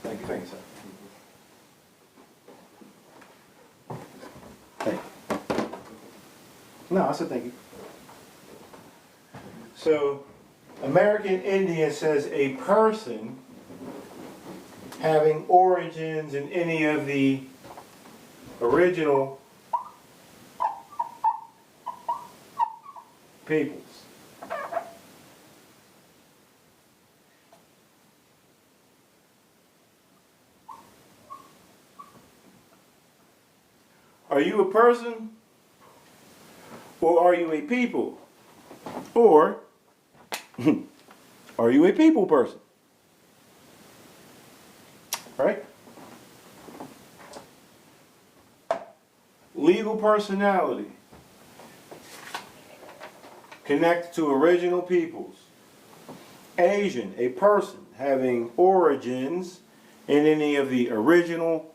Thank you, sir. Thank you. No, I said thank you. So, American Indian says a person having origins in any of the original peoples. Are you a person? Or are you a people? Or are you a people person? Right? Legal personality. Connected to original peoples. Asian, a person having origins in any of the original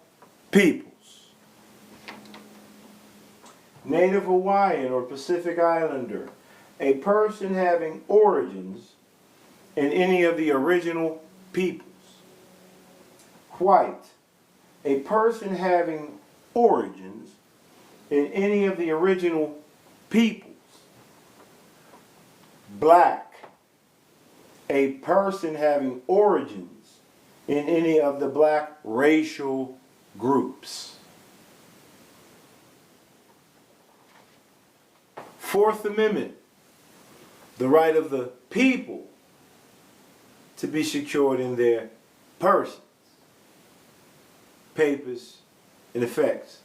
peoples. Native Hawaiian or Pacific Islander, a person having origins in any of the original peoples. White, a person having origins in any of the original peoples. Black, a person having origins in any of the black racial groups. Fourth Amendment, the right of the people to be secured in their persons, papers, and effects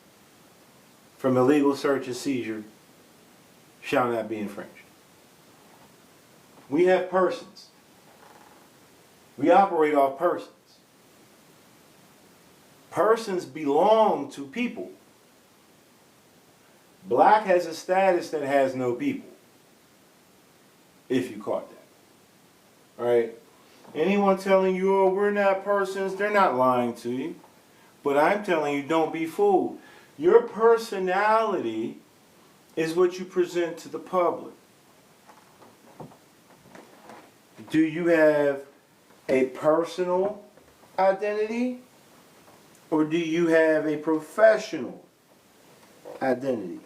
from illegal search and seizure shall not be infringed. We have persons. We operate off persons. Persons belong to people. Black has a status that has no people. If you caught that. Alright? Anyone telling you, oh, we're not persons, they're not lying to you. But I'm telling you, don't be fooled. Your personality is what you present to the public. Do you have a personal identity? Or do you have a professional identity?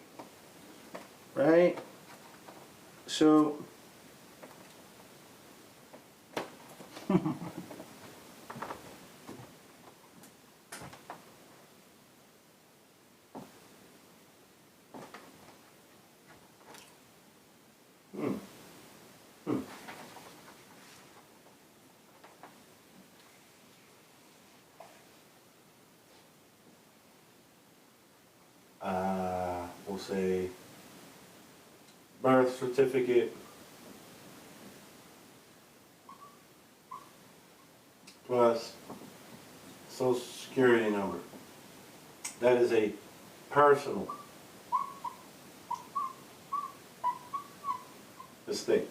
Right? So, we'll say birth certificate plus social security number. That is a personal estate.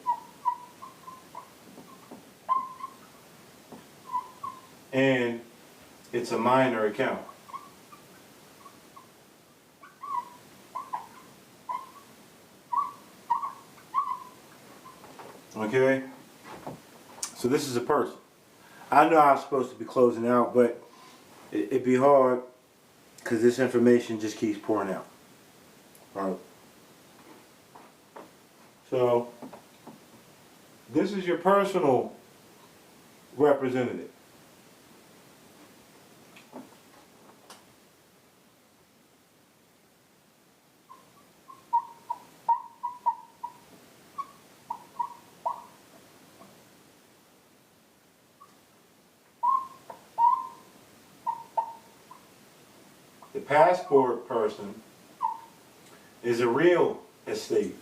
And it's a minor account. Okay? So this is a person. I know I'm supposed to be closing out, but it'd be hard because this information just keeps pouring out. All right. So this is your personal representative. The passport person is a real estate,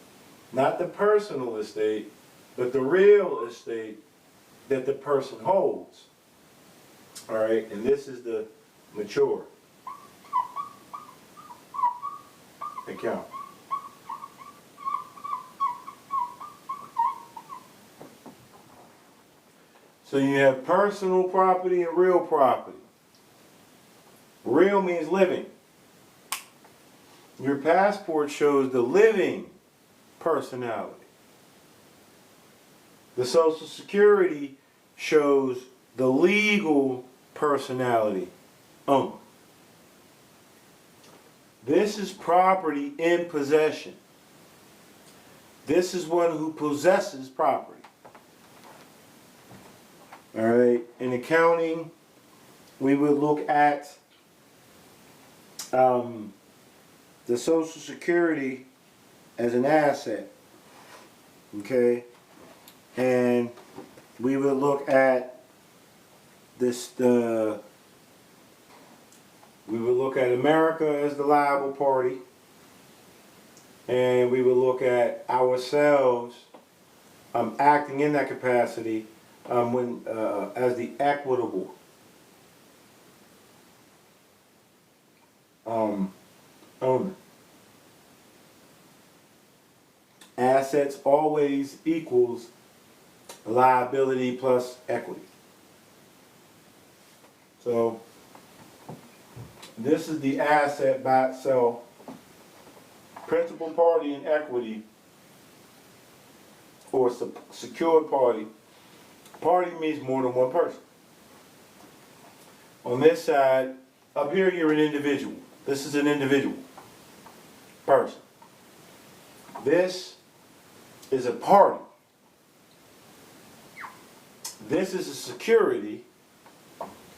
not the personal estate, but the real estate that the person holds. All right, and this is the mature account. So you have personal property and real property. Real means living. Your passport shows the living personality. The Social Security shows the legal personality only. This is property in possession. This is one who possesses property. All right. In accounting, we would look at the Social Security as an asset, okay, and we would look at this. We would look at America as the liable party, and we would look at ourselves acting in that capacity as the equitable owner. Assets always equals liability plus equity. So this is the asset by itself. Principal party and equity, or secured party. Party means more than one person. On this side, up here you're an individual. This is an individual person. This is a party. This is a security,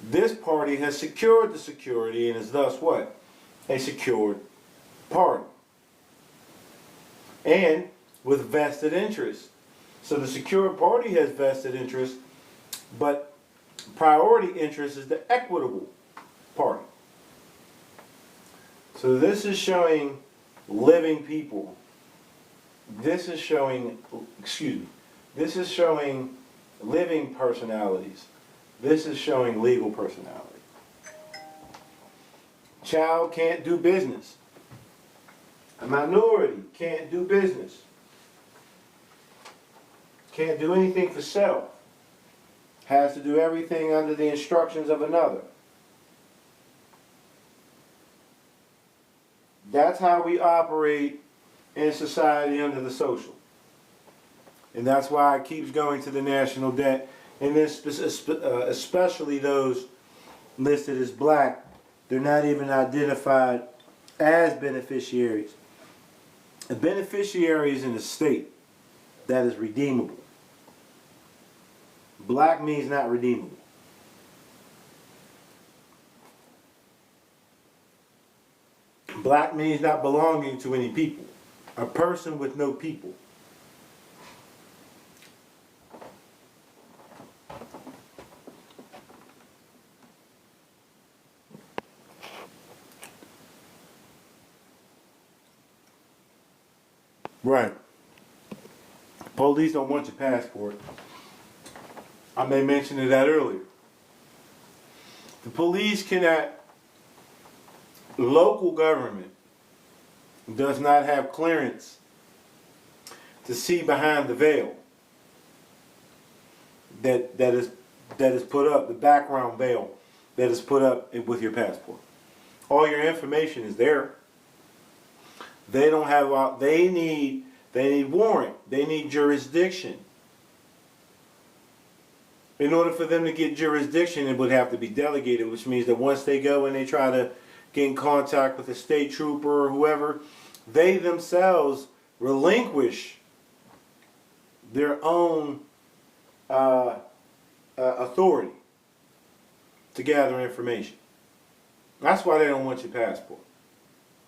This party has secured the security and is thus what? A secured party. And with vested interest. So the secured party has vested interest, but priority interest is the equitable party. So this is showing living people. This is showing, this is showing living personalities. This is showing legal personality. Child can't do business. A minority can't do business. Can't do anything for self. Has to do everything under the instructions of another. That's how we operate in society under the social. And that's why it keeps going to the national debt. And this, especially those listed as black, they're not even identified as beneficiaries. A beneficiary is in a state that is redeemable. Black means not redeemable. Black means not belonging to any people. A person with no people. Right. Police don't want your passport. I may mention that earlier. The police cannot, local government does not have clearance to see behind the veil that is put up, the background veil that is put up with your passport. All your information is there. They don't have, they need warrant, they need jurisdiction. In order for them to get jurisdiction, it would have to be delegated, which means that once they go and they try to get in contact with a state trooper or whoever, they themselves relinquish their own authority to gather information. That's why they don't want your passport.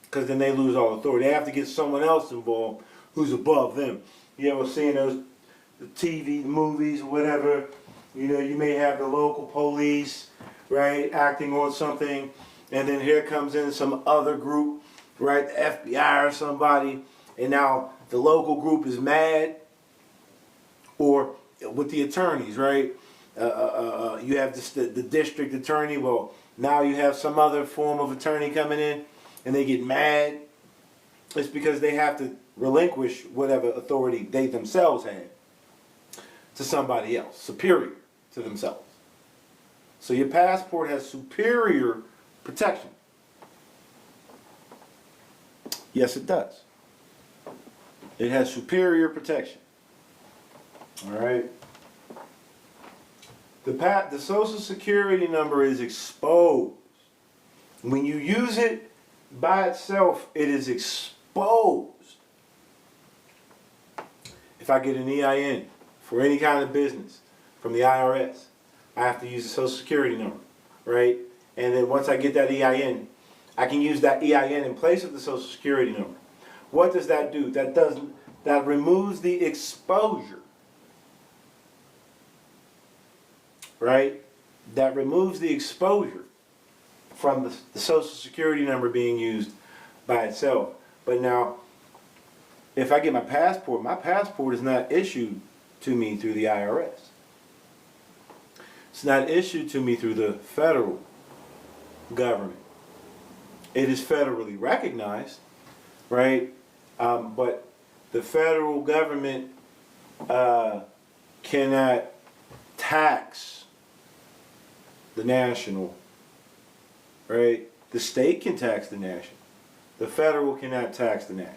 Because then they lose all authority. They have to get someone else involved who's above them. You ever seen those TV movies or whatever? You know, you may have the local police, right, acting on something, and then here comes in some other group, right, the FBI or somebody, and now the local group is mad, or with the attorneys, right? You have the district attorney. Well, now you have some other form of attorney coming in, and they get mad. It's because they have to relinquish whatever authority they themselves had to somebody else, superior to themselves. So your passport has superior protection. Yes, it does. It has superior protection. All right. The Social Security number is exposed. When you use it by itself, it is exposed. If I get an EIN for any kind of business from the IRS, I have to use the Social Security number, right? And then once I get that EIN, I can use that EIN in place of the Social Security number. What does that do? That removes the exposure, right? That removes the exposure from the Social Security number being used by itself. But now, if I get my passport is not issued to me through the IRS. It's not issued to me through the federal government. It is federally recognized, right? But the federal government cannot tax the national, right? The state can tax the national. The federal cannot tax the national.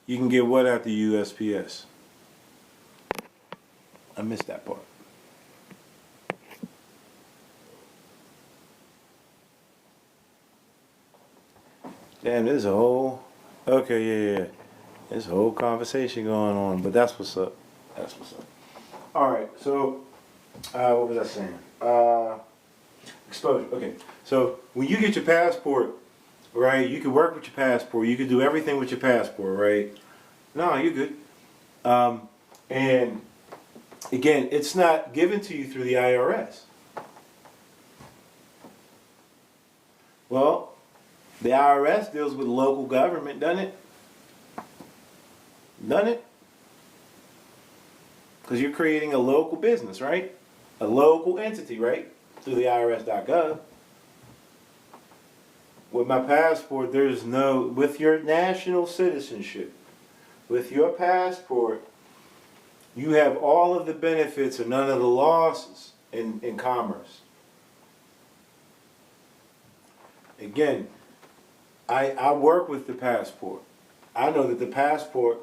You can get what at the USPS? I missed that part. Damn, there's a whole conversation going on, but that's what's up. That's what's up. All right, so what was I saying? Exposure. Okay, so when you get your passport, right, you can work with your passport. You can do everything with your passport, right? No, you're good. And again, it's not given to you through the IRS. Well, the IRS deals with local government, doesn't it? Doesn't it? Because you're creating a local business, right? A local entity, right? Through the IRS.gov. With my passport, there's no, with your national citizenship, with your passport, you have all of the benefits and none of the losses in commerce. Again, I work with the passport. I know that the passport,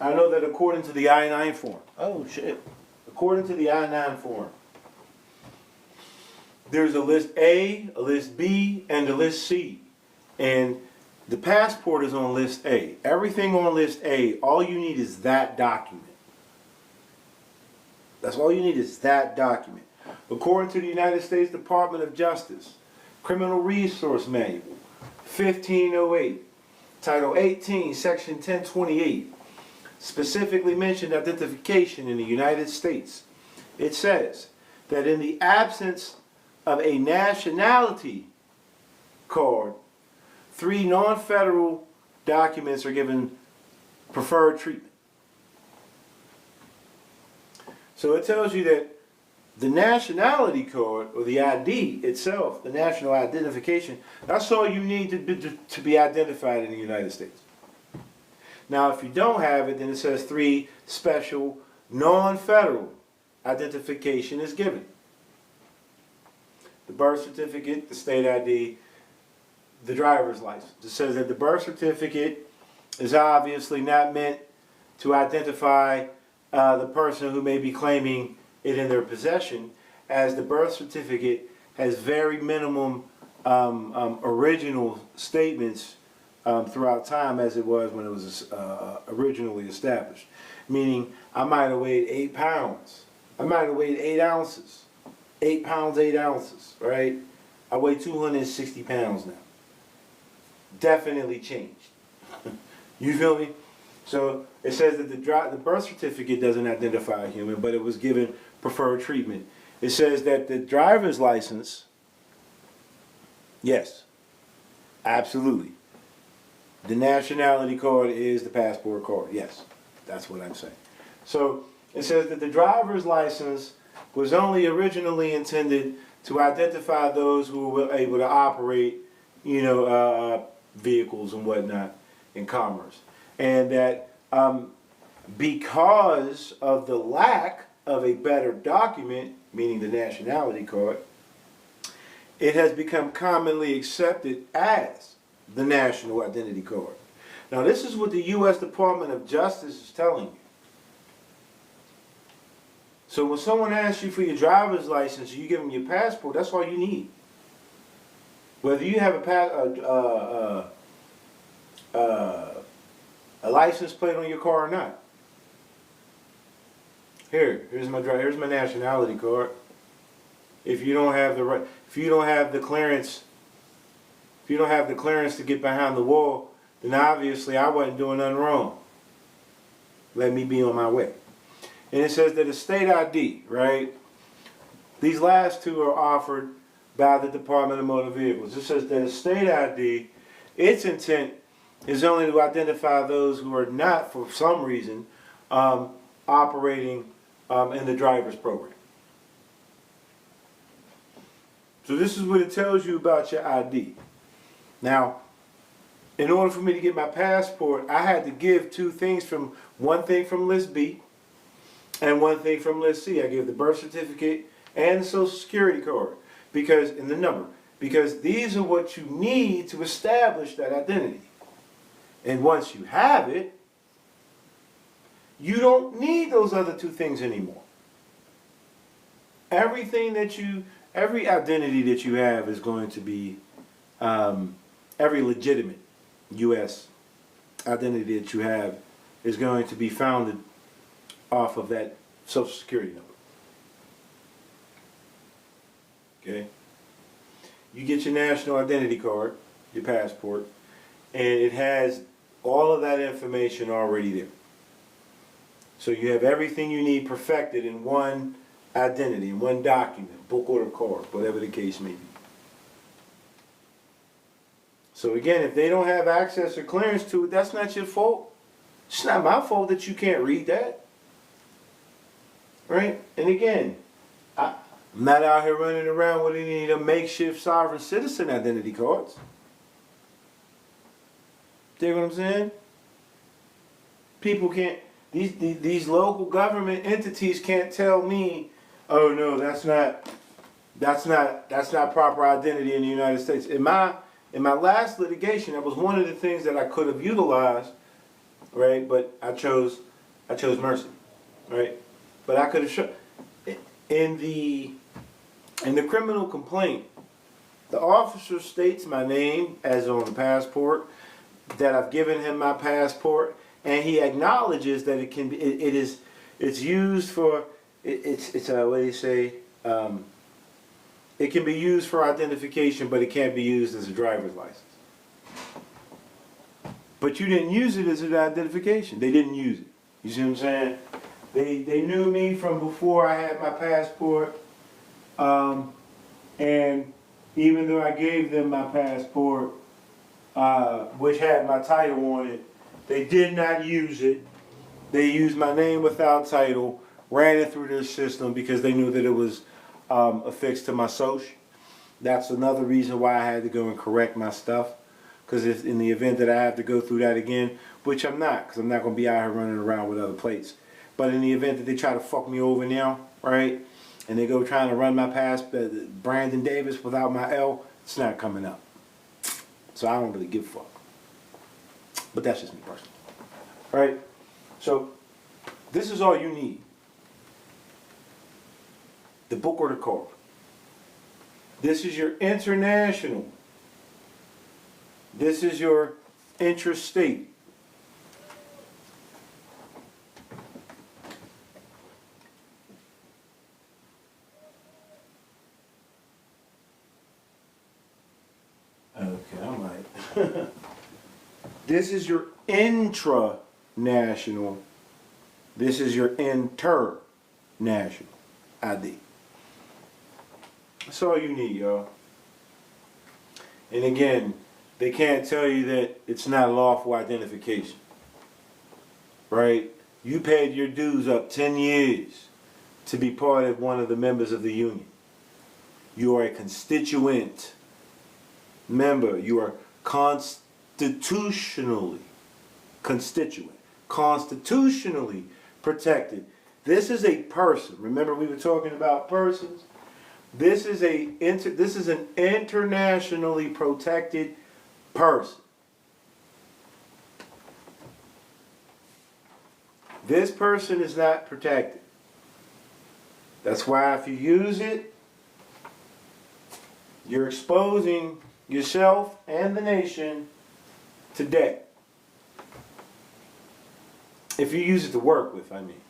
I know that according to the I-9 form, oh shit, according to the I-9 form, there's a list A, a list B, and a list C. And the passport is on list A. Everything on list A, all you need is that document. That's all you need is that document. According to the United States Department of Justice, Criminal Resource Manual, 1508, Title 18, Section 1028, specifically mentioned identification in the United States. It says that in the absence of a nationality card, 3 non-federal documents are given preferred treatment. So it tells you that the nationality card, or the ID itself, the national identification, that's all you need to be identified in the United States. Now, if you don't have it, then it says 3 special non-federal identification is given. The birth certificate, the state ID, the driver's license. It says that the birth certificate is obviously not meant to identify the person who may be claiming it in their possession, as the birth certificate has very minimum original statements throughout time, as it was when it was originally established. Meaning, I might have weighed 8 pounds. I might have weighed 8 ounces. 8 pounds, 8 ounces, right? I weigh 260 pounds now. Definitely changed. You feel me? So it says that the birth certificate doesn't identify a human, but it was given preferred treatment. It says that the driver's license, yes, absolutely. The nationality card is the passport card. Yes, that's what I'm saying. So it says that the driver's license was only originally intended to identify those who were able to operate, vehicles and whatnot in commerce. And that because of the lack of a better document, meaning the nationality card, it has become commonly accepted as the national identity card. Now, this is what the U.S. Department of Justice is telling you. So when someone asks you for your driver's license, you give them your passport, that's all you need. Whether you have a license plate on your car or not. Here's my nationality card. If you don't have the clearance to get behind the wall, then obviously I wasn't doing nothing wrong. Let me be on my way. And it says that a state ID, right? These last two are offered by the Department of Motor Vehicles. It says that a state ID, its intent is only to identify those who are not, for some reason, operating in the driver's program. So this is what it tells you about your ID. Now, in order for me to get my passport, I had to give one thing from list B and one thing from list C. I gave the birth certificate and the social security card because these are what you need to establish that identity. And once you have it, you don't need those other 2 things anymore. Every identity that you have is going to be, every legitimate U.S. identity that you have is going to be founded off of that social security number. Okay? You get your national identity card, your passport, and it has all of that information already there. So you have everything you need perfected in one identity, in one document, book or card, whatever the case may be. So again, if they don't have access or clearance to it, that's not your fault. It's not my fault that you can't read that. Right? And again, I'm not out here running around with any of the makeshift sovereign citizen identity cards. Dig what I'm saying? People can't, these local government entities can't tell me, oh no, that's not proper identity in the United States. In my last litigation, that was one of the things that I could have utilized, right? But I chose mercy, right? But I could have shown in the criminal complaint, the officer states my name as on the passport, that I've given him my passport, and he acknowledges that it can be, it's used for, it's a, what do you say, it can be used for identification, but it can't be used as a driver's license. But you didn't use it as an identification. They didn't use it. You see what I'm saying? They knew me from before I had my passport, and even though I gave them my passport, which had my title on it, they did not use it. They used my name without title, ran it through their system because they knew that it was affixed to my social. That's another reason why I had to go and correct my stuff. Because if in the event that I have to go through that again, which I'm not, because I'm not going to be out here running around with other plates. But in the event that they try to fuck me over now, right, and they go trying to run my Brandon Davis without my L, it's not coming up. So I don't really give a fuck. But that's just me personally. Right? So this is all you need. The book or the card. This is your international. This is your intrastate. Okay, I might. This is your intranational. This is your international ID. That's all you need, y'all. And again, they can't tell you that it's not lawful identification. Right? You paid your dues up 10 years to be part of one of the members of the union. You are a constituent member. You are constitutionally protected. This is a person. Remember we were talking about persons? This is an internationally protected person. This person is not protected. That's why if you use it, you're exposing yourself and the nation to debt. If you use it to work with, I mean.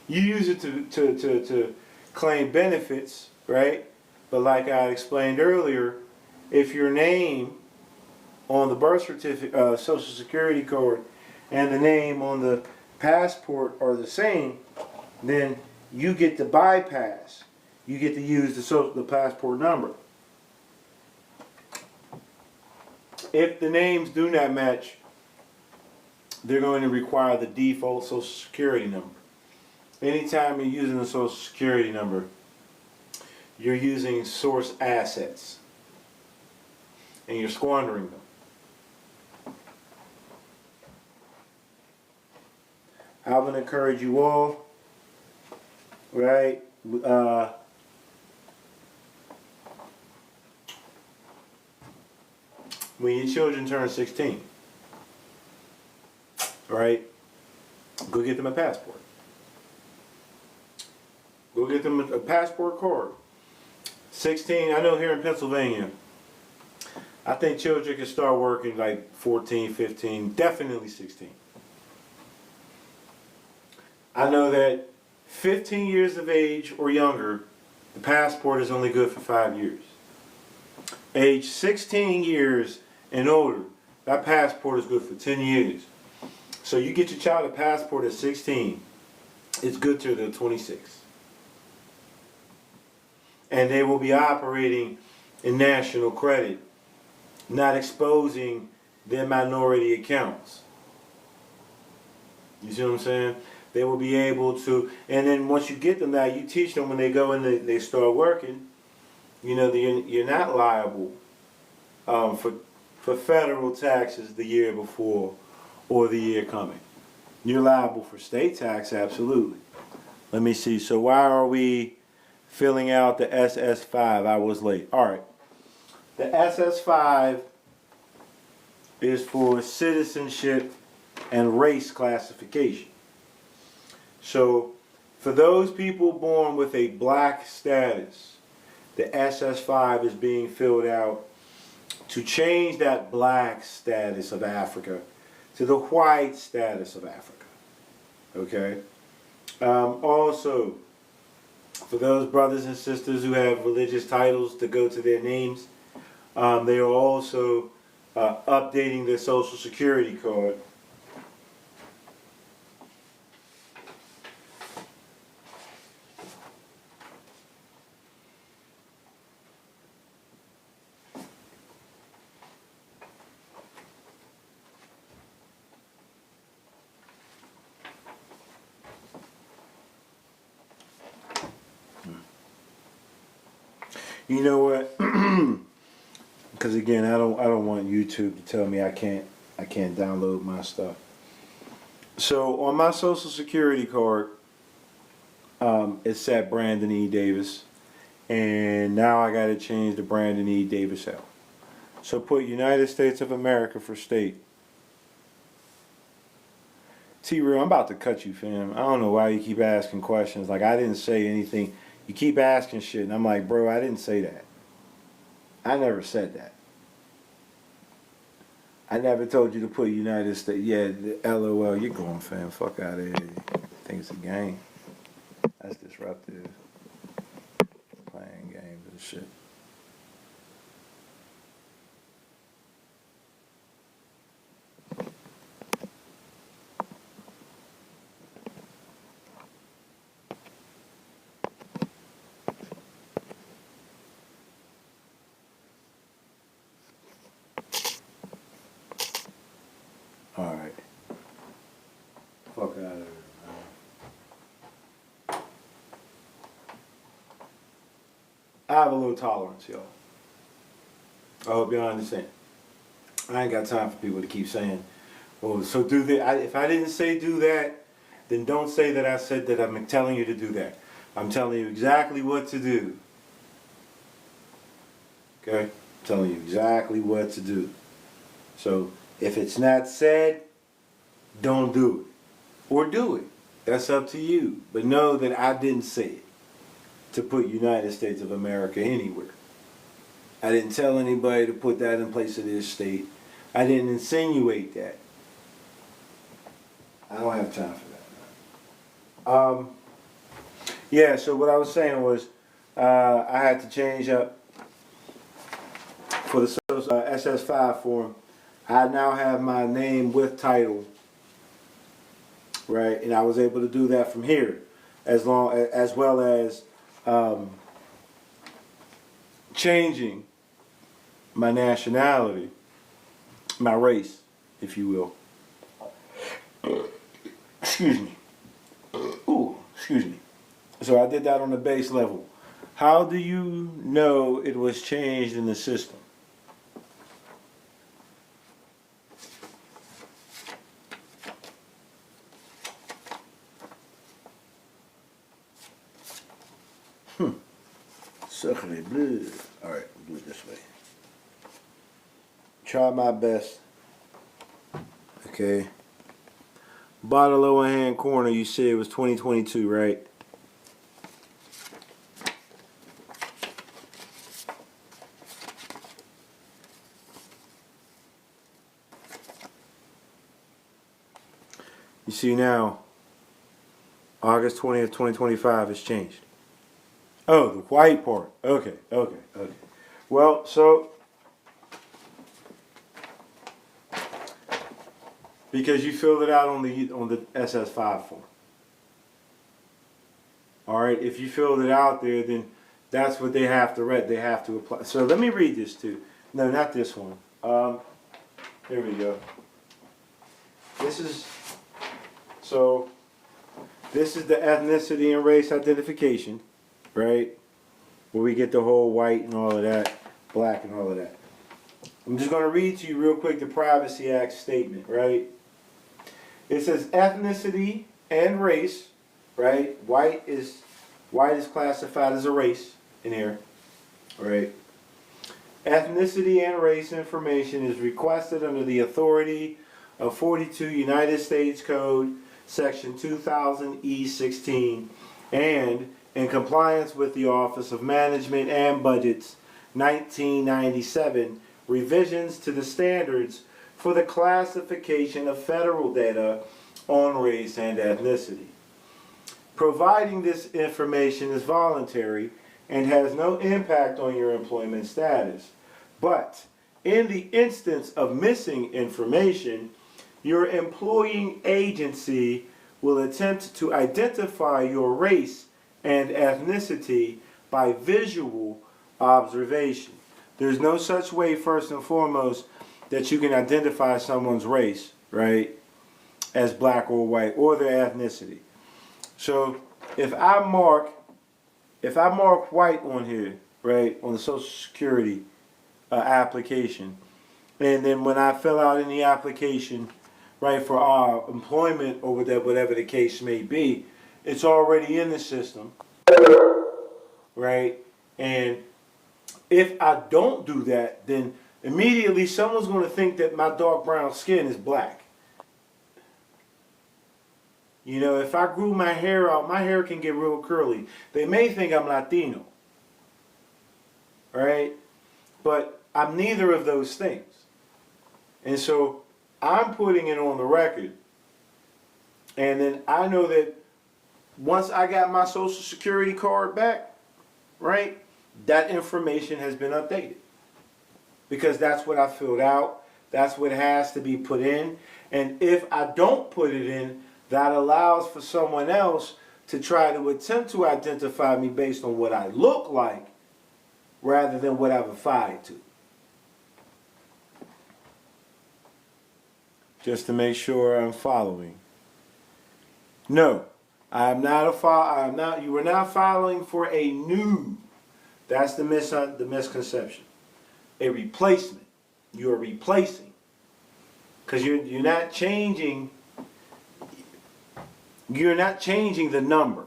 You use it to claim benefits, right? But like I explained earlier, if your name on the birth certificate, social security card, and the name on the passport are the same, then you get to bypass. You get to use the passport number. If the names do not match, they're going to require the default social security number. Anytime you're using a social security number, you're using source assets and you're squandering them. I would encourage you all, right? When your children turn 16, right? Go get them a passport. Go get them a passport card. 16, I know here in Pennsylvania, I think children can start working like 14, 15, definitely 16. I know that 15 years of age or younger, the passport is only good for 5 years. Age 16 years and older, that passport is good for 10 years. So you get your child a passport at 16, it's good till they're 26. And they will be operating in national credit, not exposing their minority accounts. You see what I'm saying? They will be able to, and then once you get them that, you teach them when they go and they start working, you know, you're not liable for federal taxes the year before or the year coming. You're liable for state tax, absolutely. Let me see. So why are we filling out the SS5? I was late. All right. The SS5 is for citizenship and race classification. So for those people born with a black status, the SS5 is being filled out to change that black status of Africa to the white status of Africa. Okay? Also, for those brothers and sisters who have religious titles to go to their names, they are also updating their social security card. You know what? Because again, I don't want YouTube to tell me I can't download my stuff. So on my social security card, it said Brandon E. Davis, and now I got to change to Brandon E. Davis out. So put United States of America for state. T-Real, I'm about to cut you, fam. I don't know why you keep asking questions. Like, I didn't say anything. You keep asking shit, and I'm like, bro, I didn't say that. I never said that. I never told you to put United States. Yeah, LOL, you're going, fam. Fuck out of here. Think it's a game. That's disruptive. Playing games and shit. Alright. Fuck out of here, man. I have a little tolerance, y'all. I hope y'all understand. I ain't got time for people to keep saying, well, so do that. If I didn't say do that, then don't say that I said that I'm telling you to do that. I'm telling you exactly what to do. Okay? I'm telling you exactly what to do. So, if it's not said, don't do it. Or do it. That's up to you. But know that I didn't say it to put United States of America anywhere. I didn't tell anybody to put that in place of their state. I didn't insinuate that. I don't have time for that. Yeah, so what I was saying was I had to change up for the SS5 form. I now have my name with title, right? And I was able to do that from here, as well as changing my nationality, my race, if you will. Excuse me. Ooh, excuse me. So I did that on the base level. How do you know it was changed in the system? Suckery blue. Alright, do it this way. Try my best. Okay. Bottom lower hand corner, you said it was 2022, right? You see now, August 20th, 2025 has changed. Oh, the white part. Okay. Well, so because you filled it out on the SS5 form. All right, if you filled it out there, then that's what they have to read. They have to apply. So let me read this too. No, not this one. Here we go. This is this is the ethnicity and race identification, right? Where we get the whole white and all of that, black and all of that. I'm just going to read to you real quick the Privacy Act statement, right? It says ethnicity and race, right? White is classified as a race in here, right? Ethnicity and race information is requested under the authority of 42 United States Code, Section 2000E16, and in compliance with the Office of Management and Budget's 1997 revisions to the standards for the classification of federal data on race and ethnicity. Providing this information is voluntary and has no impact on your employment status. But in the instance of missing information, your employing agency will attempt to identify your race and ethnicity by visual observation. There's no such way, first and foremost, that you can identify someone's race, right, as black or white, or their ethnicity. So if I mark white on here, right, on the Social Security application, and then when I fill out any application, right, for our employment or whatever the case may be, it's already in the system, right? And if I don't do that, then immediately someone's going to think that my dark brown skin is black. You know, if I grew my hair out, my hair can get real curly. They may think I'm Latino, right? But I'm neither of those things. And so I'm putting it on the record. And then I know that once I got my Social Security card back, right, that information has been updated. Because that's what I filled out. That's what has to be put in. And if I don't put it in, that allows for someone else to try to attempt to identify me based on what I look like rather than what I've applied to. Just to make sure I'm following. No, I am not you are not filing for a new. That's the misconception. A replacement. You are replacing. Because you're not changing. You're not changing the number.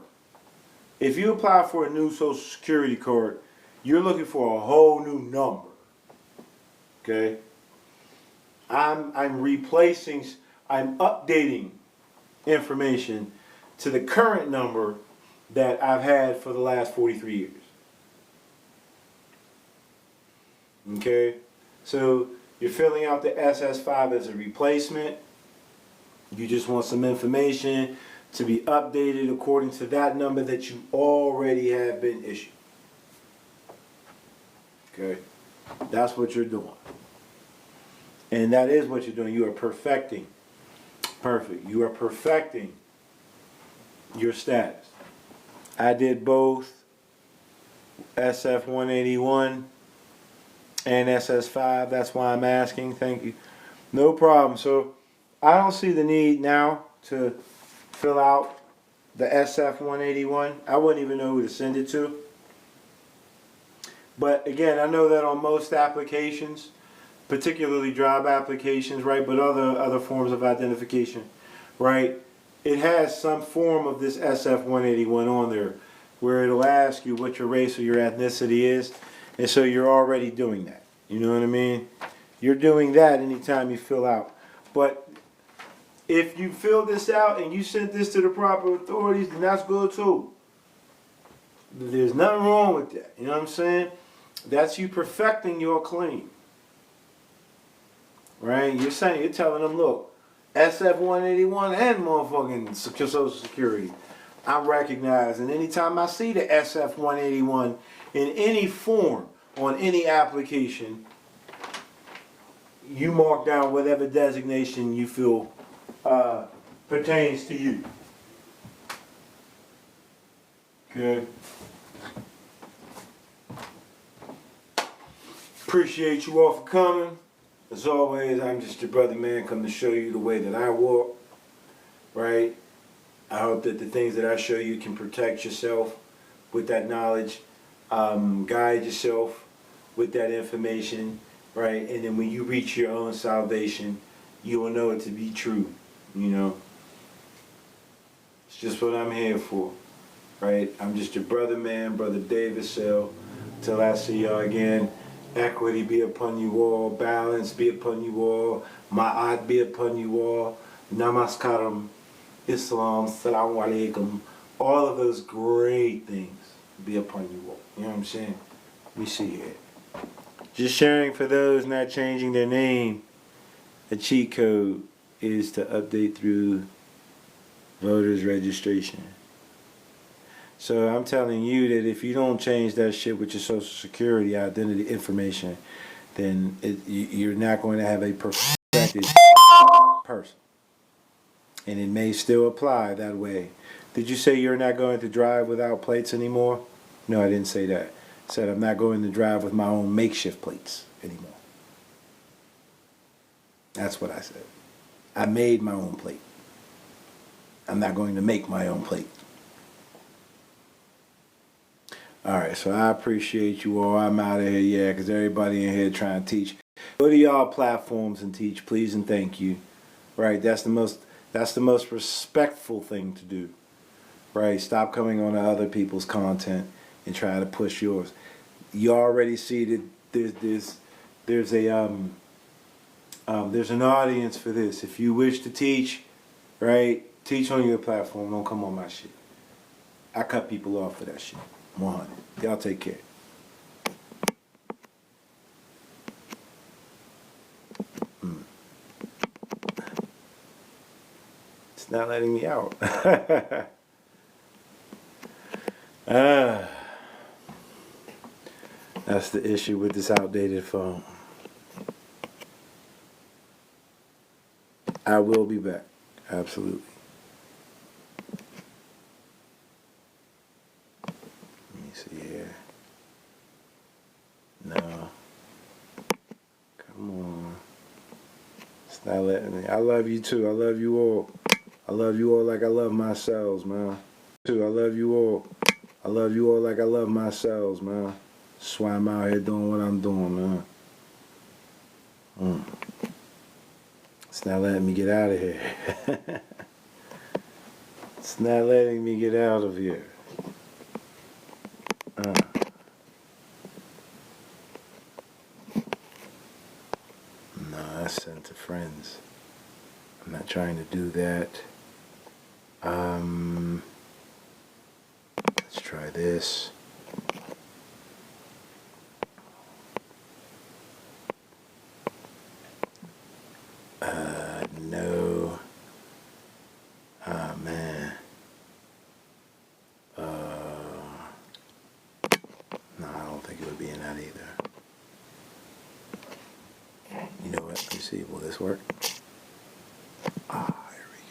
If you apply for a new Social Security card, you're looking for a whole new number. Okay? I'm replacing, I'm updating information to the current number that I've had for the last 43 years. Okay? So you're filling out the SS5 as a replacement. You just want some information to be updated according to that number that you already have been issued. Okay? That's what you're doing. And that is what you're doing. You are perfecting. Perfect. You are perfecting your status. I did both SF 181 and SS5. That's why I'm asking. Thank you. No problem. So I don't see the need now to fill out the SF 181. I wouldn't even know who to send it to. But again, I know that on most applications, particularly job applications, right, but other forms of identification, right, it has some form of this SF 181 on there where it'll ask you what your race or your ethnicity is, and so you're already doing that. You know what I mean? You're doing that anytime you fill out. But if you fill this out and you sent this to the proper authorities, then that's good too. There's nothing wrong with that. You know what I'm saying? That's you perfecting your claim. Right? You're telling them, look, SF 181 and motherfucking Social Security. I'm recognized. And anytime I see the SF-181 in any form on any application, you mark down whatever designation you feel pertains to you. Good. Appreciate you all for coming. As always, I'm just your brother, man, come to show you the way that I walk, right? I hope that the things that I show you can protect yourself with that knowledge, guide yourself with that information, right? And then when you reach your own salvation, you will know it to be true, you know? It's just what I'm here for, right? I'm just your brother, man, Brother David Sell. Till I see y'all again, equity be upon you all, balance be upon you all, ma'at be upon you all, namaskaram, Islam, salaam alaikum, all of those great things be upon you all. You know what I'm saying? Let me see here. Just sharing for those not changing their name, a cheat code is to update through voters registration. So I'm telling you that if you don't change that shit with your social security identity information, then you're not going to have a perfected person. And it may still apply that way. Did you say you're not going to drive without plates anymore? No, I didn't say that. I said I'm not going to drive with my own makeshift plates anymore. That's what I said. I made my own plate. I'm not going to make my own plate. Alright, so I appreciate you all. I'm out of here, yeah, because everybody in here trying to teach. Go to y'all platforms and teach, please and thank you. Right, that's the most respectful thing to do. Right, stop coming on to other people's content and try to push yours. You already see that there's an audience for this. If you wish to teach, right, teach on your platform. Don't come on my shit. I cut people off for that shit. 100. Y'all take care. It's not letting me out. That's the issue with this outdated phone. I will be back. Absolutely. Let me see here. No. Come on. It's not letting me. I love you too. I love you all. I love you all like I love myself, man. Too. I love you all. I love you all like I love myself, man. That's why I'm out here doing what I'm doing, man. It's not letting me get out of here. It's not letting me get out of here. No, I sent to friends. I'm not trying to do that. Let's try this. No. Oh, man. No, I don't think it would be in that either. You know what? Let me see. Will this work?